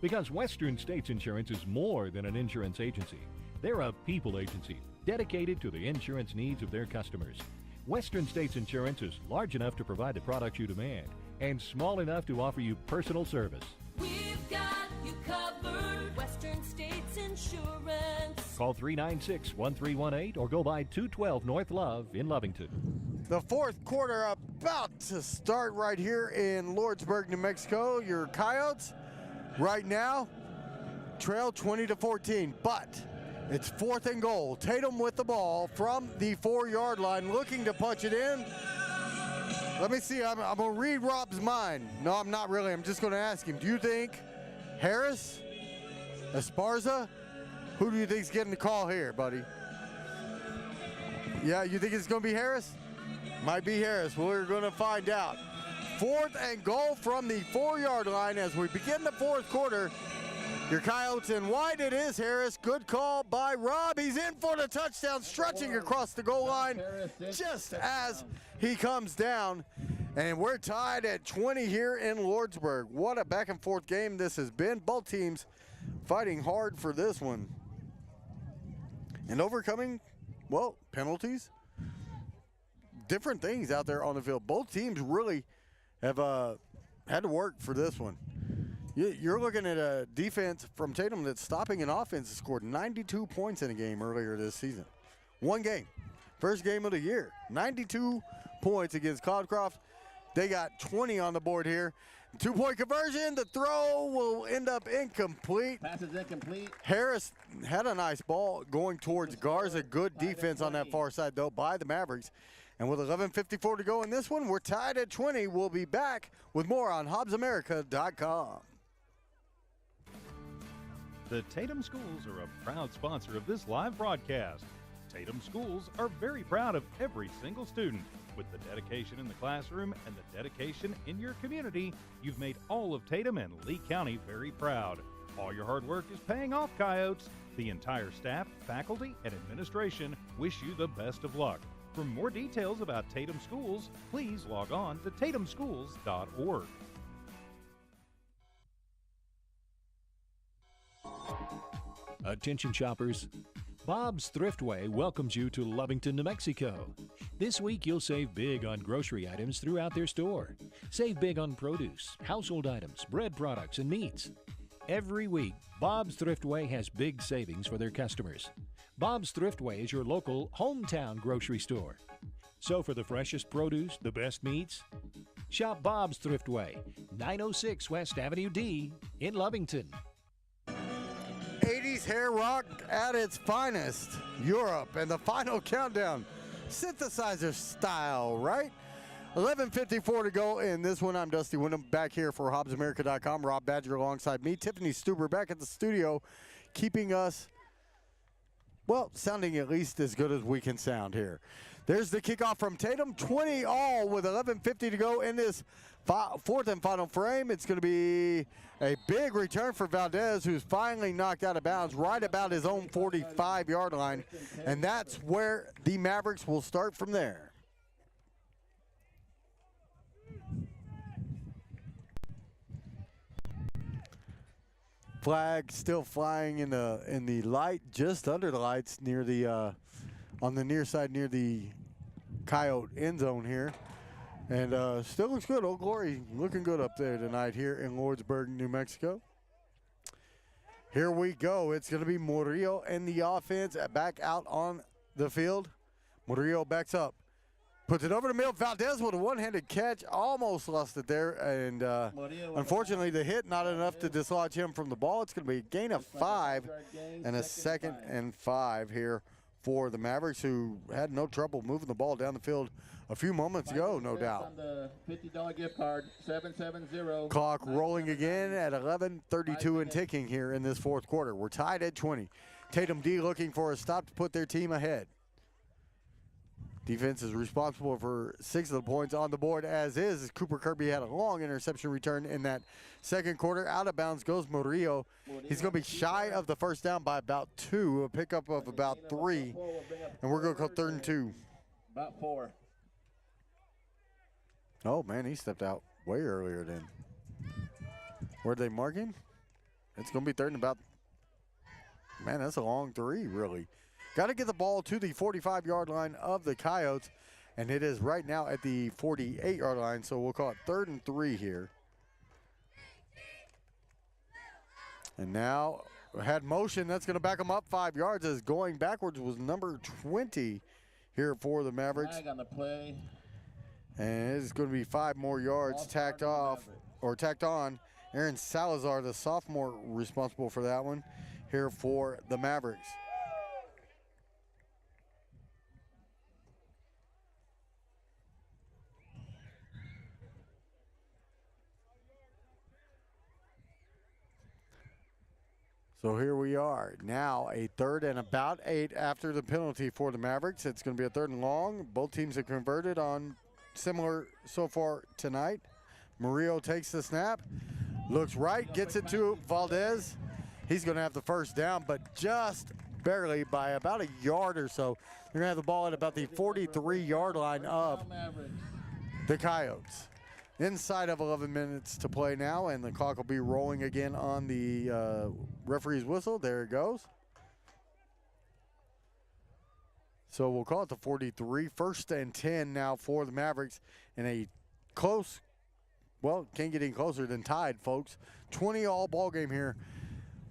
Because Western States Insurance is more than an insurance agency. They're a people agency dedicated to the insurance needs of their customers. Western States Insurance is large enough to provide the products you demand and small enough to offer you personal service. We've got you covered. Western States Insurance. Call 396-1318 or go by 212 North Love in Lovington. The fourth quarter about to start right here in Lordsburg, New Mexico. Your Coyotes right now trail 20-14, but it's fourth and goal. Tatum with the ball from the 4-yard line, looking to punch it in. Let me see, I'm going to read Rob's mind. No, I'm not really. I'm just going to ask him, do you think Harris, Esparza, who do you think is getting the call here, buddy? Yeah, you think it's going to be Harris? Might be Harris. We're going to find out. Fourth and goal from the 4-yard line as we begin the fourth quarter. Your Coyotes in wide. It is Harris. Good call by Rob. He's in for the touchdown, stretching across the goal line just as he comes down. And we're tied at 20 here in Lordsburg. What a back and forth game this has been. Both teams fighting hard for this one and overcoming, well, penalties. different things out there on the field. Both teams really have had to work for this one. You're looking at a defense from Tatum that's stopping an offense that scored 92 points in a game earlier this season. One game. First game of the year. 92 points against Cloudcroft. They got 20 on the board here. 2-point conversion. The throw will end up incomplete. Pass is incomplete. Harris had a nice ball going towards Garza. Good defense on that far side, though, by the Mavericks. And with 11:54 to go in this one, we're tied at 20. We'll be back with more on HobbsAmerica.com. The Tatum Schools are a proud sponsor of this live broadcast. Tatum Schools are very proud of every single student. With the dedication in the classroom and the dedication in your community, you've made all of Tatum and Lee County very proud. All your hard work is paying off, Coyotes. The entire staff, faculty, and administration wish you the best of luck. For more details about Tatum Schools, please log on to tatumschools.org. Attention shoppers. Bob's Thriftway welcomes you to Lovington, New Mexico. This week you'll save big on grocery items throughout their store. Save big on produce, household items, bread products, and meats. Every week, Bob's Thriftway has big savings for their customers. Bob's Thriftway is your local hometown grocery store. So for the freshest produce, the best meats, shop Bob's Thriftway, 906 West Avenue D in Lovington. 80s hair rock at its finest. Europe and the final countdown. Synthesizer style, right? 11:54 to go in this one. I'm Dusty Wyndham back here for HobbsAmerica.com. Rob Badger alongside me. Tiffany Stuber back at the studio, keeping us, well, sounding at least as good as we can sound here. There's the kickoff from Tatum. 20 all with 11:50 to go in this fourth and final frame. It's going to be a big return for Valdez, who's finally knocked out of bounds right about his own 45-yard line. And that's where the Mavericks will start from there. Flag still flying in the light, just under the lights near the on the near side near the Coyote end zone here. And still looks good. Old Glory looking good up there tonight here in Lordsburg, New Mexico. Here we go. It's going to be Murillo and the offense back out on the field. Murillo backs up. Puts it over the middle. Valdez with a one-handed catch. Almost lost it there. And unfortunately, the hit not enough to dislodge him from the ball. It's going to be a gain of 5 and a 2nd and 5 here for the Mavericks, who had no trouble moving the ball down the field a few moments ago, no doubt. On the $50 gift card, 770. Clock rolling again at 11:32 and ticking here in this fourth quarter. We're tied at 20. Tatum D looking for a stop to put their team ahead. Defense is responsible for 6 of the points on the board, as is. Cooper Kirby had a long interception return in that second quarter. Out of bounds goes Murillo. He's going to be shy of the first down by about 2, a pickup of about 3, and we're going to call 3rd and 2. About 4. Oh, man, he stepped out way earlier then. Where'd they mark him? It's going to be 3rd and about, man, that's a long 3, really. Got to get the ball to the 45-yard line of the Coyotes, and it is right now at the 48-yard line, so we'll call it 3rd and 3 here. And now had motion. That's going to back them up 5 yards, as going backwards was number 20 here for the Mavericks. Flag on the play. And it's going to be 5 more yards tacked on. Aaron Salazar, the sophomore, responsible for that one here for the Mavericks. So here we are. Now a 3rd and about 8 after the penalty for the Mavericks. It's going to be a 3rd and long. Both teams have converted on similar so far tonight. Murillo takes the snap, looks right, gets it to Valdez. He's going to have the first down, but just barely by about a yard or so. They're going to have the ball at about the 43-yard line of the Coyotes. Inside of 11 minutes to play now, and the clock will be rolling again on the referee's whistle. There it goes. So we'll call it the 43. 1st and 10 now for the Mavericks in a close, well, can't get any closer than tied, folks. 20-all ball game here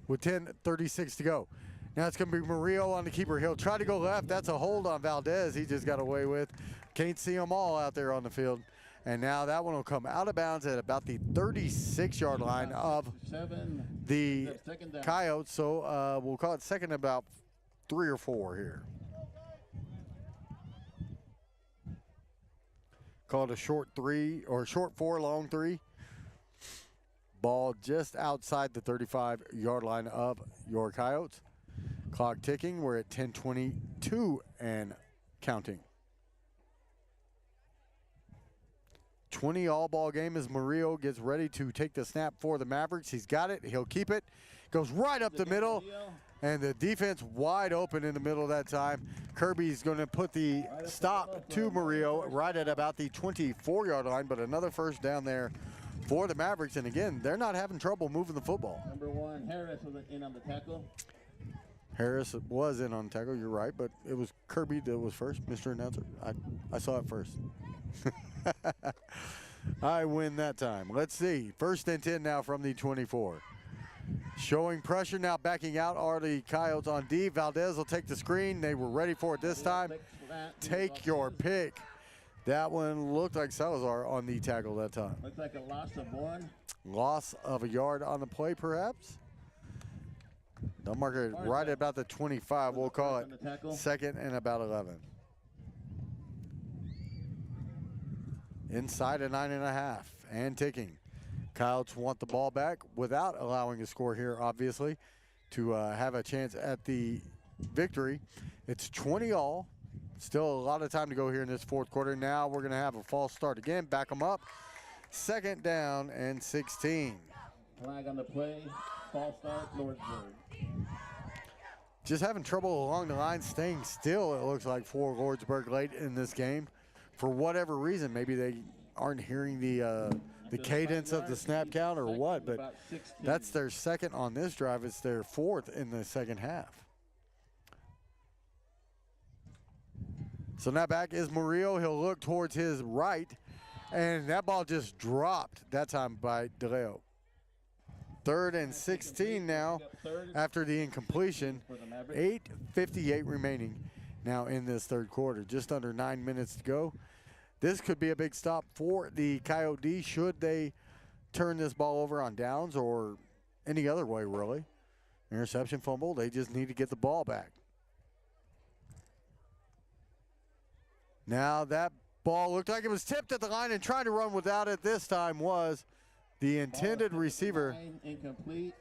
with 10:36 to go. Now it's going to be Murillo on the keeper. He'll try to go left. That's a hold on Valdez. He just got away with. Can't see them all out there on the field. And now that one will come out of bounds at about the 36-yard line of the Coyotes. So we'll call it second about 3 or 4 here. Call it a short 3 or short 4, long 3. Ball just outside the 35-yard line of your Coyotes. Clock ticking. We're at 10:22 and counting. 20-all ball game as Murillo gets ready to take the snap for the Mavericks. He's got it. He'll keep it. Goes right up the middle. And the defense wide open in the middle that time. Kirby's going to put the stop to Murillo right at about the 24-yard line, but another first down there for the Mavericks. And again, they're not having trouble moving the football. Number 1, Harris was in on the tackle. Harris was in on tackle, you're right, but it was Kirby that was first, Mr. Announcer. I saw it first. I win that time. Let's see. 1st and 10 now from the 24. Showing pressure now, backing out are the Coyotes on D. Valdez will take the screen. They were ready for it this time. Take your pick. That one looked like Salazar on the tackle that time. Looks like a loss of 1. Loss of a yard on the play, perhaps. They'll mark it right at about the 25. We'll call it second and about 11. Inside a 9.5 and ticking. Coyotes want the ball back without allowing a score here, obviously, to have a chance at the victory. It's 20-all. Still a lot of time to go here in this 4th quarter. Now we're going to have a false start again. Back them up. 2nd down and 16. Flag on the play. False start, Lordsburg. Just having trouble along the line, staying still, it looks like, for Lordsburg late in this game. For whatever reason, maybe they aren't hearing the cadence of the snap count or what, but that's their second on this drive. It's their 4th in the second half. So now back is Murillo. He'll look towards his right, and that ball just dropped that time by DeLeo. 3rd and 16 now after the incompletion. 8:58 remaining now in this 3rd quarter. Just under 9 minutes to go. This could be a big stop for the Coyotes should they turn this ball over on downs or any other way, really. Interception, fumble, they just need to get the ball back. Now that ball looked like it was tipped at the line, and trying to run without it this time was the intended receiver. Incomplete.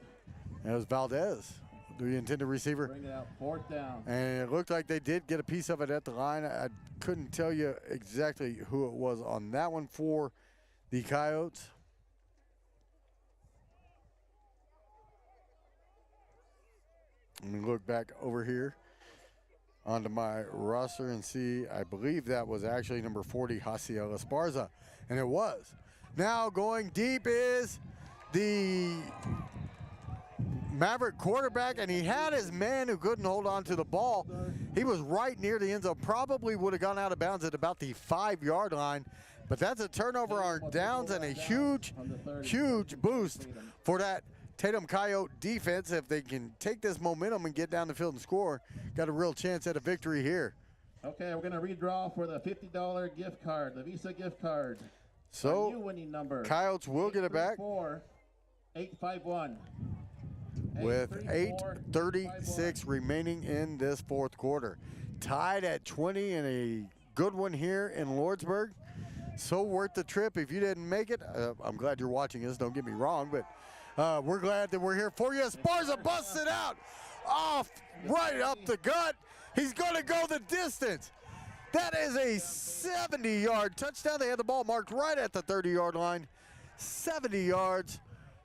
It was Valdez, the intended receiver. Bring it out, 4th down. And it looked like they did get a piece of it at the line. I couldn't tell you exactly who it was on that one for the Coyotes. Let me look back over here onto my roster and see. I believe that was actually number 40, Jaciel Esparza, and it was. Now going deep is the Maverick quarterback, and he had his man who couldn't hold on to the ball. He was right near the end zone, probably would have gone out of bounds at about the 5-yard line, but that's a turnover on downs and a huge, huge boost for that Tatum Coyote defense. If they can take this momentum and get down the field and score, got a real chance at a victory here. Okay, we're going to redraw for the $50 gift card, the Visa gift card. So, new winning number, Coyotes will get it back. 851. With 8:36 remaining in this 4th quarter. Tied at 20 and a good one here in Lordsburg. So worth the trip. If you didn't make it, I'm glad you're watching us, don't get me wrong, but we're glad that we're here for you. Esparza busts it out off right up the gut. He's going to go the distance. That is a 70-yard touchdown. They had the ball marked right at the 30-yard line. 70 yards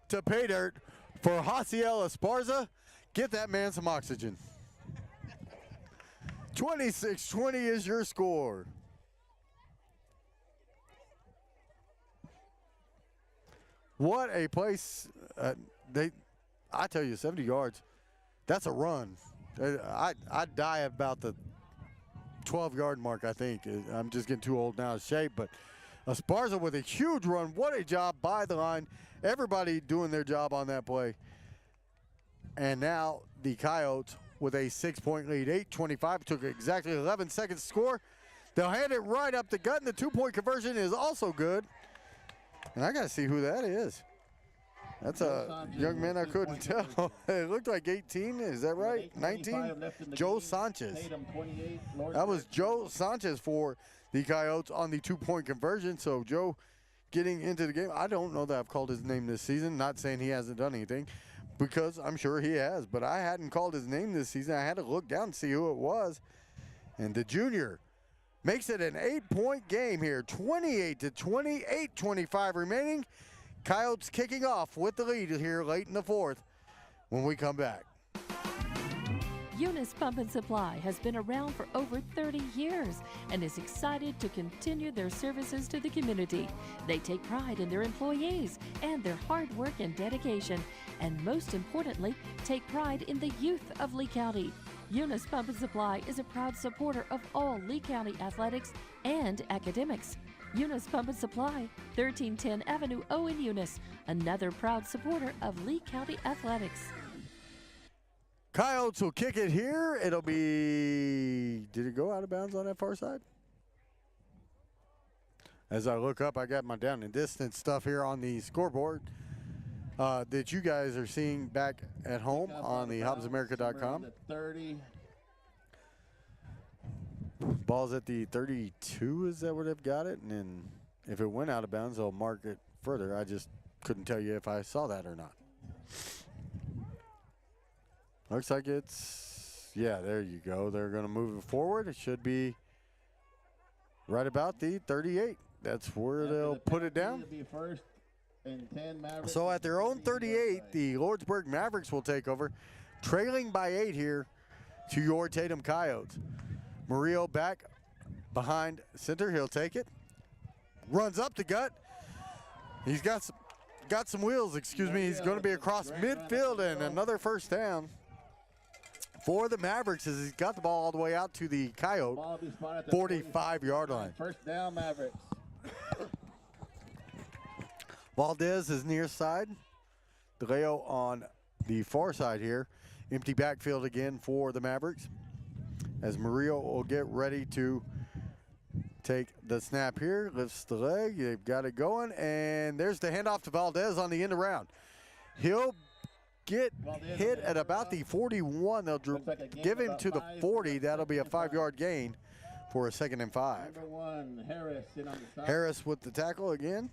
to pay dirt for Jaciel Esparza. Get that man some oxygen. 26-20 is your score. What a place. I tell you, 70 yards, that's a run. I'd die about the 12-yard mark, I think. I'm just getting too old now to shape, but Esparza with a huge run. What a job by the line. Everybody doing their job on that play. And now the Coyotes with a 6-point lead. 8:25, took exactly 11 seconds to score. They'll hand it right up the gut, and the two-point conversion is also good. And I got to see who that is. That's a young man I couldn't tell. It looked like 18. Is that right? 19? Joe Sanchez. That was Joe Sanchez for the Coyotes on the two-point conversion. So Joe getting into the game. I don't know that I've called his name this season. Not saying he hasn't done anything, because I'm sure he has. But I hadn't called his name this season. I had to look down and see who it was. And the junior makes it an 8-point game here. 28-20, 8:25 remaining. Coyotes kicking off with the lead here late in the fourth when we come back. Eunice Pump and Supply has been around for over 30 years and is excited to continue their services to the community. They take pride in their employees and their hard work and dedication, and most importantly, take pride in the youth of Lee County. Eunice Pump and Supply is a proud supporter of all Lee County athletics and academics. Eunice Pump and Supply, 1310 Avenue O in Eunice, another proud supporter of Lee County athletics. Coyotes will kick it here. It'll be, did it go out of bounds on that far side? As I look up, I got my down and distance stuff here on the scoreboard that you guys are seeing back at home on the HobbsAmerica.com. 30. Ball's at the 32, is that where they've got it? And then if it went out of bounds, they'll mark it further. I just couldn't tell you if I saw that or not. Looks like it's, yeah, there you go. They're going to move it forward. It should be right about the 38. That's where they'll put it down. First and 10 Mavericks. So at their own 38, the Lordsburg Mavericks will take over, trailing by 8 here to your Tatum Coyotes. Murillo back behind center. He'll take it. Runs up the gut. He's got some wheels, excuse me. He's going to be across midfield, and another first down for the Mavericks as he's got the ball all the way out to the Coyote 45-yard line. First down, Mavericks. Valdez is near side. DeLeo on the far side here. Empty backfield again for the Mavericks, as Murillo will get ready to take the snap here. Lifts the leg. They've got it going. And there's the handoff to Valdez on the end around. He'll get hit at about the 41. They'll give him to the 40. That'll be a 5-yard gain for a 2nd and 5. Number 1, Harris in on the side. Harris with the tackle again.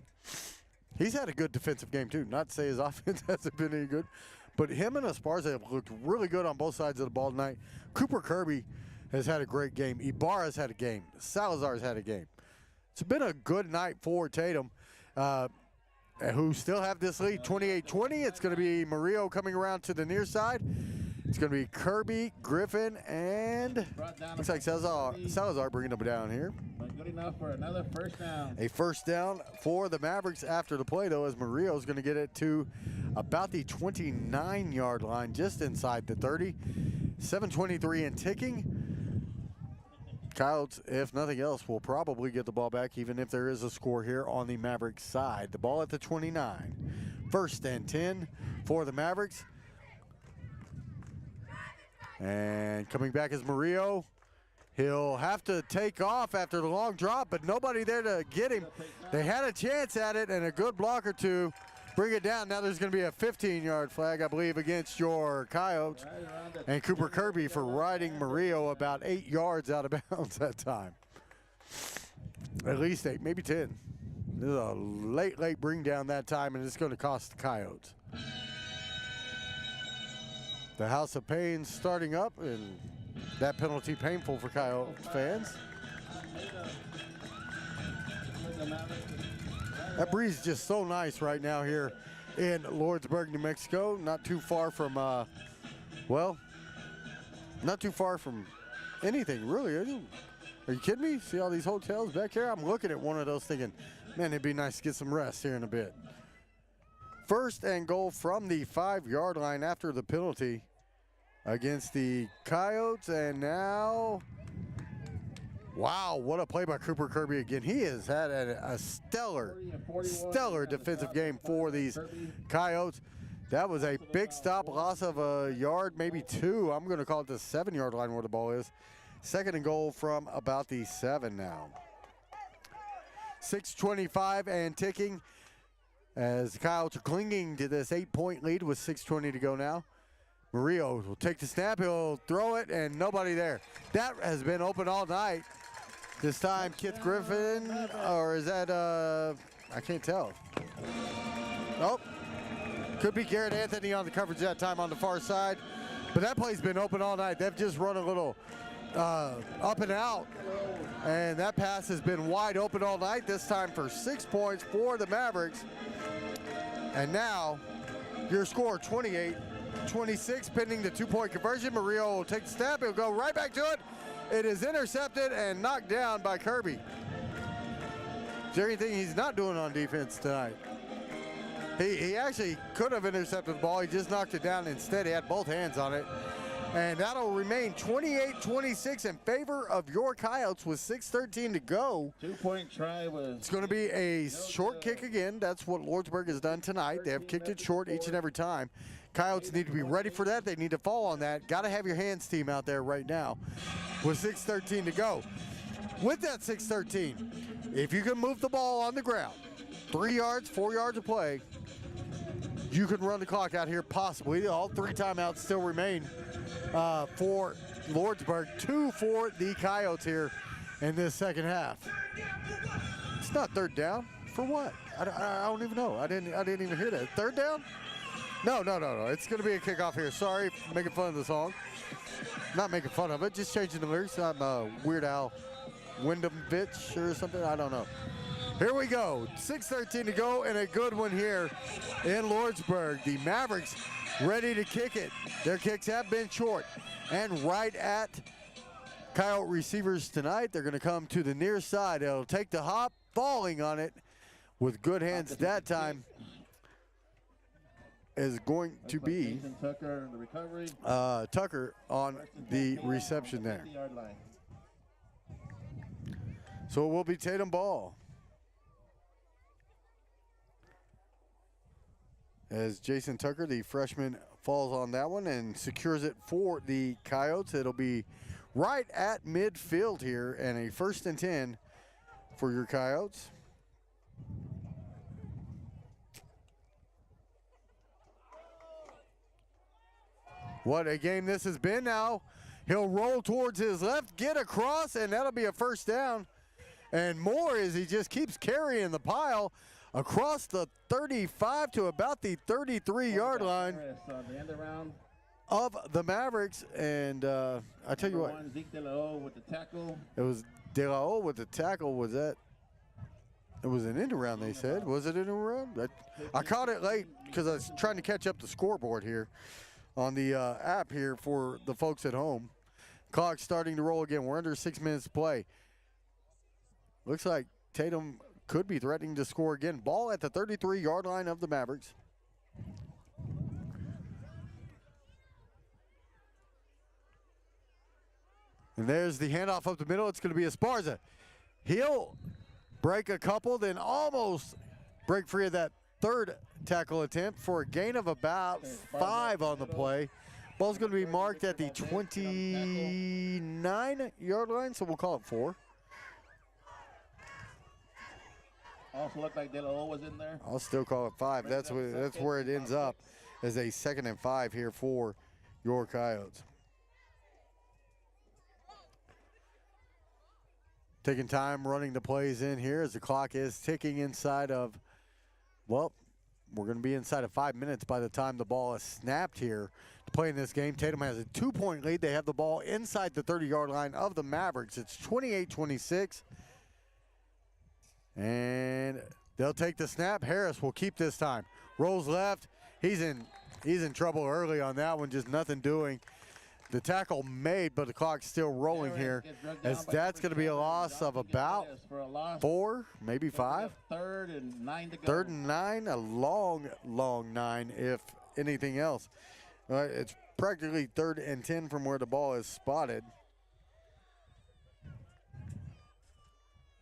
He's had a good defensive game, too. Not to say his offense hasn't been any good, but him and Esparza have looked really good on both sides of the ball tonight. Cooper Kirby has had a great game. Ibarra's had a game. Salazar's had a game. It's been a good night for Tatum, who still have this lead 28-20. It's going to be Murillo coming around to the near side. It's going to be Kirby, Griffin, and looks like Salazar bringing them down here. Good enough for another first down. A first down for the Mavericks after the play, though, as Murillo is going to get it to about the 29-yard line, just inside the 30. 7:23 and ticking. Coyotes, if nothing else, will probably get the ball back, even if there is a score here on the Mavericks side. The ball at the 29. 1st and 10 for the Mavericks. And coming back is Murillo. He'll have to take off after the long drop, but nobody there to get him. They had a chance at it and a good block or two. Bring it down. Now there's going to be a 15-yard flag, I believe, against your Coyotes. And Cooper Kirby for riding Murillo about 8 yards out of bounds that time. At least 8, maybe 10. This is a late bring down that time, and it's going to cost the Coyotes. The House of Pain starting up, and that penalty painful for Coyote fans. That breeze is just so nice right now here in Lordsburg, New Mexico. Not too far from, well, not too far from anything, really. Are you kidding me? See all these hotels back here? I'm looking at one of those thinking, man, it'd be nice to get some rest here in a bit. 1st and goal from the 5-yard line after the penalty against the Coyotes. And now Wow, what a play by Cooper Kirby again. He has had a stellar defensive game for these Coyotes. That was a big stop, loss of a yard, maybe two. I'm going to call it the 7-yard line where the ball is. Second and goal from about the 7 now. 6:25 and ticking as the Coyotes are clinging to this 8-point lead with 6:20 to go now. Murillo will take the snap, he'll throw it, and nobody there. That has been open all night. This time, Kith Griffin, or is that, I can't tell. Nope. Could be Garrett Anthony on the coverage that time on the far side. But that play's been open all night. They've just run a little up and out. And that pass has been wide open all night, this time for 6 points for the Mavericks. And now, your score, 28-26, pending the 2-point conversion. Murillo will take the snap. He'll go right back to it. It is intercepted and knocked down by Kirby. Is there anything he's not doing on defense tonight? He actually could have intercepted the ball. He just knocked it down instead. He had both hands on it. And that'll remain 28-26 in favor of your Coyotes with 6:13 to go. 2-point try was... It's going to be a short kick again. That's what Lordsburg has done tonight. They have kicked it short each and every time. Coyotes need to be ready for that. They need to fall on that. Got to have your hands team out there right now with 6:13 to go. With that 6:13, if you can move the ball on the ground, 3 yards, 4 yards of play, you can run the clock out here possibly. All 3 timeouts still remain for Lordsburg. 2 for the Coyotes here in this second half. It's not third down. For what? I don't even know. I didn't even hear that. Third down? No. It's going to be a kickoff here. Sorry, making fun of the song. Not making fun of it, just changing the lyrics. I'm Weird Al Wyndham bitch or something. I don't know. Here we go. 6:13 to go, and a good one here in Lordsburg. The Mavericks ready to kick it. Their kicks have been short and right at Coyote receivers tonight. They're going to come to the near side. They'll take the hop, falling on it with good hands that time is going to be Tucker on the reception there. So it will be Tatum ball. As Jason Tucker, the freshman, falls on that one and secures it for the Coyotes. It'll be right at midfield here and a 1st and 10 for your Coyotes. What a game this has been now. He'll roll towards his left, get across, and that'll be a 1st down. And more as he just keeps carrying the pile across the 35 to about the 33-yard line of the Mavericks. And I tell you what, it was De La O with the tackle. Was that? It was an end around, they said. Was it an end around? I caught it late because I was trying to catch up the scoreboard here on the app here for the folks at home. Clock starting to roll again. We're under 6 minutes to play. Looks like Tatum could be threatening to score again. Ball at the 33-yard line of the Mavericks. And there's the handoff up the middle. It's going to be Esparza. He'll break a couple, then almost break free of that 3rd tackle attempt for a gain of about 5 on the play. Ball's going to be marked at the 29-yard line, so we'll call it 4. Also looked like De La O was in there. I'll still call it 5. That's where it ends up as a 2nd and 5 here for your Coyotes. Taking time running the plays in here as the clock is ticking inside of, well, we're going to be inside of 5 minutes by the time the ball is snapped here to play in this game. Tatum has a 2-point lead. They have the ball inside the 30-yard line of the Mavericks. It's 28-26. And they'll take the snap. Harris will keep this time. Rolls left. He's in trouble early on that one. Just nothing doing. The tackle made, but the clock's still rolling here. As that's going to be a loss of about 4, maybe 5. 3rd and 9 to go. 3rd and 9, a long 9 if anything else. It's practically 3rd and 10 from where the ball is spotted.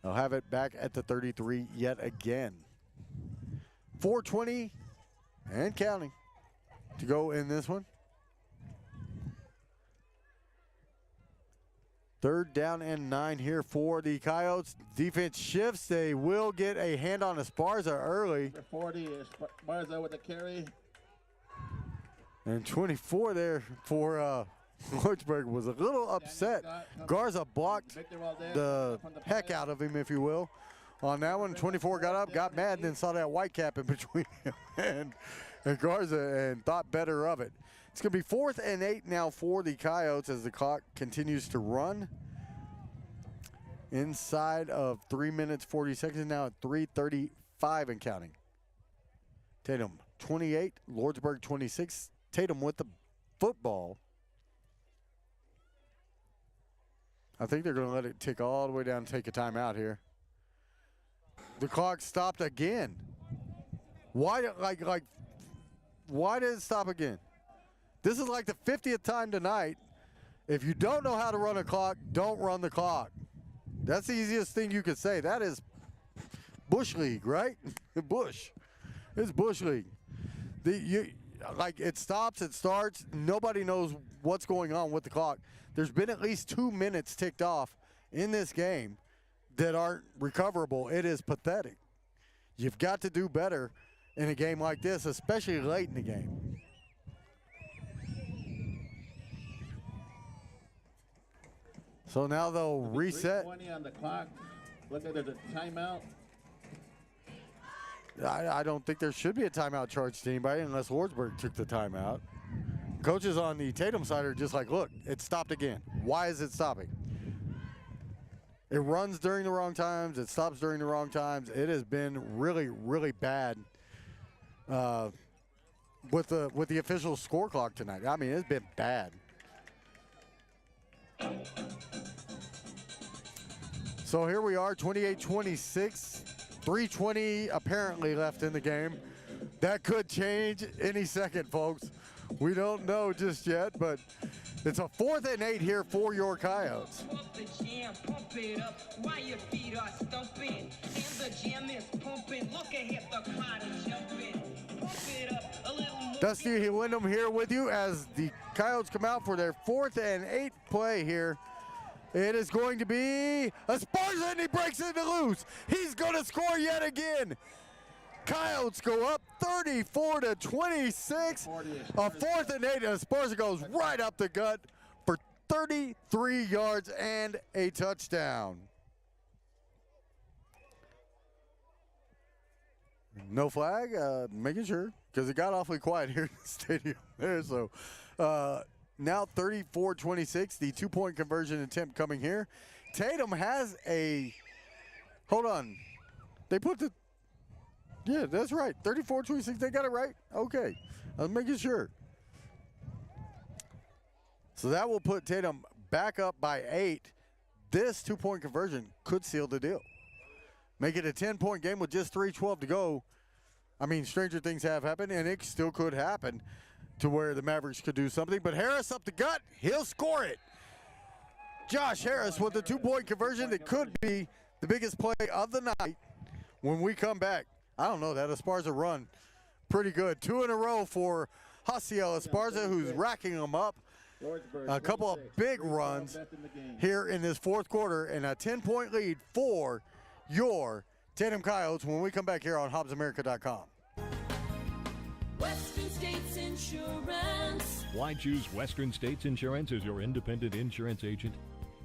They'll have it back at the 33 yet again. 4:20 and counting to go in this one. Third down and 9 here for the Coyotes. Defense shifts. They will get a hand on Esparza early. 40 is Esparza with the carry. And 24 there for Lordsburg was a little upset. Garza blocked the heck out of him, if you will, on that one. 24 got up, got mad, and then saw that white cap in between him and Garza and thought better of it. It's going to be 4th and 8 now for the Coyotes as the clock continues to run. Inside of 3 minutes, 40 seconds now at 3:35 and counting. Tatum 28, Lordsburg 26. Tatum with the football. I think they're going to let it tick all the way down and take a timeout here. The clock stopped again. Why did it stop again? This is like the 50th time tonight. If you don't know how to run a clock, don't run the clock. That's the easiest thing you could say. That is Bush League, right? Bush. It's Bush League. It stops, it starts. Nobody knows what's going on with the clock. There's been at least 2 minutes ticked off in this game that aren't recoverable. It is pathetic. You've got to do better in a game like this, especially late in the game. So now they'll reset. 3:20 on the clock. Look at the timeout. I don't think there should be a timeout charged to anybody unless Lordsburg took the timeout. Coaches on the Tatum side are just like, look, it stopped again. Why is it stopping? It runs during the wrong times. It stops during the wrong times. It has been really, really bad with the official score clock tonight. I mean, it's been bad. So here we are, 28-26. 3:20 apparently left in the game. That could change any second, folks. We don't know just yet, but it's a 4th and 8 here for your Coyotes. Dusty Wyndham here with you as the Coyotes come out for their 4th and 8 play here. It is going to be Esparza, and he breaks into loose. He's going to score yet again. Coyotes go up 34-26. A 4th and 8, and Esparza goes right up the gut for 33 yards and a touchdown. No flag, making sure, because it got awfully quiet here in the stadium there. So now 34-26, the 2-point conversion attempt coming here. Tatum has a, hold on, they put the, yeah, that's right, 34-26, they got it right? Okay, I'm making sure. So that will put Tatum back up by 8. This 2-point conversion could seal the deal. Make it a 10-point game with just 3:12 to go. I mean, stranger things have happened, and it still could happen to where the Mavericks could do something. But Harris up the gut, he'll score it. Josh Harris with the 2-point conversion that could be the biggest play of the night when we come back. I don't know, that Esparza run pretty good. 2 in a row for Hasiel Esparza, who's racking them up. A couple of big runs here in this 4th quarter, and a 10-point lead for your Tatum Coyotes when we come back here on HobbsAmerica.com. Western States Insurance. Why choose Western States Insurance as your independent insurance agent?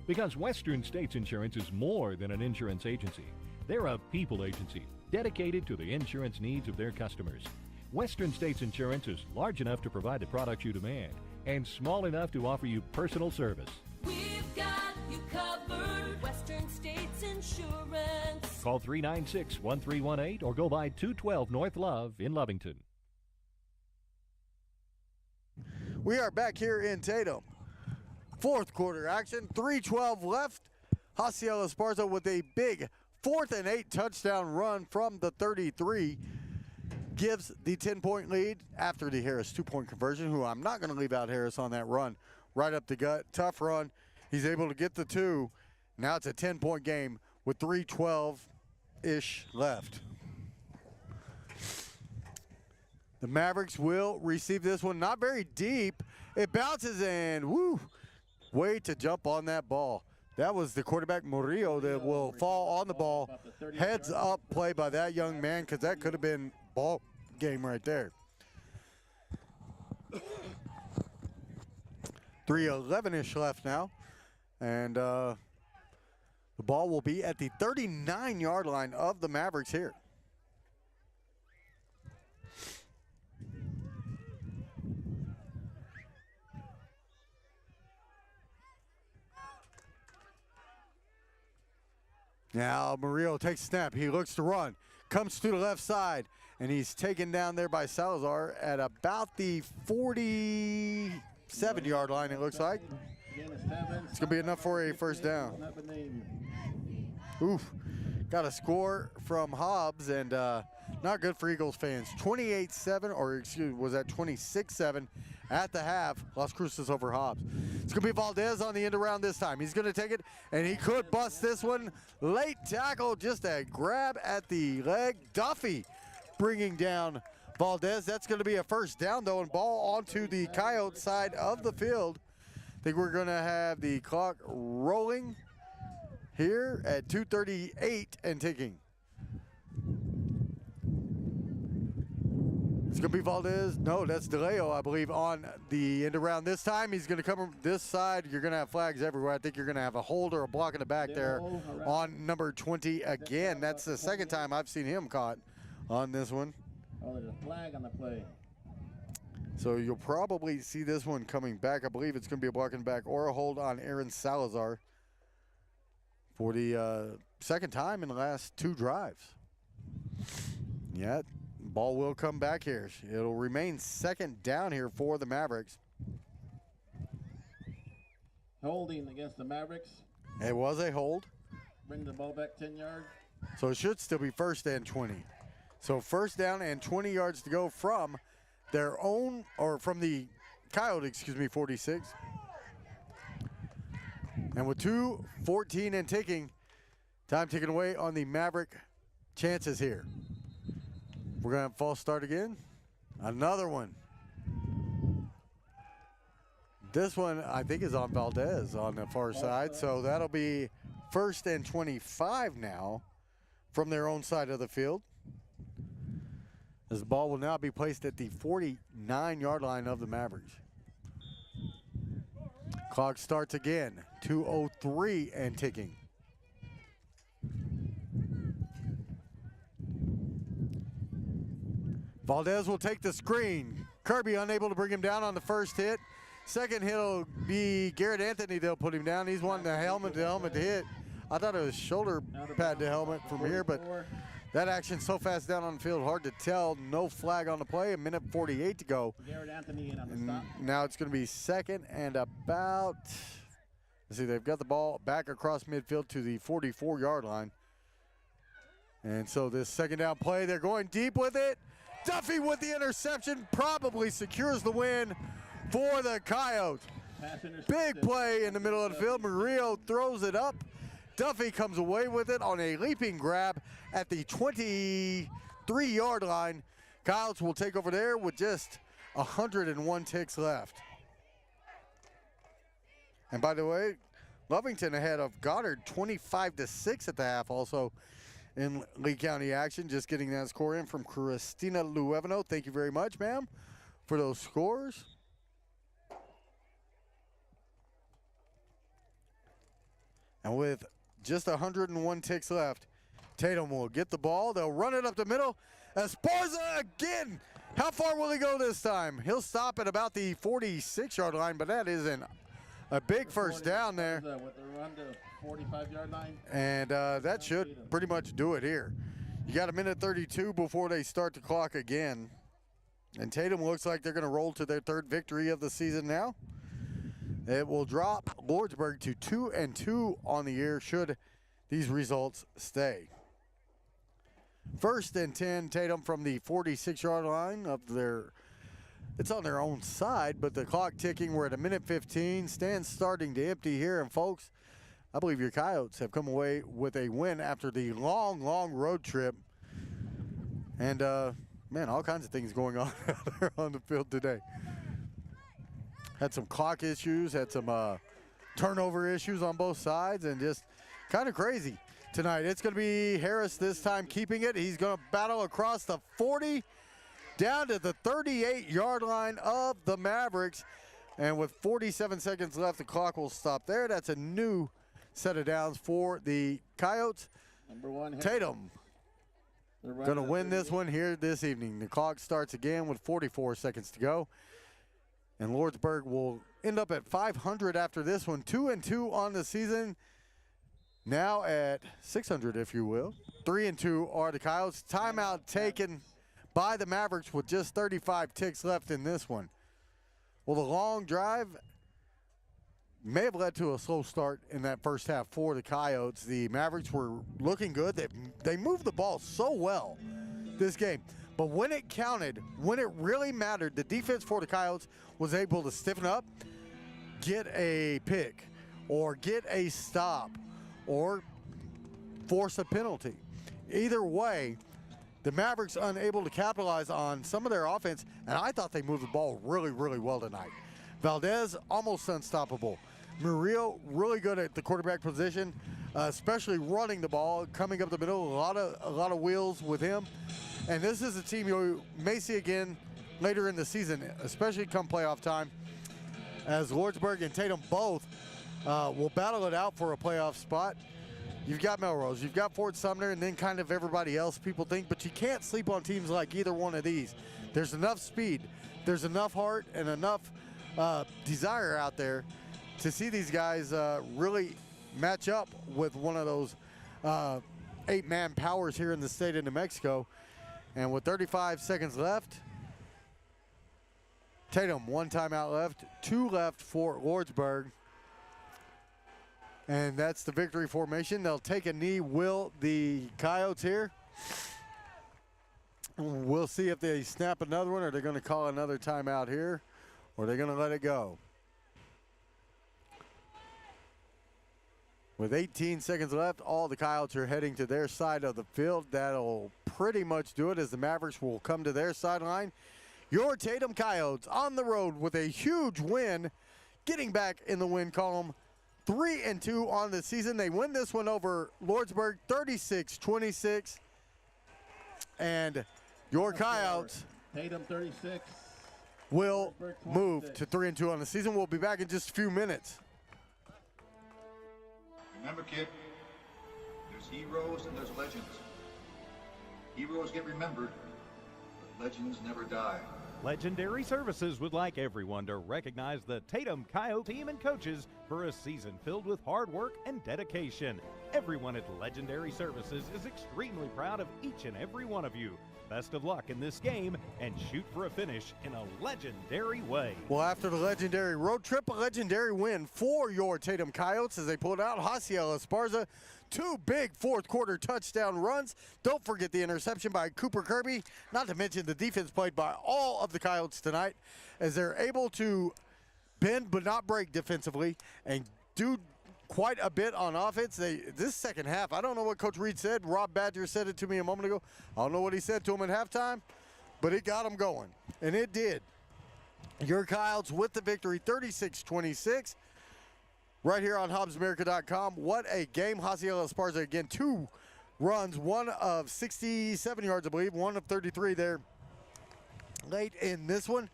Because Western States Insurance is more than an insurance agency. They're a people agency dedicated to the insurance needs of their customers. Western States Insurance is large enough to provide the products you demand and small enough to offer you personal service. We've got you covered. Western States Insurance. Call 396-1318 or go by 212 North Love in Lovington. We are back here in Tatum. 4th quarter action, 3:12 left. Hasiel Esparza with a big 4th and 8 touchdown run from the 33 gives the 10-point lead after the Harris 2-point conversion, who I'm not going to leave out Harris on that run. Right up the gut, tough run. He's able to get the 2. Now it's a 10-point game with 3:12-ish left. The Mavericks will receive this one. Not very deep. It bounces and, woo, way to jump on that ball. That was the quarterback, Murillo, that will fall on the ball. Heads up play by that young man, because that could have been ball game right there. 3:11-ish left now. And the ball will be at the 39-yard line of the Mavericks here. Now Murillo takes a snap. He looks to run. Comes to the left side. And he's taken down there by Salazar at about the 47-yard line, it looks like. It's going to be enough for a first down. Oof. Got a score from Hobbs, and not good for Eagles fans. 28-7, or excuse me, was that 26-7 at the half. Las Cruces over Hobbs. It's going to be Valdez on the end around this time. He's going to take it, and he could bust this one. Late tackle, just a grab at the leg. Duffy bringing down Valdez. That's going to be a first down, though, and ball onto the Coyote side of the field. I think we're going to have the clock rolling here at 2:38 and ticking. It's going to be Valdez. No, that's DeLeo, I believe, on the end around this time. He's going to come this side. You're going to have flags everywhere. I think you're going to have a hold or a block in the back there on number 20 again. That's the second time I've seen him caught on this one. Oh, there's a flag on the play. So you'll probably see this one coming back. I believe it's going to be a block in the back or a hold on Aaron Salazar for the second time in the last two drives. Yeah, ball will come back here. It'll remain second down here for the Mavericks. Holding against the Mavericks. It was a hold. Bring the ball back 10 yards. So it should still be first and 20. So first down and 20 yards to go from their own, or from the Coyote, excuse me, 46. And with 2:14 and ticking, time ticking away on the Maverick chances here. We're going to have a false start again. Another one. This one, I think, is on Valdez on the far side. So that'll be first and 25 now from their own side of the field. This ball will now be placed at the 49-yard line of the Mavericks. Clock starts again. 2:03 and ticking. Valdez will take the screen. Kirby unable to bring him down on the first hit. Second hit will be Garrett Anthony. They'll put him down. He's wanting the helmet to hit. I thought it was shoulder pad to helmet from here, but that action so fast down on the field, hard to tell. No flag on the play. 1:48 to go. Garrett Anthony in on the And stop. now it's going to be second and about, let's see, they've got the ball back across midfield to the 44-yard line. And so this second down play, they're going deep with it. Duffy with the interception probably secures the win for the Coyotes. Big play in the middle of the field. Murillo throws it up. Duffy comes away with it on a leaping grab at the 23-yard line. Coyotes will take over there with just 101 ticks left. And by the way, Lovington ahead of Goddard 25-6 at the half also in Lee County action. Just getting that score in from Christina Luevano. Thank you very much, ma'am, for those scores. And with just 101 ticks left, Tatum will get the ball. They'll run it up the middle. Esparza again. How far will he go this time? He'll stop at about the 46-yard line, but that isn't a big first down there. With the run to 45-yard line. And that should pretty much do it here. You got 1:32 before they start the clock again. And Tatum looks like they're going to roll to their third victory of the season now. It will drop Lordsburg to 2-2 on the year should these results stay. First and 10, Tatum from the 46-yard line of their, it's on their own side, but the clock ticking. We're at 1:15. Stands starting to empty here, and folks, I believe your Coyotes have come away with a win after the long, long road trip. And, man, all kinds of things going on out there on the field today. Had some clock issues, had some turnover issues on both sides, and just kind of crazy tonight. It's going to be Harris this time keeping it. He's going to battle across the 40 down to the 38-yard line of the Mavericks. And with 47 seconds left, the clock will stop there. That's a new set of downs for the Coyotes. Number 1, Tatum going to win this one here this evening. The clock starts again with 44 seconds to go. And Lordsburg will end up at 500 after this one. 2-2 on the season. Now at 600, if you will. 3-2 are the Coyotes. Timeout taken by the Mavericks with just 35 ticks left in this one. Well, the long drive may have led to a slow start in that first half for the Coyotes. The Mavericks were looking good. They moved the ball so well this game. But when it counted, when it really mattered, the defense for the Coyotes was able to stiffen up, get a pick, or get a stop, or force a penalty. Either way, the Mavericks unable to capitalize on some of their offense, and I thought they moved the ball really, really well tonight. Valdez, almost unstoppable. Murillo, really good at the quarterback position, especially running the ball, coming up the middle, a lot of wheels with him. And this is a team you may see again later in the season, especially come playoff time, as Lordsburg and Tatum both will battle it out for a playoff spot. You've got Melrose, you've got Fort Sumner, and then kind of everybody else people think, but you can't sleep on teams like either one of these. There's enough speed, there's enough heart, and enough desire out there to see these guys really match up with one of those 8-man powers here in the state of New Mexico. And with 35 seconds left, Tatum, 1 timeout left, 2 left for Lordsburg. And that's the victory formation. They'll take a knee, will the Coyotes here. We'll see if they snap another one, or they're going to call another timeout here, or they're going to let it go. With 18 seconds left, all the Coyotes are heading to their side of the field. That'll pretty much do it, as the Mavericks will come to their sideline. Your Tatum Coyotes on the road with a huge win, getting back in the win column. 3-2 on the season. They win this one over Lordsburg 36-26. And your Coyotes Tatum 36 will move to 3-2 on the season. We'll be back in just a few minutes. Remember, kid, there's heroes and there's legends. Heroes get remembered, but legends never die. Legendary Services would like everyone to recognize the Tatum Coyote team and coaches for a season filled with hard work and dedication. Everyone at Legendary Services is extremely proud of each and every one of you. Best of luck in this game, and shoot for a finish in a legendary way. Well, after the legendary road trip, a legendary win for your Tatum Coyotes as they pulled out Hasiel Esparza. 2 big fourth-quarter touchdown runs. Don't forget the interception by Cooper Kirby, not to mention the defense played by all of the Coyotes tonight, as they're able to bend but not break defensively and do quite a bit on offense. This second half, I don't know what Coach Reed said. Rob Badger said it to me a moment ago. I don't know what he said to him at halftime, but it got them going, and it did. Your Coyotes with the victory, 36-26. Right here on HobbsAmerica.com. What a game. Hasiel Esparza, again, 2 runs, 1 of 67 yards, I believe, 1 of 33 there late in this one.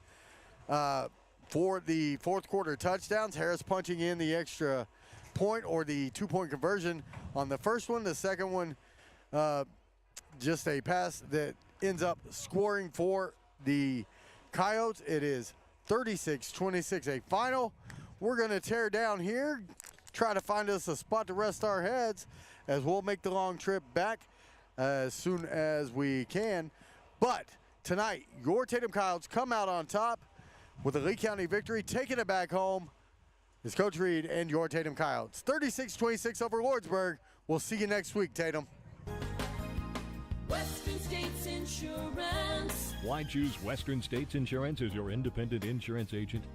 For the fourth quarter touchdowns, Harris punching in the extra point, or the 2-point conversion on the first one. The second one, just a pass that ends up scoring for the Coyotes. It is 36-26, a final. We're going to tear down here, try to find us a spot to rest our heads, as we'll make the long trip back as soon as we can. But tonight, your Tatum Coyotes come out on top with a Lee County victory, taking it back home. It's Coach Reed and your Tatum Coyotes. 36-26 over Lordsburg. We'll see you next week, Tatum. Western States Insurance. Why choose Western States Insurance as your independent insurance agent?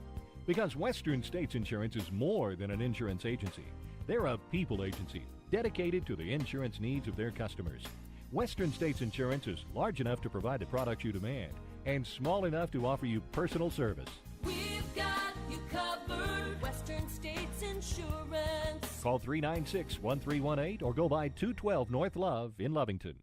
Because Western States Insurance is more than an insurance agency. They're a people agency dedicated to the insurance needs of their customers. Western States Insurance is large enough to provide the products you demand and small enough to offer you personal service. We've got you covered. Western States Insurance. Call 396-1318 or go by 212 North Love in Lovington.